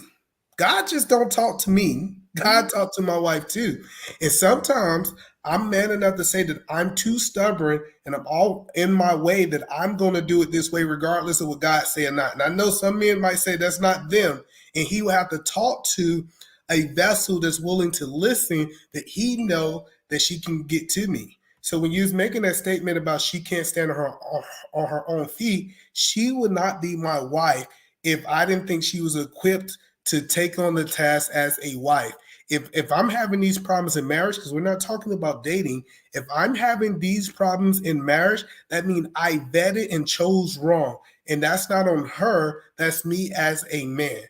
God just don't talk to me. God talked to my wife too. And sometimes I'm man enough to say that I'm too stubborn and I'm all in my way, that I'm going to do it this way regardless of what God say or not. And I know some men might say that's not them. And he will have to talk to a vessel that's willing to listen, that he know that she can get to me. So when you was making that statement about she can't stand on her own feet, she would not be my wife if I didn't think she was equipped to take on the task as a wife. If I'm having these problems in marriage, because we're not talking about dating, if I'm having these problems in marriage, that means I vetted and chose wrong. And that's not on her, that's me as a man.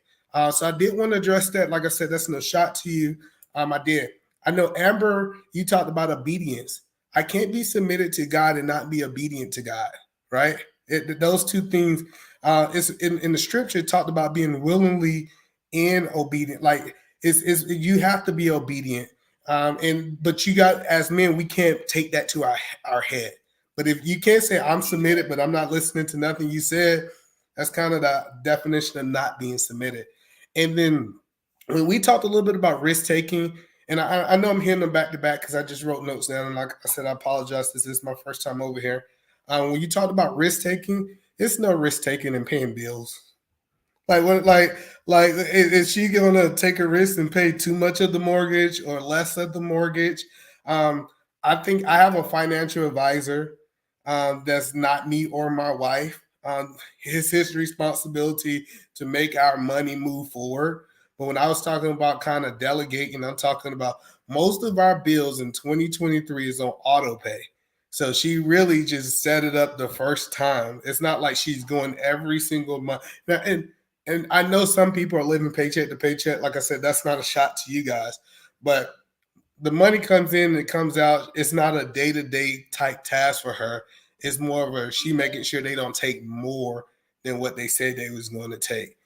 So I did want to address that. Like I said, that's no shot to you. I did. I know, Amber, you talked about obedience. I can't be submitted to God and not be obedient to God, right? Those two things, it's in the scripture, it talked about being willingly and obedient. Like, you have to be obedient. But you got, as men, we can't take that to our head. But if you can't say I'm submitted, but I'm not listening to nothing you said, that's kind of the definition of not being submitted. And then when we talked a little bit about risk taking, and I know I'm hitting them back to back because I just wrote notes down. And like I said, I apologize. This is my first time over here. When you talked about risk taking, it's no risk taking in paying bills. Is she gonna take a risk and pay too much of the mortgage or less of the mortgage? I think I have a financial advisor that's not me or my wife. It's his responsibility to make our money move forward. But when I was talking about kind of delegating, I'm talking about most of our bills in 2023 is on auto pay. So she really just set it up the first time. It's not like she's going every single month. Now, and I know some people are living paycheck to paycheck. Like I said, that's not a shot to you guys. But the money comes in and it comes out. It's not a day-to-day type task for her. It's more of she making sure they don't take more than what they said they was going to take.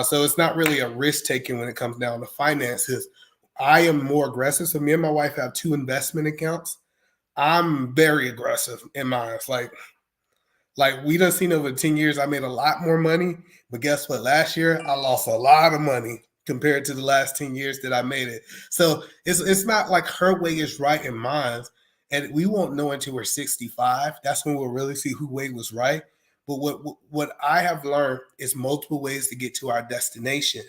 So it's not really a risk taking when it comes down to finances. I am more aggressive. So me and my wife have 2 investment accounts. I'm very aggressive in mine. It's like we done seen over 10 years, I made a lot more money. But guess what? Last year, I lost a lot of money compared to the last 10 years that I made it. So it's not like her way is right and mine. And we won't know until we're 65. That's when we'll really see who way was right. But what I have learned is multiple ways to get to our destination.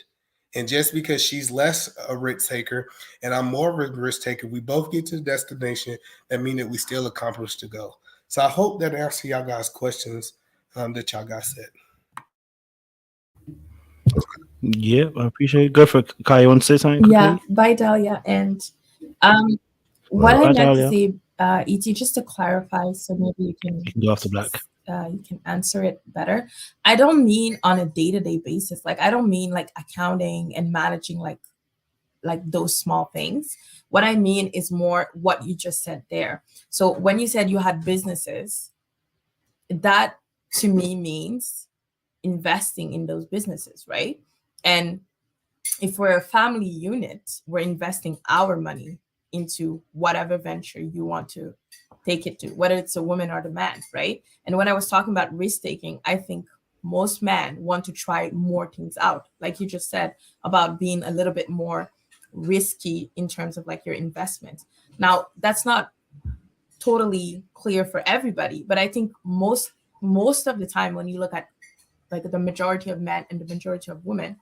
And just because she's less a risk taker and I'm more of a risk taker, we both get to the destination. That means that we still accomplish the goal. So I hope that answers y'all guys' questions that y'all guys said. Yeah, I appreciate it. Go for it. Kai, you want to say something quickly? Yeah, bye, Dahlia. And what I meant to say, E.T., just to clarify, so maybe you can go after Black. You can answer it better. I don't mean on a day-to-day basis. Like, I don't mean like accounting and managing like those small things. What I mean is more what you just said there. So when you said you had businesses, that to me means investing in those businesses, right? And if we're a family unit, we're investing our money into whatever venture you want to take it to, whether it's a woman or the man, right? And when I was talking about risk taking, I think most men want to try more things out, like you just said, about being a little bit more risky in terms of like your investment. Now, that's not totally clear for everybody, but I think most of the time when you look at like the majority of men and the majority of women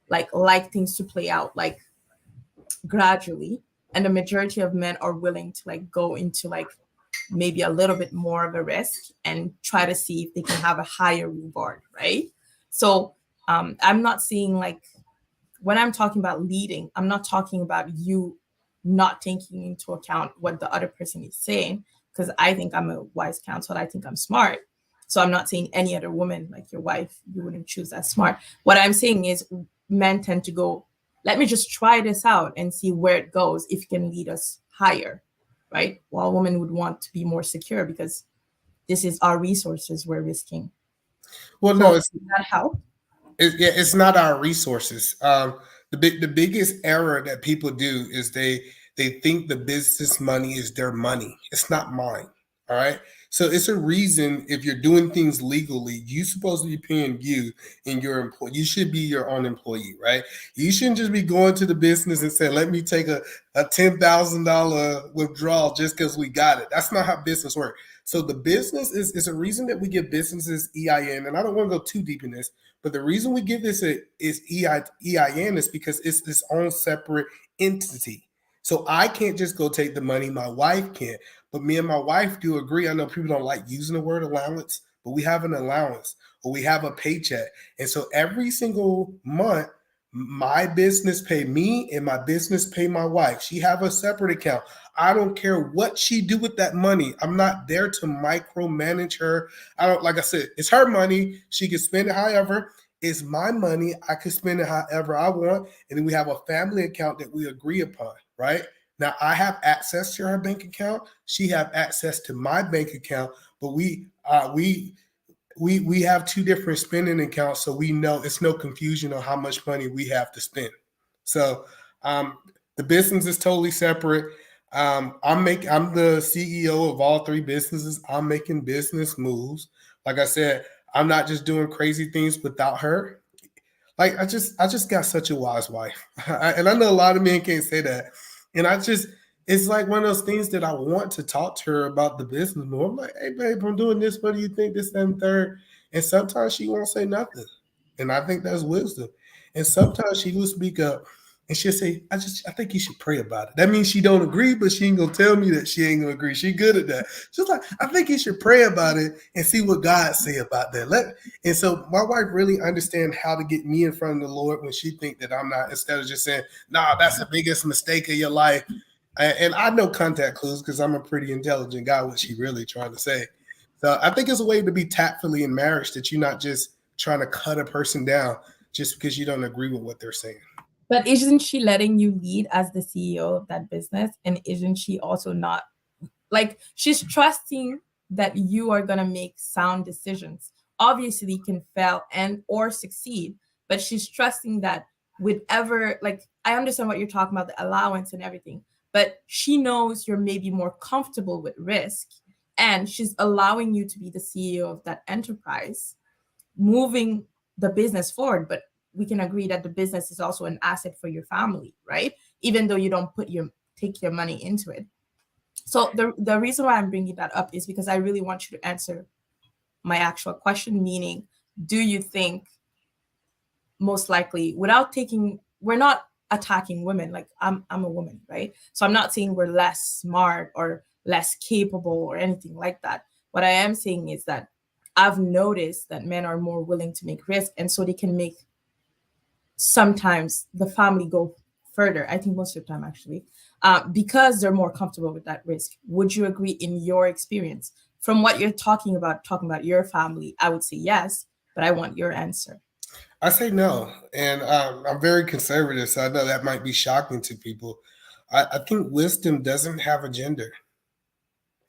like things to play out like gradually, and the majority of men are willing to like go into like maybe a little bit more of a risk and try to see if they can have a higher reward, right? So I'm not seeing like, when I'm talking about leading, I'm not talking about you not taking into account what the other person is saying, because I think I'm a wise counsel. I think I'm smart. So I'm not saying any other woman like your wife, you wouldn't choose that smart. What I'm saying is men tend to go, let me just try this out and see where it goes, if it can lead us higher, right? While women would want to be more secure because this is our resources we're risking. Well, So no, does that help? it's not our resources. The biggest error that people do is they think the business money is their money. It's not mine. All right. So it's a reason if you're doing things legally, you're supposed to be paying you and your employee. You should be your own employee, right? You shouldn't just be going to the business and saying, let me take a $10,000 withdrawal just because we got it. That's not how business works. So the business is a reason that we give businesses EIN. And I don't want to go too deep in this, but the reason we give this is EIN is because it's its own separate entity. So I can't just go take the money. My wife can't. But me and my wife do agree. I know people don't like using the word allowance, but we have an allowance or we have a paycheck. And so every single month, my business pay me and my business pay my wife. She have a separate account. I don't care what she do with that money. I'm not there to micromanage her. I don't, like I said, it's her money. She can spend it however. It's my money. I can spend it however I want. And then we have a family account that we agree upon, right? Now I have access to her bank account. She have access to my bank account, but we have two different spending accounts, so we know it's no confusion on how much money we have to spend. So the business is totally separate. I'm the CEO of all three businesses. I'm making business moves. Like I said, I'm not just doing crazy things without her. Like I just got such a wise wife, and I know a lot of men can't say that. And it's like one of those things that I want to talk to her about the business more. I'm like, hey, babe, I'm doing this. What do you think? This and third. And sometimes she won't say nothing. And I think that's wisdom. And sometimes she will speak up and she'll say, I think you should pray about it. That means she don't agree, but she ain't going to tell me that she ain't going to agree. She good at that. She's like, I think you should pray about it and see what God say about that. And so my wife really understands how to get me in front of the Lord when she think that I'm not, instead of just saying, nah, that's the biggest mistake of your life. And I know contact clues because I'm a pretty intelligent guy, what she really trying to say. So I think it's a way to be tactfully in marriage, that you're not just trying to cut a person down just because you don't agree with what they're saying. But isn't she letting you lead as the CEO of that business? And isn't she also not, like, she's trusting that you are going to make sound decisions. Obviously you can fail and or succeed, but she's trusting that whatever, like, I understand what you're talking about, the allowance and everything, but she knows you're maybe more comfortable with risk, and she's allowing you to be the CEO of that enterprise, moving the business forward. But we can agree that the business is also an asset for your family, right? Even though you don't take your money into it. So the reason why I'm bringing that up is because I really want you to answer my actual question, meaning, do you think most likely, without we're not attacking women, like I'm a woman, right? So I'm not saying we're less smart or less capable or anything like that. What I am saying is that I've noticed that men are more willing to make risk, and so they can make sometimes the family go further. I think most of the time, actually, because they're more comfortable with that risk. Would you agree in your experience? From what you're talking about your family, I would say yes, but I want your answer. I say no. And I'm very conservative, so I know that might be shocking to people. I think wisdom doesn't have a gender.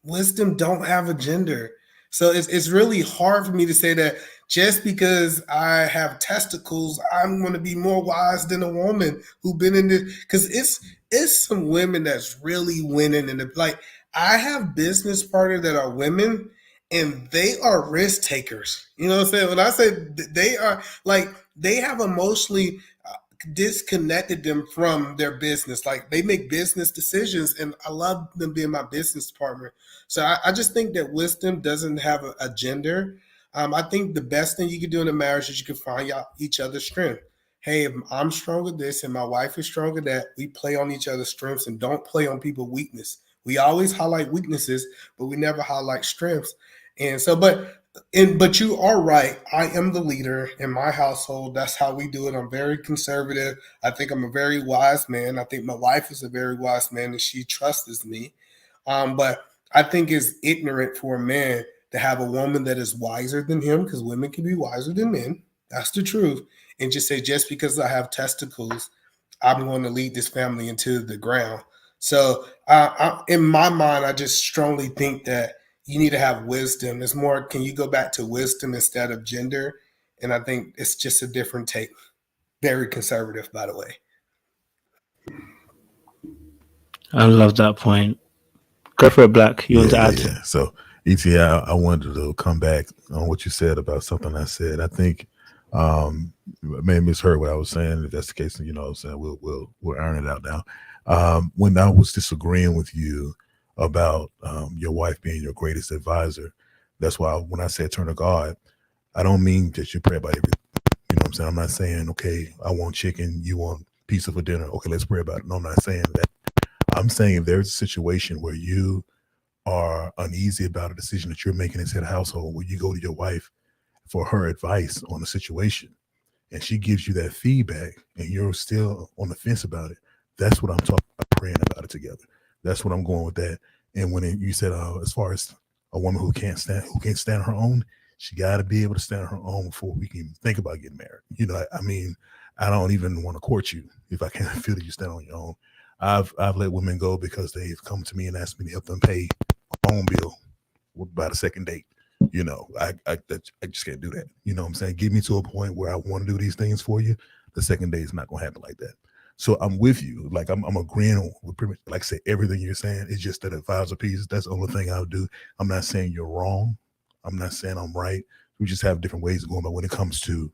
Wisdom don't have a gender. So it's really hard for me to say that just because I have testicles, I'm going to be more wise than a woman who's been in this. Because it's some women that's really winning in the, like, I have business partners that are women and they are risk takers. You know what I'm saying? When I say they are, like, they have emotionally disconnected them from their business. Like, they make business decisions, and I love them being my business partner. So I just think that wisdom doesn't have a gender. I think the best thing you can do in a marriage is you can find out each other's strength. Hey, if I'm strong at this and my wife is strong at that, we play on each other's strengths and don't play on people's weakness. We always highlight weaknesses, but we never highlight strengths. And so, but you are right. I am the leader in my household. That's how we do it. I'm very conservative. I think I'm a very wise man. I think my wife is a very wise man, and she trusts me. But I think it's ignorant for a man to have a woman that is wiser than him, because women can be wiser than men. That's the truth. And just say, just because I have testicles, I'm going to lead this family into the ground. So in my mind, I just strongly think that you need to have wisdom. It's more, can you go back to wisdom instead of gender? And I think it's just a different take. Very conservative, by the way. I love that point. Go for it, Black. You want to add? Yeah. So, ET, I wanted to come back on what you said about something I said. I think may misheard what I was saying. If that's the case, you know what I'm saying, we'll iron it out now. When I was disagreeing with you about your wife being your greatest advisor, that's why when I said turn to God, I don't mean that you pray about everything. You know what I'm saying? I'm not saying, okay, I want chicken, you want pizza for dinner. Okay, let's pray about it. No, I'm not saying that. I'm saying if there's a situation where you are uneasy about a decision that you're making inside a household, where you go to your wife for her advice on the situation and she gives you that feedback and you're still on the fence about it, that's what I'm talking about, praying about it together. That's what I'm going with that. And when you said as far as a woman who can't stand on her own, she got to be able to stand on her own before we can think about getting married. You know, I mean, I don't even want to court you if I can't feel that you stand on your own. I've let women go because they've come to me and asked me to help them pay a phone bill by the second date. You know, I just can't do that. You know what I'm saying? Get me to a point where I want to do these things for you. The second date is not going to happen like that. So I'm with you. Like I'm agreeing with pretty much, like I say, everything you're saying. It's just that advisor piece. That's the only thing I'll do. I'm not saying you're wrong. I'm not saying I'm right. We just have different ways of going. But when it comes to,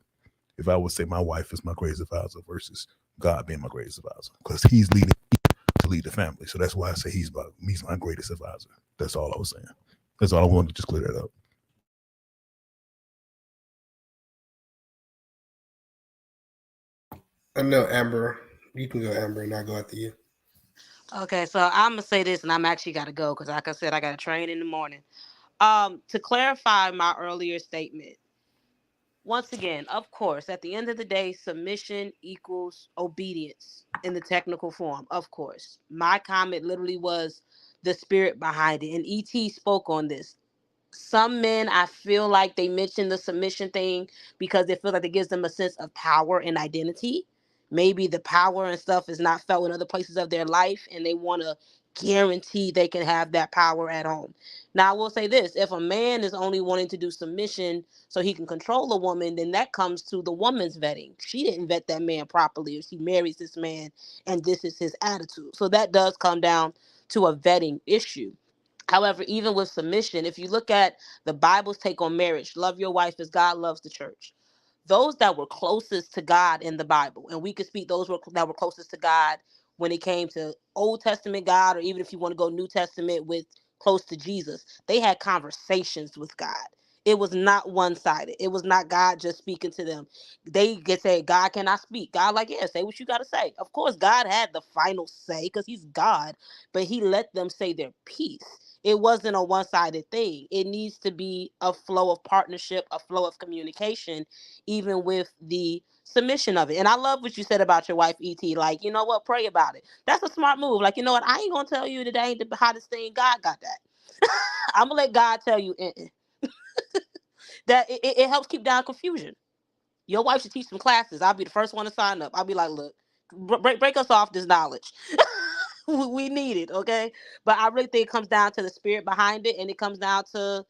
if I would say my wife is my greatest advisor versus God being my greatest advisor, because he's leading me to lead the family. So that's why I say he's my greatest advisor. That's all I was saying. That's all I wanted to just clear that up. I know, Amber. You can go, Amber, and I'll go after you. Okay, so I'm gonna say this, and I'm actually gotta go because, like I said, I got to train in the morning. To clarify my earlier statement, once again, of course, at the end of the day, submission equals obedience in the technical form. Of course, my comment literally was the spirit behind it, and ET spoke on this. Some men, I feel like they mention the submission thing because they feel like it gives them a sense of power and identity. Maybe the power and stuff is not felt in other places of their life, and they want to guarantee they can have that power at home. Now, I will say this: if a man is only wanting to do submission so he can control a woman, then that comes to the woman's vetting. She didn't vet that man properly, if she marries this man and this is his attitude. So that does come down to a vetting issue. However, even with submission, if you look at the Bible's take on marriage, love your wife as God loves the church. Those that were closest to God in the Bible, and we could speak those that were closest to God when it came to Old Testament God, or even if you want to go New Testament with close to Jesus, they had conversations with God. It was not one-sided. It was not God just speaking to them. They get say, God cannot speak. God like, yeah, say what you got to say. Of course, God had the final say because he's God, but he let them say their piece. It wasn't a one-sided thing. It needs to be a flow of partnership, a flow of communication, even with the submission of it. And I love what you said about your wife, ET. Like, you know what? Pray about it. That's a smart move. Like, you know what? I ain't gonna tell you that ain't the hottest thing. God got that. I'm gonna let God tell you that it helps keep down confusion. Your wife should teach some classes. I'll be the first one to sign up. I'll be like, look, break us off this knowledge. We need it, okay? But I really think it comes down to the spirit behind it, and it comes down to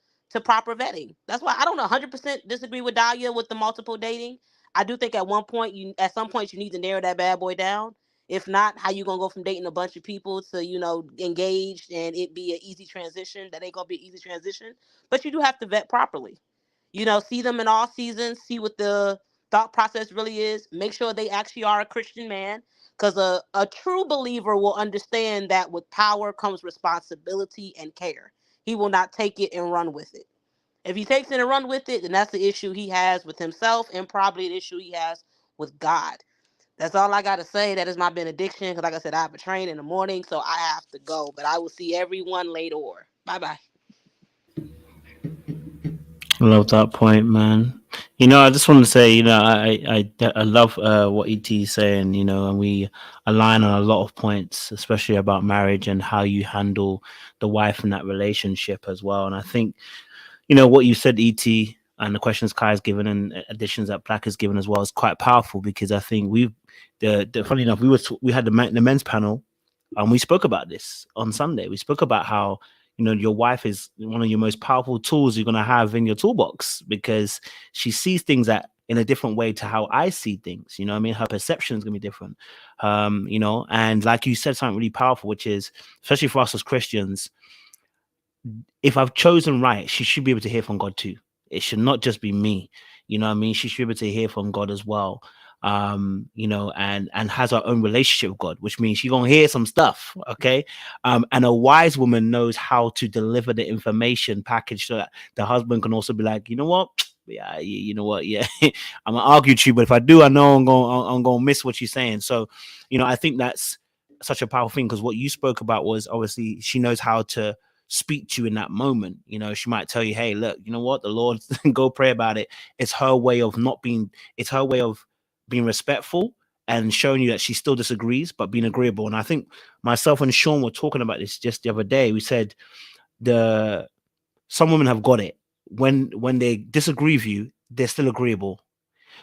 proper vetting. That's why I don't 100% disagree with Dahlia with the multiple dating. I do think at some point you need to narrow that bad boy down. If not, how you gonna go from dating a bunch of people to engaged and it be an easy transition? That ain't gonna be an easy transition. But you do have to vet properly. See them in all seasons, see what the thought process really is. Make sure they actually are a Christian man, because a true believer will understand that with power comes responsibility and care. He will not take it and run with it. If he takes it and run with it, then that's the issue he has with himself and probably the issue he has with God. That's all I got to say. That is my benediction, because like I said, I have a train in the morning, so I have to go. But I will see everyone later. Bye-bye. Love that point, man. I just want to say, I love what ET is saying, and we align on a lot of points, especially about marriage and how you handle the wife in that relationship as well. And I think, you know, what you said, ET, and the questions Kai has given and additions that Black has given as well is quite powerful, because I think funny enough, we had the men's panel, and we spoke about this on Sunday. We spoke about how, you know, your wife is one of your most powerful tools you're going to have in your toolbox, because she sees things that in a different way to how I see things. You know what I mean? Her perception is going to be different. You know, and like you said, something really powerful, which is, especially for us as Christians, if I've chosen right, she should be able to hear from God too. It should not just be me. You know what I mean? She should be able to hear from God as well. You know, and has her own relationship with God, which means she's gonna hear some stuff. Okay. And a wise woman knows how to deliver the information package so that the husband can also be like, you know what? Yeah, you know what? Yeah, I'm gonna argue with you, but if I do, I know I'm gonna miss what you're saying. So, you know, I think that's such a powerful thing, because what you spoke about was obviously she knows how to speak to you in that moment. You know, she might tell you, hey, look, you know what, the Lord, go pray about it. It's her way of it's her way of being respectful and showing you that she still disagrees, but being agreeable. And I think myself and Sean were talking about this just the other day. We said some women have got it. When they disagree with you, they're still agreeable.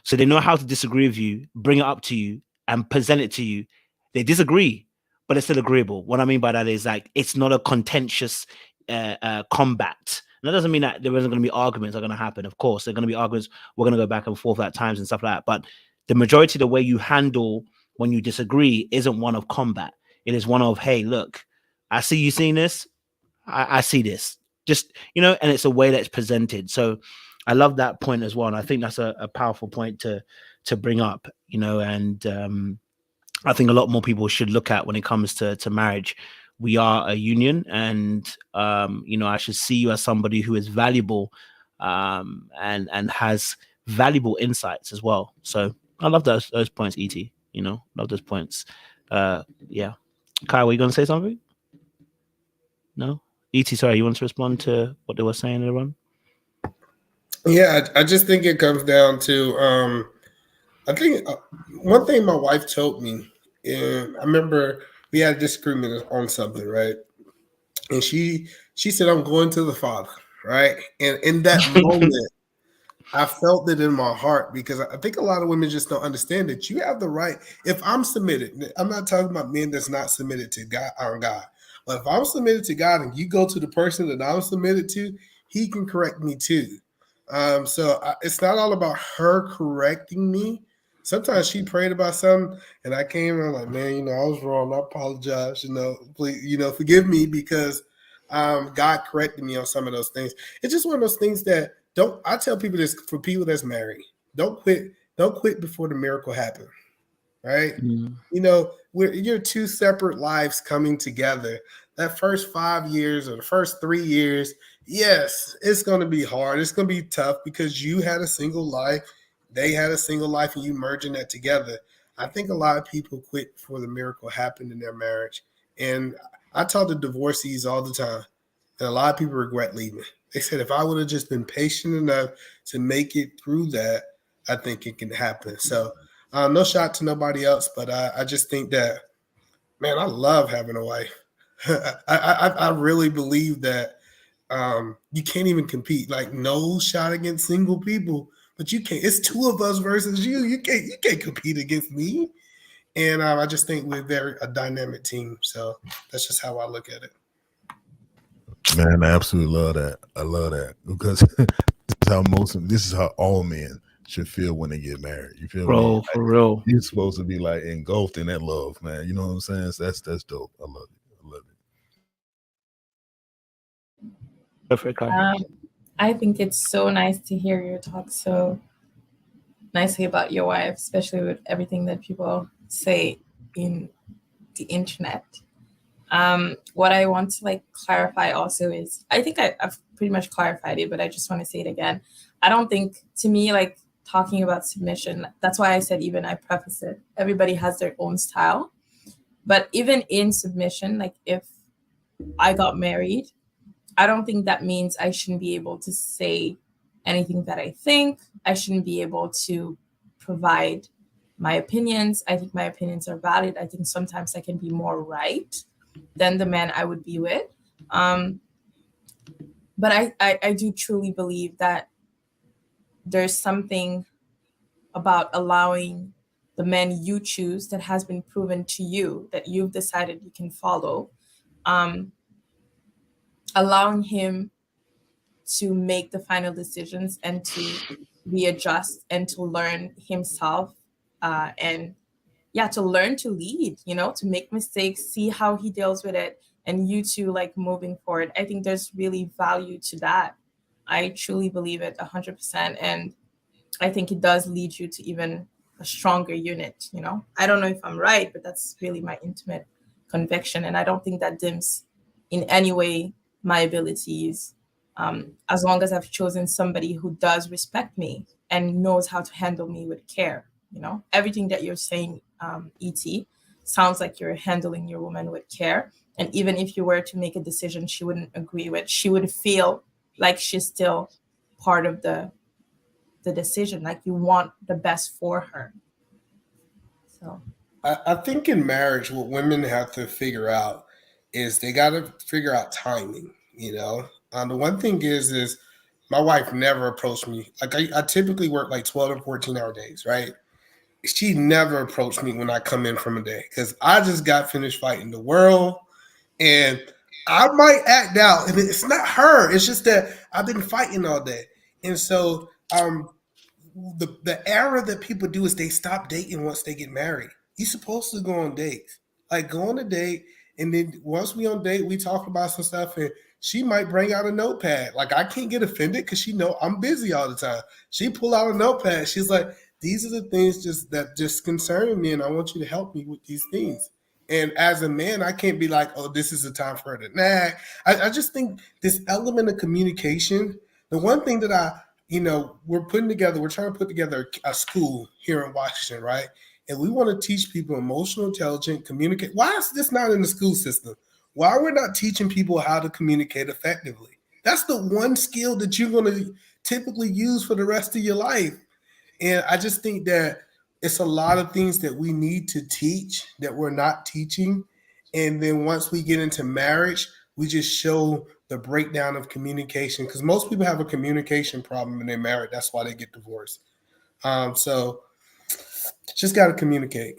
So they know how to disagree with you, bring it up to you, and present it to you. They disagree, but it's still agreeable. What I mean by that is, like, it's not a contentious combat. And that doesn't mean that there isn't going to be arguments that are going to happen. Of course, there are going to be arguments. We're going to go back and forth at times and stuff like that. But the majority of the way you handle when you disagree isn't one of combat. It is one of, hey, look, I see you seeing this. I see this. Just, you know, and it's a way that's presented. So I love that point as well. And I think that's a powerful point to bring up, you know, and I think a lot more people should look at when it comes to marriage. We are a union, and, you know, I should see you as somebody who is valuable and has valuable insights as well. So I love those points, ET, you know, love those points. Yeah. Kai, were you going to say something? No? ET, sorry, you want to respond to what they were saying, everyone? Yeah, I just think it comes down to, I think one thing my wife told me, and I remember we had a disagreement on something, right? And she said, I'm going to the Father, right? And in that moment, I felt it in my heart, because I think a lot of women just don't understand that you have the right. If I'm submitted, I'm not talking about men that's not submitted to God or God. But if I'm submitted to God and you go to the person that I'm submitted to, he can correct me too. It's not all about her correcting me. Sometimes she prayed about something and I came and I'm like, man, you know, I was wrong. I apologize. You know, please, you know, forgive me, because God corrected me on some of those things. It's just one of those things that I tell people this, for people that's married, don't quit before the miracle happens. Right? Mm. You know, you're two separate lives coming together. That first 5 years or the first 3 years, yes, it's going to be hard. It's going to be tough, because you had a single life, they had a single life, and you merging that together. I think a lot of people quit before the miracle happened in their marriage. And I talk to divorcees all the time, and a lot of people regret leaving. They said, if I would have just been patient enough to make it through that, I think it can happen. So no shot to nobody else, but I just think that, man, I love having a wife. I really believe that you can't even compete. Like, no shot against single people, but you can't. It's two of us versus you. You can't compete against me. And I just think we're a dynamic team. So that's just how I look at it. Man, I absolutely love that. I love that, because this is how all men should feel when they get married. You feel Bro, me? for real. You're supposed to be like engulfed in that love, man. You know what I'm saying? So that's dope. I love it. I love it. Perfect. I think it's so nice to hear you talk so nicely about your wife, especially with everything that people say in the internet. What I want to clarify also is, I think I've pretty much clarified it, but I just want to say it again. I don't think, to me, talking about submission, that's why I said, even I preface it, everybody has their own style. But even in submission, if I got married, I don't think that means I shouldn't be able to say anything that I think. I shouldn't be able to provide my opinions. I think my opinions are valid. I think sometimes I can be more right than the man I would be with. But I do truly believe that there's something about allowing the men you choose that has been proven to you that you've decided you can follow, allowing him to make the final decisions and to readjust and to learn himself, and to learn to lead, to make mistakes, see how he deals with it, and you two like moving forward. I think there's really value to that. I truly believe it 100%. And I think it does lead you to even a stronger unit. I don't know if I'm right, but that's really my intimate conviction. And I don't think that dims in any way my abilities, as long as I've chosen somebody who does respect me and knows how to handle me with care. Everything that you're saying, ET, sounds like you're handling your woman with care. And even if you were to make a decision she wouldn't agree with, she would feel like she's still part of the decision, like you want the best for her. So I think in marriage, what women have to figure out is they got to figure out timing. The one thing is my wife never approached me. Like I typically work like 12 and 14-hour days, right? She never approached me when I come in from a day because I just got finished fighting the world, and I might act out, and it's not her. It's just that I've been fighting all day, and so the error that people do is they stop dating once they get married. You're supposed to go on dates, like go on a date, and then once we on date, we talk about some stuff, and she might bring out a notepad. Like I can't get offended because she know I'm busy all the time. She pull out a notepad. She's like, "These are the things that concern me, and I want you to help me with these things." And as a man, I can't be like, "Oh, this is the time for her to nag." I just think this element of communication. The one thing that we're trying to put together a school here in Washington, right? And we want to teach people emotional intelligence, communicate. Why is this not in the school system? Why are we not teaching people how to communicate effectively? That's the one skill that you're going to typically use for the rest of your life. And I just think that it's a lot of things that we need to teach that we're not teaching. And then once we get into marriage, we just show the breakdown of communication because most people have a communication problem when they're married. That's why they get divorced. So just got to communicate.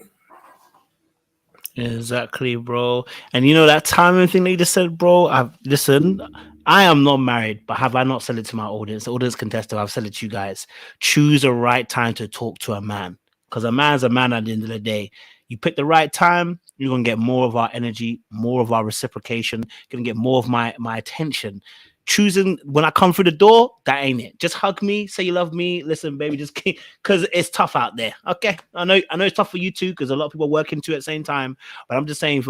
Exactly, bro. And that timing thing that you just said, bro. I am not married, but have I not said it to my audience? The audience can testify. I've said it to you guys. Choose the right time to talk to a man, because a man's a man at the end of the day. You pick the right time, you're gonna get more of our energy, more of our reciprocation. You're gonna get more of my attention. Choosing when I come through the door, that ain't it. Just hug me, say you love me. Listen, baby, just because it's tough out there. Okay, I know it's tough for you too, because a lot of people are working too at the same time. But I'm just saying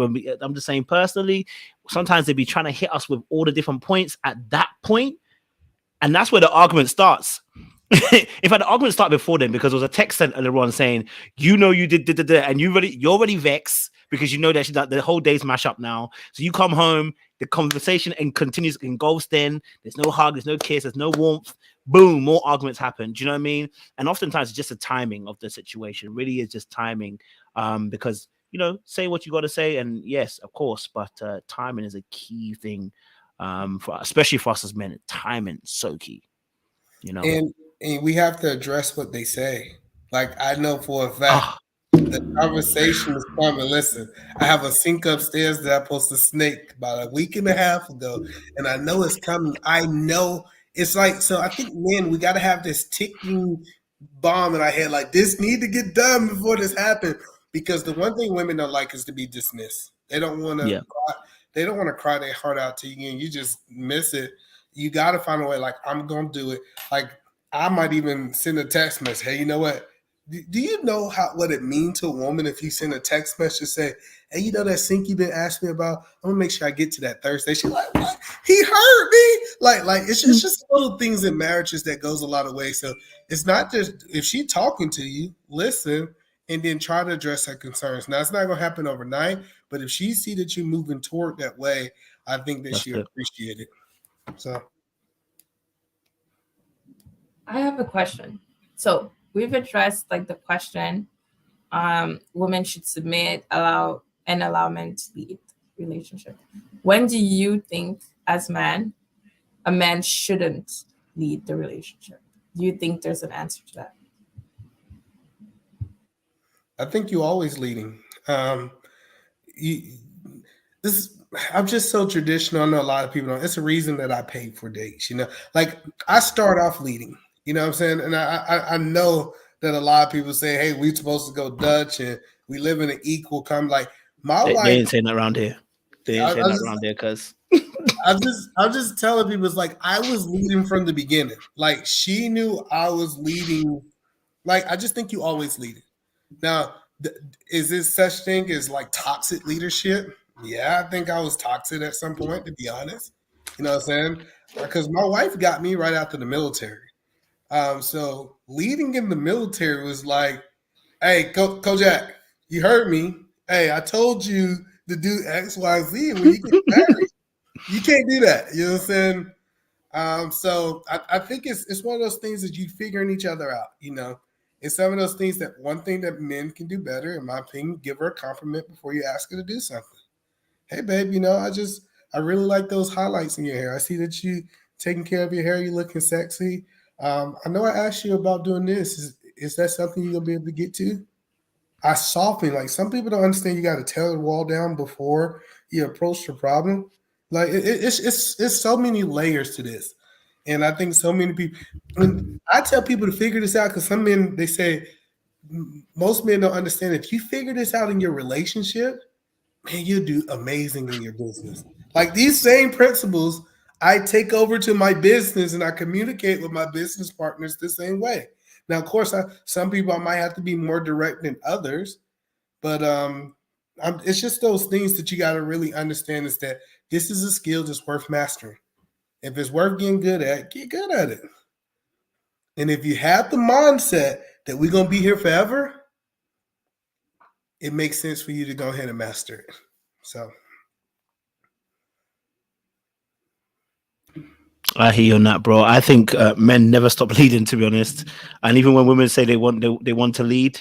personally, sometimes they be trying to hit us with all the different points at that point, and that's where the argument starts. If the argument started before then, because there was a text sent earlier on saying, you did, and you're already vexed because you know that the whole day's mash up now. So you come home, the conversation and continues and goes then. There's no hug, there's no kiss, there's no warmth. Boom, more arguments happen. Do you know what I mean? And oftentimes it's just the timing of the situation. It really is just timing. Because say what you got to say, and yes, of course, but timing is a key thing. Especially for us as men, timing so key. And we have to address what they say. Like I know for a fact the conversation is coming. Listen, I have a sink upstairs that I posted a snake about a week and a half ago, and I know it's coming. I know it's like, so I think, man, we got to have this ticking bomb in our head. Like this need to get done before this happens. Because the one thing women don't like is to be dismissed. They don't want to cry. They don't want to cry their heart out to you and you just miss it. You got to find a way. Like, I'm going to do it. Like, I might even send a text message. Hey, you know what? Do you know what it means to a woman if you send a text message say, hey, you know that sink you've been asking me about? I'm gonna make sure I get to that Thursday. She's like, what? He hurt me. Like it's just little things in marriages that goes a lot of ways. So it's not just if she's talking to you, listen, and then try to address her concerns. Now it's not gonna happen overnight, but if she see that you're moving toward that way, I think that she appreciate it. So I have a question. So we've addressed like the question, women should submit, allow men to lead relationship. When do you think as men a man shouldn't lead the relationship? Do you think there's an answer to that? I think you always leading. I'm just so traditional. I know a lot of people don't. It's a reason that I pay for dates. Like I start off leading. You know what I'm saying? And I know that a lot of people say, "Hey, we supposed to go Dutch and we live in an equal come." Like my wife, they ain't saying that around here. They ain't saying that around here, cuz. I'm just telling people, it's like I was leading from the beginning. Like she knew I was leading. Like I just think you always lead it. Now, is this such thing as like toxic leadership? Yeah, I think I was toxic at some point, to be honest. You know what I'm saying? Because my wife got me right after the military. So leading in the military was like, hey, Kojak, you heard me. Hey, I told you to do X, Y, Z. When you get married, you can't do that. You know what I'm saying? So I think it's one of those things that you figuring each other out. It's some of those things that one thing that men can do better, in my opinion, give her a compliment before you ask her to do something. Hey, babe, I really like those highlights in your hair. I see that you taking care of your hair. You're looking sexy. I know I asked you about doing this. Is that something you're going to be able to get to? I soften. Like some people don't understand you got to tear the wall down before you approach the problem. Like it's so many layers to this. And I think so many people, when I tell people to figure this out, because some men, they say, most men don't understand. If you figure this out in your relationship, man, you'll do amazing in your business. Like these same principles, I take over to my business and I communicate with my business partners the same way. Now, of course, some people I might have to be more direct than others, but it's just those things that you got to really understand is that this is a skill that's worth mastering. If it's worth getting good at, get good at it. And if you have the mindset that we're going to be here forever, it makes sense for you to go ahead and master it. So I hear you on that, bro. I think men never stop leading, to be honest. And even when women say they want to lead,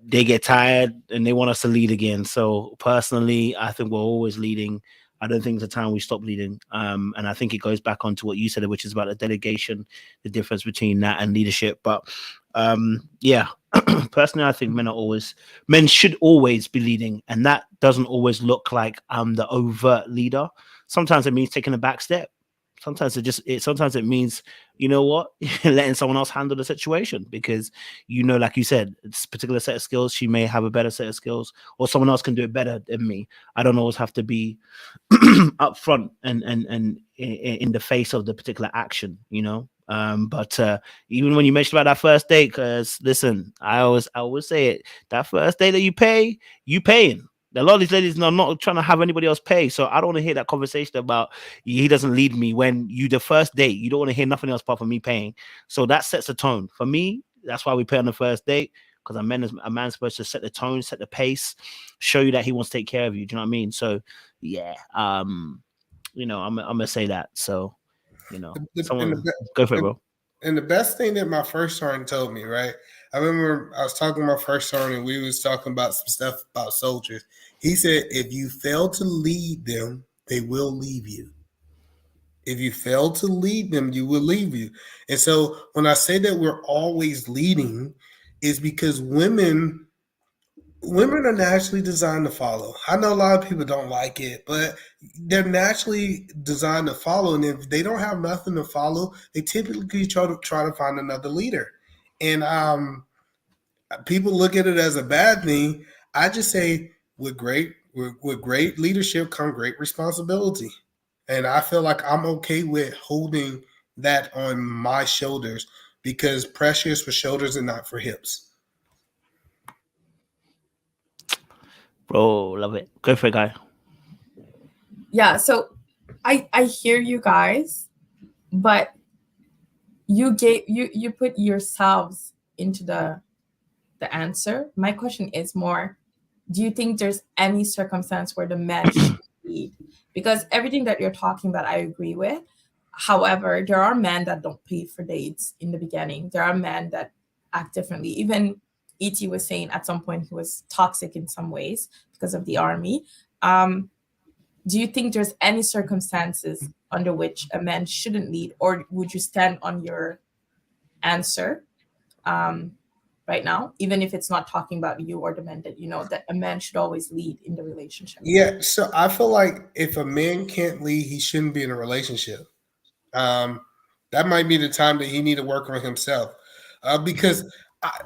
they get tired and they want us to lead again. So personally, I think we're always leading. I don't think there's a time we stop leading. And I think it goes back onto what you said, which is about the delegation, the difference between that and leadership. But yeah, personally, I think men should always be leading. And that doesn't always look like I'm the overt leader. Sometimes it means taking a back step. Sometimes sometimes it means, you know what, letting someone else handle the situation because, like you said, it's a particular set of skills. She may have a better set of skills or someone else can do it better than me. I don't always have to be up front and in the face of the particular action, but even when you mentioned about that first date, because listen, I always say it, that first date that you paying. A lot of these ladies are not trying to have anybody else pay. So I don't want to hear that conversation about he doesn't lead me when the first date, you don't want to hear nothing else apart from me paying. So that sets a tone. For me, that's why we pay on the first date, because a man's supposed to set the tone, set the pace, show you that he wants to take care of you. Do you know what I mean? So yeah, I'm gonna say that. So, go for it, bro. And the best thing that my first sergeant told me, right? I remember I was talking to my first sergeant and we was talking about some stuff about soldiers. He said, if you fail to lead them, they will leave you. If you fail to lead them, you will leave you. And so when I say that we're always leading, is because women are naturally designed to follow. I know a lot of people don't like it, but they're naturally designed to follow. And if they don't have nothing to follow, they typically try to find another leader. And people look at it as a bad thing. I just say with great leadership comes great responsibility. And I feel like I'm okay with holding that on my shoulders because pressure is for shoulders and not for hips. Bro, love it. Go for it, guy. Yeah, so I hear you guys, but you put yourselves into the answer. My question is more, do you think there's any circumstance where the men should lead? Because everything that you're talking about, I agree with. However, there are men that don't pay for dates in the beginning. There are men that act differently. Even E.T. was saying at some point he was toxic in some ways because of the army. Do you think there's any circumstances under which a man shouldn't lead, or would you stand on your answer right now, even if it's not talking about you or the men, that you know that a man should always lead in the relationship? Yeah, so I feel like if a man can't lead, he shouldn't be in a relationship. That might be the time that he need to work on himself. Because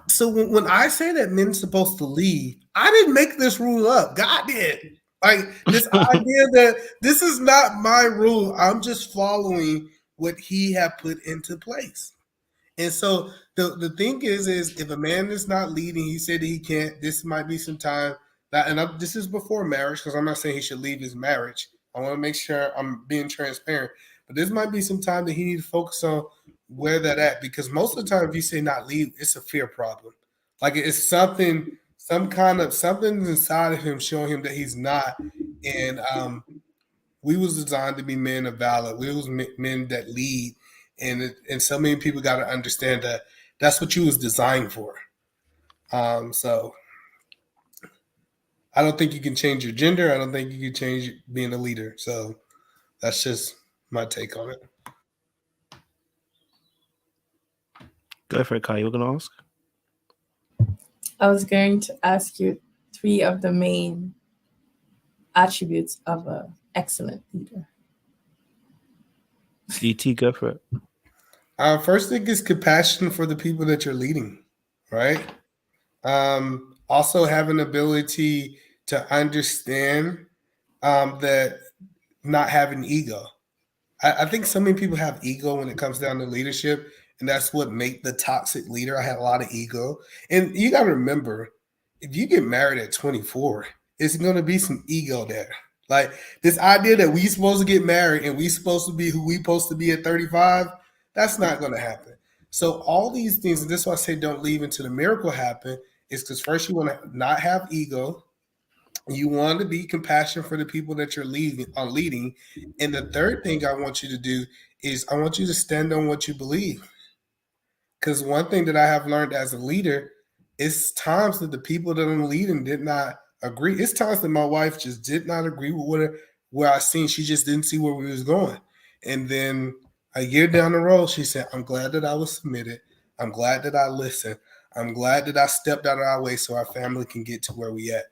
so when I say that men's supposed to lead, I didn't make this rule up. God did. Like this idea that this is not my rule. I'm just following what he had put into place. And so the thing is if a man is not leading, he said that he can't, this might be some time that, and this is before marriage, because I'm not saying he should leave his marriage. I want to make sure I'm being transparent. But this might be some time that he needs to focus on where that at, because most of the time if you say not leave, it's a fear problem. Like it's something inside of him showing him that he's not. And we was designed to be men of valor. We was men that lead. And so many people got to understand that that's what you was designed for. So I don't think you can change your gender. I don't think you can change being a leader. So that's just my take on it. Go for it, Kai. You were going to ask? I was going to ask you 3 of the main attributes of an excellent leader. DT, go for it. First thing is compassion for the people that you're leading, right? Also have an ability to understand that not having ego. I think so many people have ego when it comes down to leadership, and that's what make the toxic leader. I had a lot of ego. And you got to remember, if you get married at 24, it's going to be some ego there. Like this idea that we supposed to get married and we supposed to be who we supposed to be at 35, that's not going to happen. So all these things, and this is why I say don't leave until the miracle happen, is because first you want to not have ego. You want to be compassionate for the people that you're leading. And the third thing I want you to do is I want you to stand on what you believe. Because one thing that I have learned as a leader is times that the people that I'm leading did not agree. It's times that my wife just did not agree with where I seen. She just didn't see where we was going. And then a year down the road, she said, I'm glad that I was submitted. I'm glad that I listened. I'm glad that I stepped out of our way so our family can get to where we at.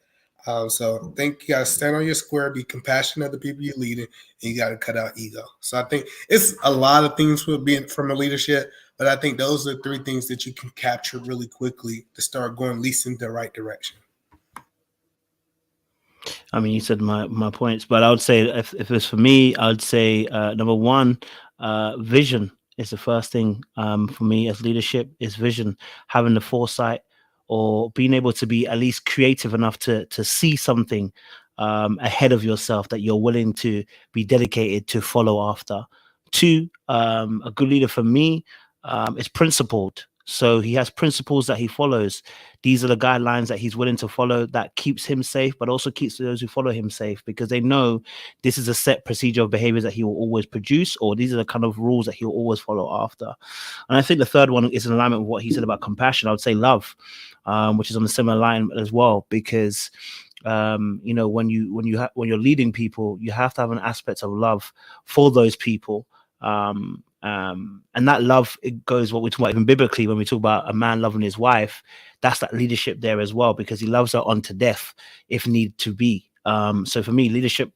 So I think you got to stand on your square, be compassionate of the people you're leading, and you got to cut out ego. So I think it's a lot of things with being from a leadership, but I think those are 3 things that you can capture really quickly to start going at least in the right direction. I mean, you said my points, but I would say if it's for me, I would say number 1, vision is the first thing for me as leadership is vision, having the foresight or being able to be at least creative enough to see something ahead of yourself that you're willing to be dedicated to follow after. 2, a good leader for me is principled. So he has principles that he follows. These are the guidelines that he's willing to follow that keeps him safe, but also keeps those who follow him safe, because they know this is a set procedure of behaviors that he will always produce, or these are the kind of rules that he'll always follow after. And I think the third one is in alignment with what he said about compassion. I would say love, which is on the similar line as well, because you know, when you're leading people, you have to have an aspect of love for those people. And that love, it goes what we talk about even biblically when we talk about a man loving his wife. That's that leadership there as well, because he loves her unto death if need to be. So for me, leadership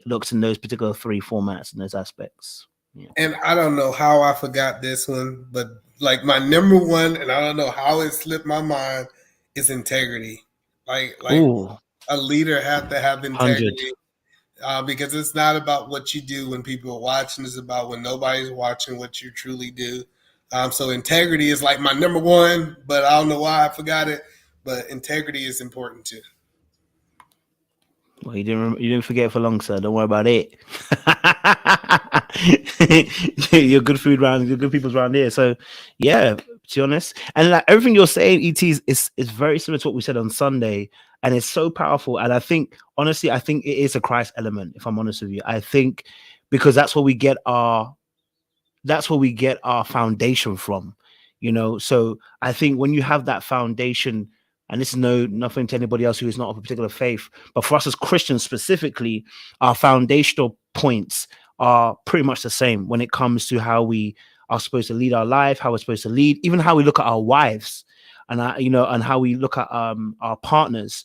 looks in those particular 3 formats and those aspects. Yeah. And I don't know how I forgot this one, but like my number 1, and I don't know how it slipped my mind, is integrity. Like Ooh. A leader has to have integrity. Because it's not about what you do when people are watching. It's about when nobody's watching what you truly do. So integrity is like my number 1, but I don't know why I forgot it. But integrity is important too. Well, you didn't forget for long, sir. Don't worry about it. You're good food around, you're good people's around here. So yeah, to be honest. And like everything you're saying, ET is very similar to what we said on Sunday. And it's so powerful. And I think, honestly, I think it is a Christ element, if I'm honest with you. I think because that's where we get our foundation from, you know. So I think when you have that foundation, and this is nothing to anybody else who is not of a particular faith, but for us as Christians specifically, our foundational points are pretty much the same when it comes to how we are supposed to lead our life, how we're supposed to lead, even how we look at our wives, and and how we look at our partners.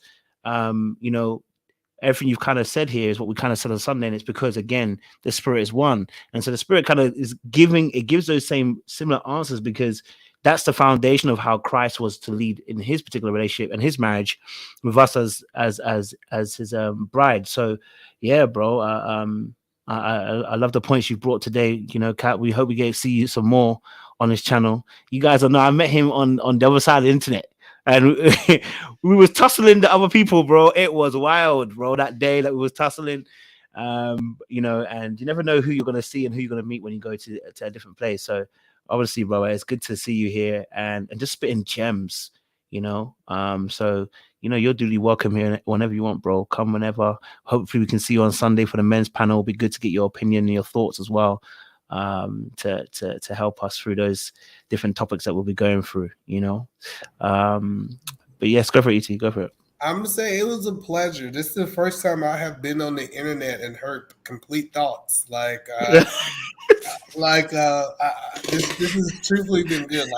Everything you've kind of said here is what we kind of said on Sunday, and it's because, again, the Spirit is one, and so the Spirit kind of gives those similar answers, because that's the foundation of how Christ was to lead in his particular relationship and his marriage with us as his bride. So yeah, bro, I love the points you brought today. Kat, we hope we get to see you some more on this channel. You guys know I met him on the other side of the internet, and we was tussling the other people, bro. It was wild, bro, that day that we was tussling. And you never know who you're gonna see and who you're gonna meet when you go to a different place. So obviously, bro, it's good to see you here and just spitting gems, so you're duly welcome here whenever you want, bro. Come whenever. Hopefully we can see you on Sunday for the men's panel. It'll be good to get your opinion and your thoughts as well, to help us through those different topics that we'll be going through, but yes, go for it, ET, go for it. I'm gonna say it was a pleasure. This is the first time I have been on the internet and heard complete thoughts. This has truthfully been good.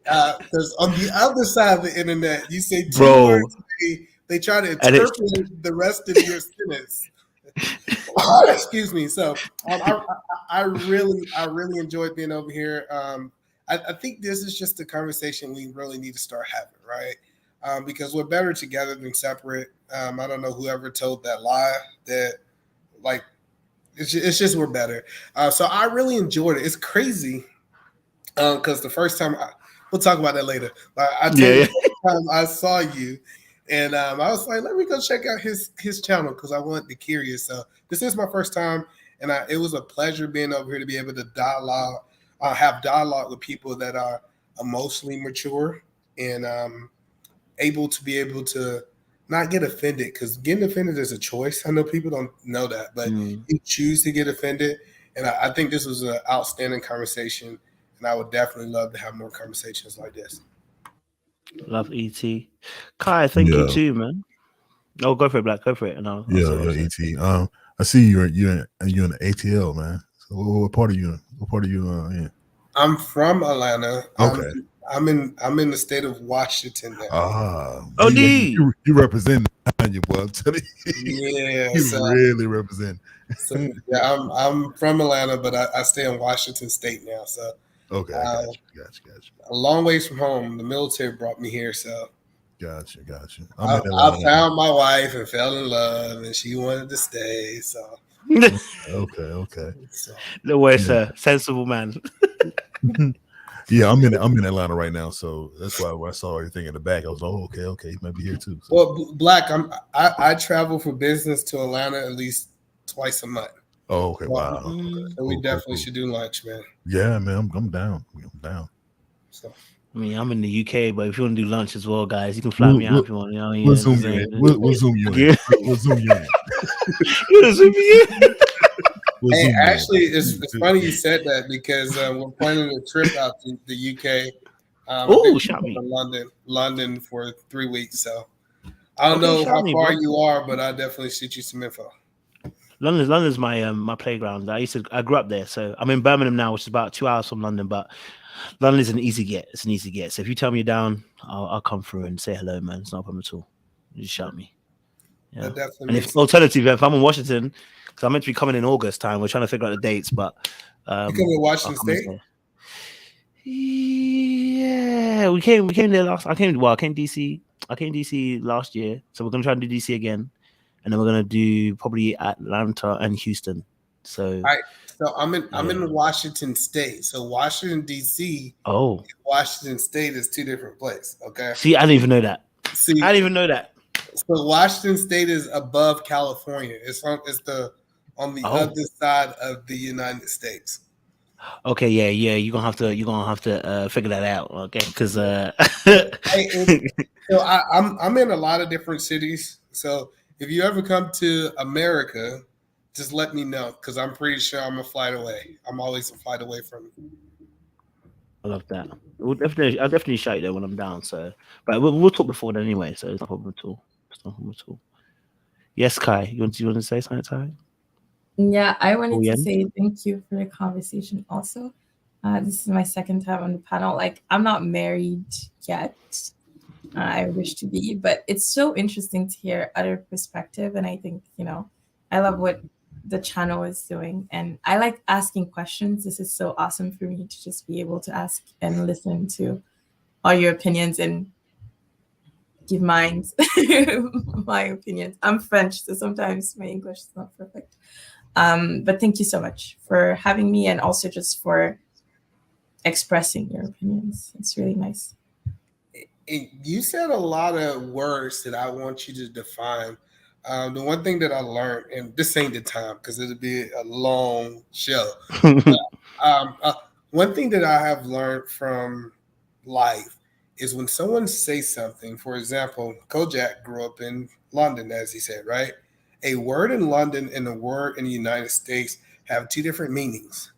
Because on the other side of the internet, you say two words, they try to interpret the rest of your sentence. Excuse me. So I really enjoyed being over here. I think this is just a conversation we really need to start having, right? Because we're better together than separate. I don't know whoever told that lie that it's just we're better. So I really enjoyed it. It's crazy because the first time we'll talk about that later. The first time I saw you, and I was like, let me go check out his channel because I wanted to be curious. So this is my first time, and it was a pleasure being over here to be able to have dialogue with people that are emotionally mature and able to not get offended, because getting offended is a choice. I know people don't know that, but you choose to get offended. And I think this was an outstanding conversation, and I would definitely love to have more conversations like this. Love ET. Kai, thank you too, man. Oh, go for it, Black. Go for it. And I'll ET. I see you're in the ATL, man. So what part are you in? What part are you in? I'm from Atlanta. Okay. I'm in the state of Washington now. You represent you, boy. I'm telling you. Yeah, you really represent. So yeah, I'm from Atlanta, but I stay in Washington State now. So okay, I got you. A long ways from home. The military brought me here, so got you. I found my wife and fell in love, and she wanted to stay. So okay. So, no way, sir. Sensible man. Yeah, I'm in Atlanta right now, so that's why when I saw everything in the back, I was like, okay, he might be here too. So. Well, Black, I travel for business to Atlanta at least twice a month. Oh, okay, wow. So we definitely should do lunch, man. Yeah, man, I'm down. So. I mean, I'm in the UK, but if you want to do lunch as well, guys, you can fly me out if you want. We'll zoom you in. We'll zoom you in. We'll zoom you in. You'll zoom me in. Hey, actually, it's funny you said that because we're planning a trip out to the UK. Shout me. London for 3 weeks. So I don't know how far you are, but I definitely shoot you some info. London's my playground. I grew up there, so I'm in Birmingham now, which is about 2 hours from London. But London is an easy get. It's an easy get. So if you tell me you're down, I'll come through and say hello, man. It's not a problem at all. You just shout me. Yeah. And if I'm in Washington, because I'm meant to be coming in August time, we're trying to figure out the dates. But you come to Washington State? Yeah, we came there last. I came DC. I came DC last year, so we're gonna try and do DC again, and then we're gonna do probably Atlanta and Houston. So, all right. So I'm in Washington State. So Washington DC. Oh, Washington State is two different places. Okay. See, I didn't even know that. I didn't even know that. So Washington State is above California. It's on the other side of the United States. Okay, yeah. You're gonna have to figure that out, okay? Because so I'm in a lot of different cities. So if you ever come to America, just let me know because I'm pretty sure I'm a flight away. I'm always a flight away from you. I love that. I'll definitely shout you there when I'm down. So, but we'll talk before then anyway. So it's not a problem at all. Yes, Kai, you want to say something, Ty? Yeah, I wanted Oh, to yeah. say thank you for the conversation also. This is my second time on the panel. Like, I'm not married yet. I wish to be, but it's so interesting to hear other perspective. And I think, I love what the channel is doing. And I like asking questions. This is so awesome for me to just be able to ask and listen to all your opinions and give mine, my opinions. I'm French, so sometimes my English is not perfect. But thank you so much for having me and also just for expressing your opinions. It's really nice. You said a lot of words that I want you to define. The one thing that I learned, and this ain't the time because it'll be a long show. One thing that I have learned from life is when someone says something. For example, Kojak grew up in London, as he said, right? A word in London and a word in the United States have two different meanings.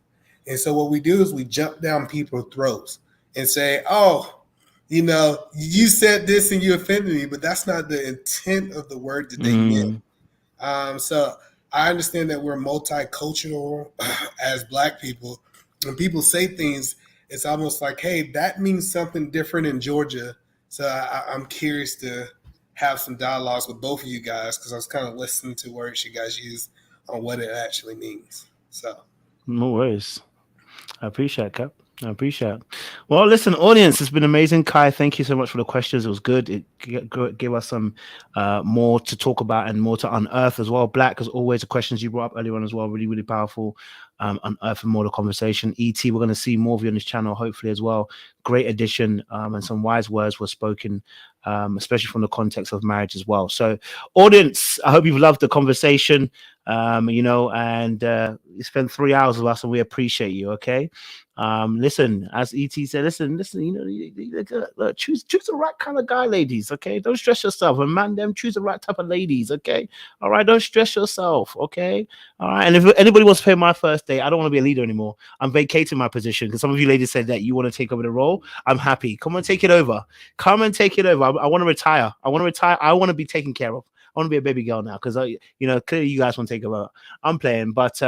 And so what we do is we jump down people's throats and say, oh, you said this and you offended me, but that's not the intent of the word that they meant. So I understand that we're multicultural as Black people. When people say things, it's almost like, hey, that means something different in Georgia. So I'm curious to have some dialogues with both of you guys because I was kind of listening to words you guys use on what it actually means. So No worries. I appreciate it, Cap. I appreciate it. Well, listen, audience, it's been amazing. Kai, thank you so much for the questions. It was good. It gave us some more to talk about and more to unearth as well. Black, as always, the questions you brought up earlier on as well, really, really powerful. Unearthing more of the conversation. ET, we're going to see more of you on this channel, hopefully, as well. Great addition, and some wise words were spoken, especially from the context of marriage as well. So, audience, I hope you've loved the conversation, and you spent 3 hours with us, and we appreciate you, okay? Listen, as ET said, listen, choose the right kind of guy, ladies, okay? Don't stress yourself. And man, them choose the right type of ladies, okay? All right, don't stress yourself, okay? All right, and if anybody wants to pay my first day, I don't want to be a leader anymore. I'm vacating my position because some of you ladies said that you want to take over the role. I'm happy. Come on, take it over. Come and take it over. I want to retire. I want to be taken care of. I want to be a baby girl now because clearly you guys want to take over. I'm playing, but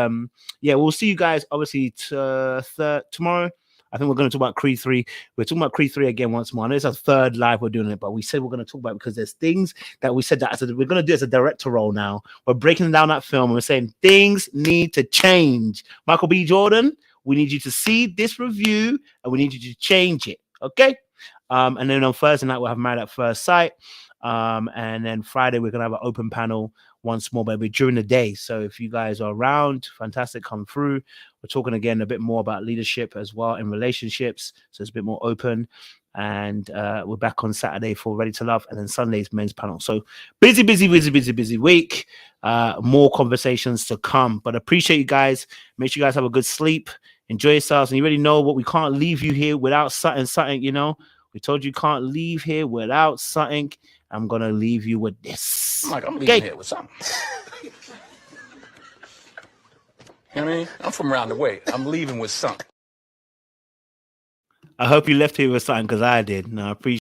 yeah, we'll see you guys obviously tomorrow. I think we're going to talk about Creed 3. We're talking about Creed 3 again once more. I know it's our third live we're doing it, but we said we're going to talk about it because there's things that we said that we're going to do as a director role now. We're breaking down that film and we're saying things need to change. Michael B. Jordan, we need you to see this review and we need you to change it. Okay? And then on Thursday night, we'll have Married at First Sight. And then Friday, we're going to have an open panel once more, but during the day. So if you guys are around, fantastic, come through. We're talking again a bit more about leadership as well in relationships. So it's a bit more open. And we're back on Saturday for Ready to Love. And then Sunday's men's panel. So busy week. More conversations to come. But appreciate you guys. Make sure you guys have a good sleep. Enjoy yourselves. And you already know what we can't leave you here without something, We told you can't leave here without something. I'm going to leave you with this. I'm leaving here with something. You know what I mean? I'm from around the way. I'm leaving with something. I hope you left here with something because I did. No, I appreciate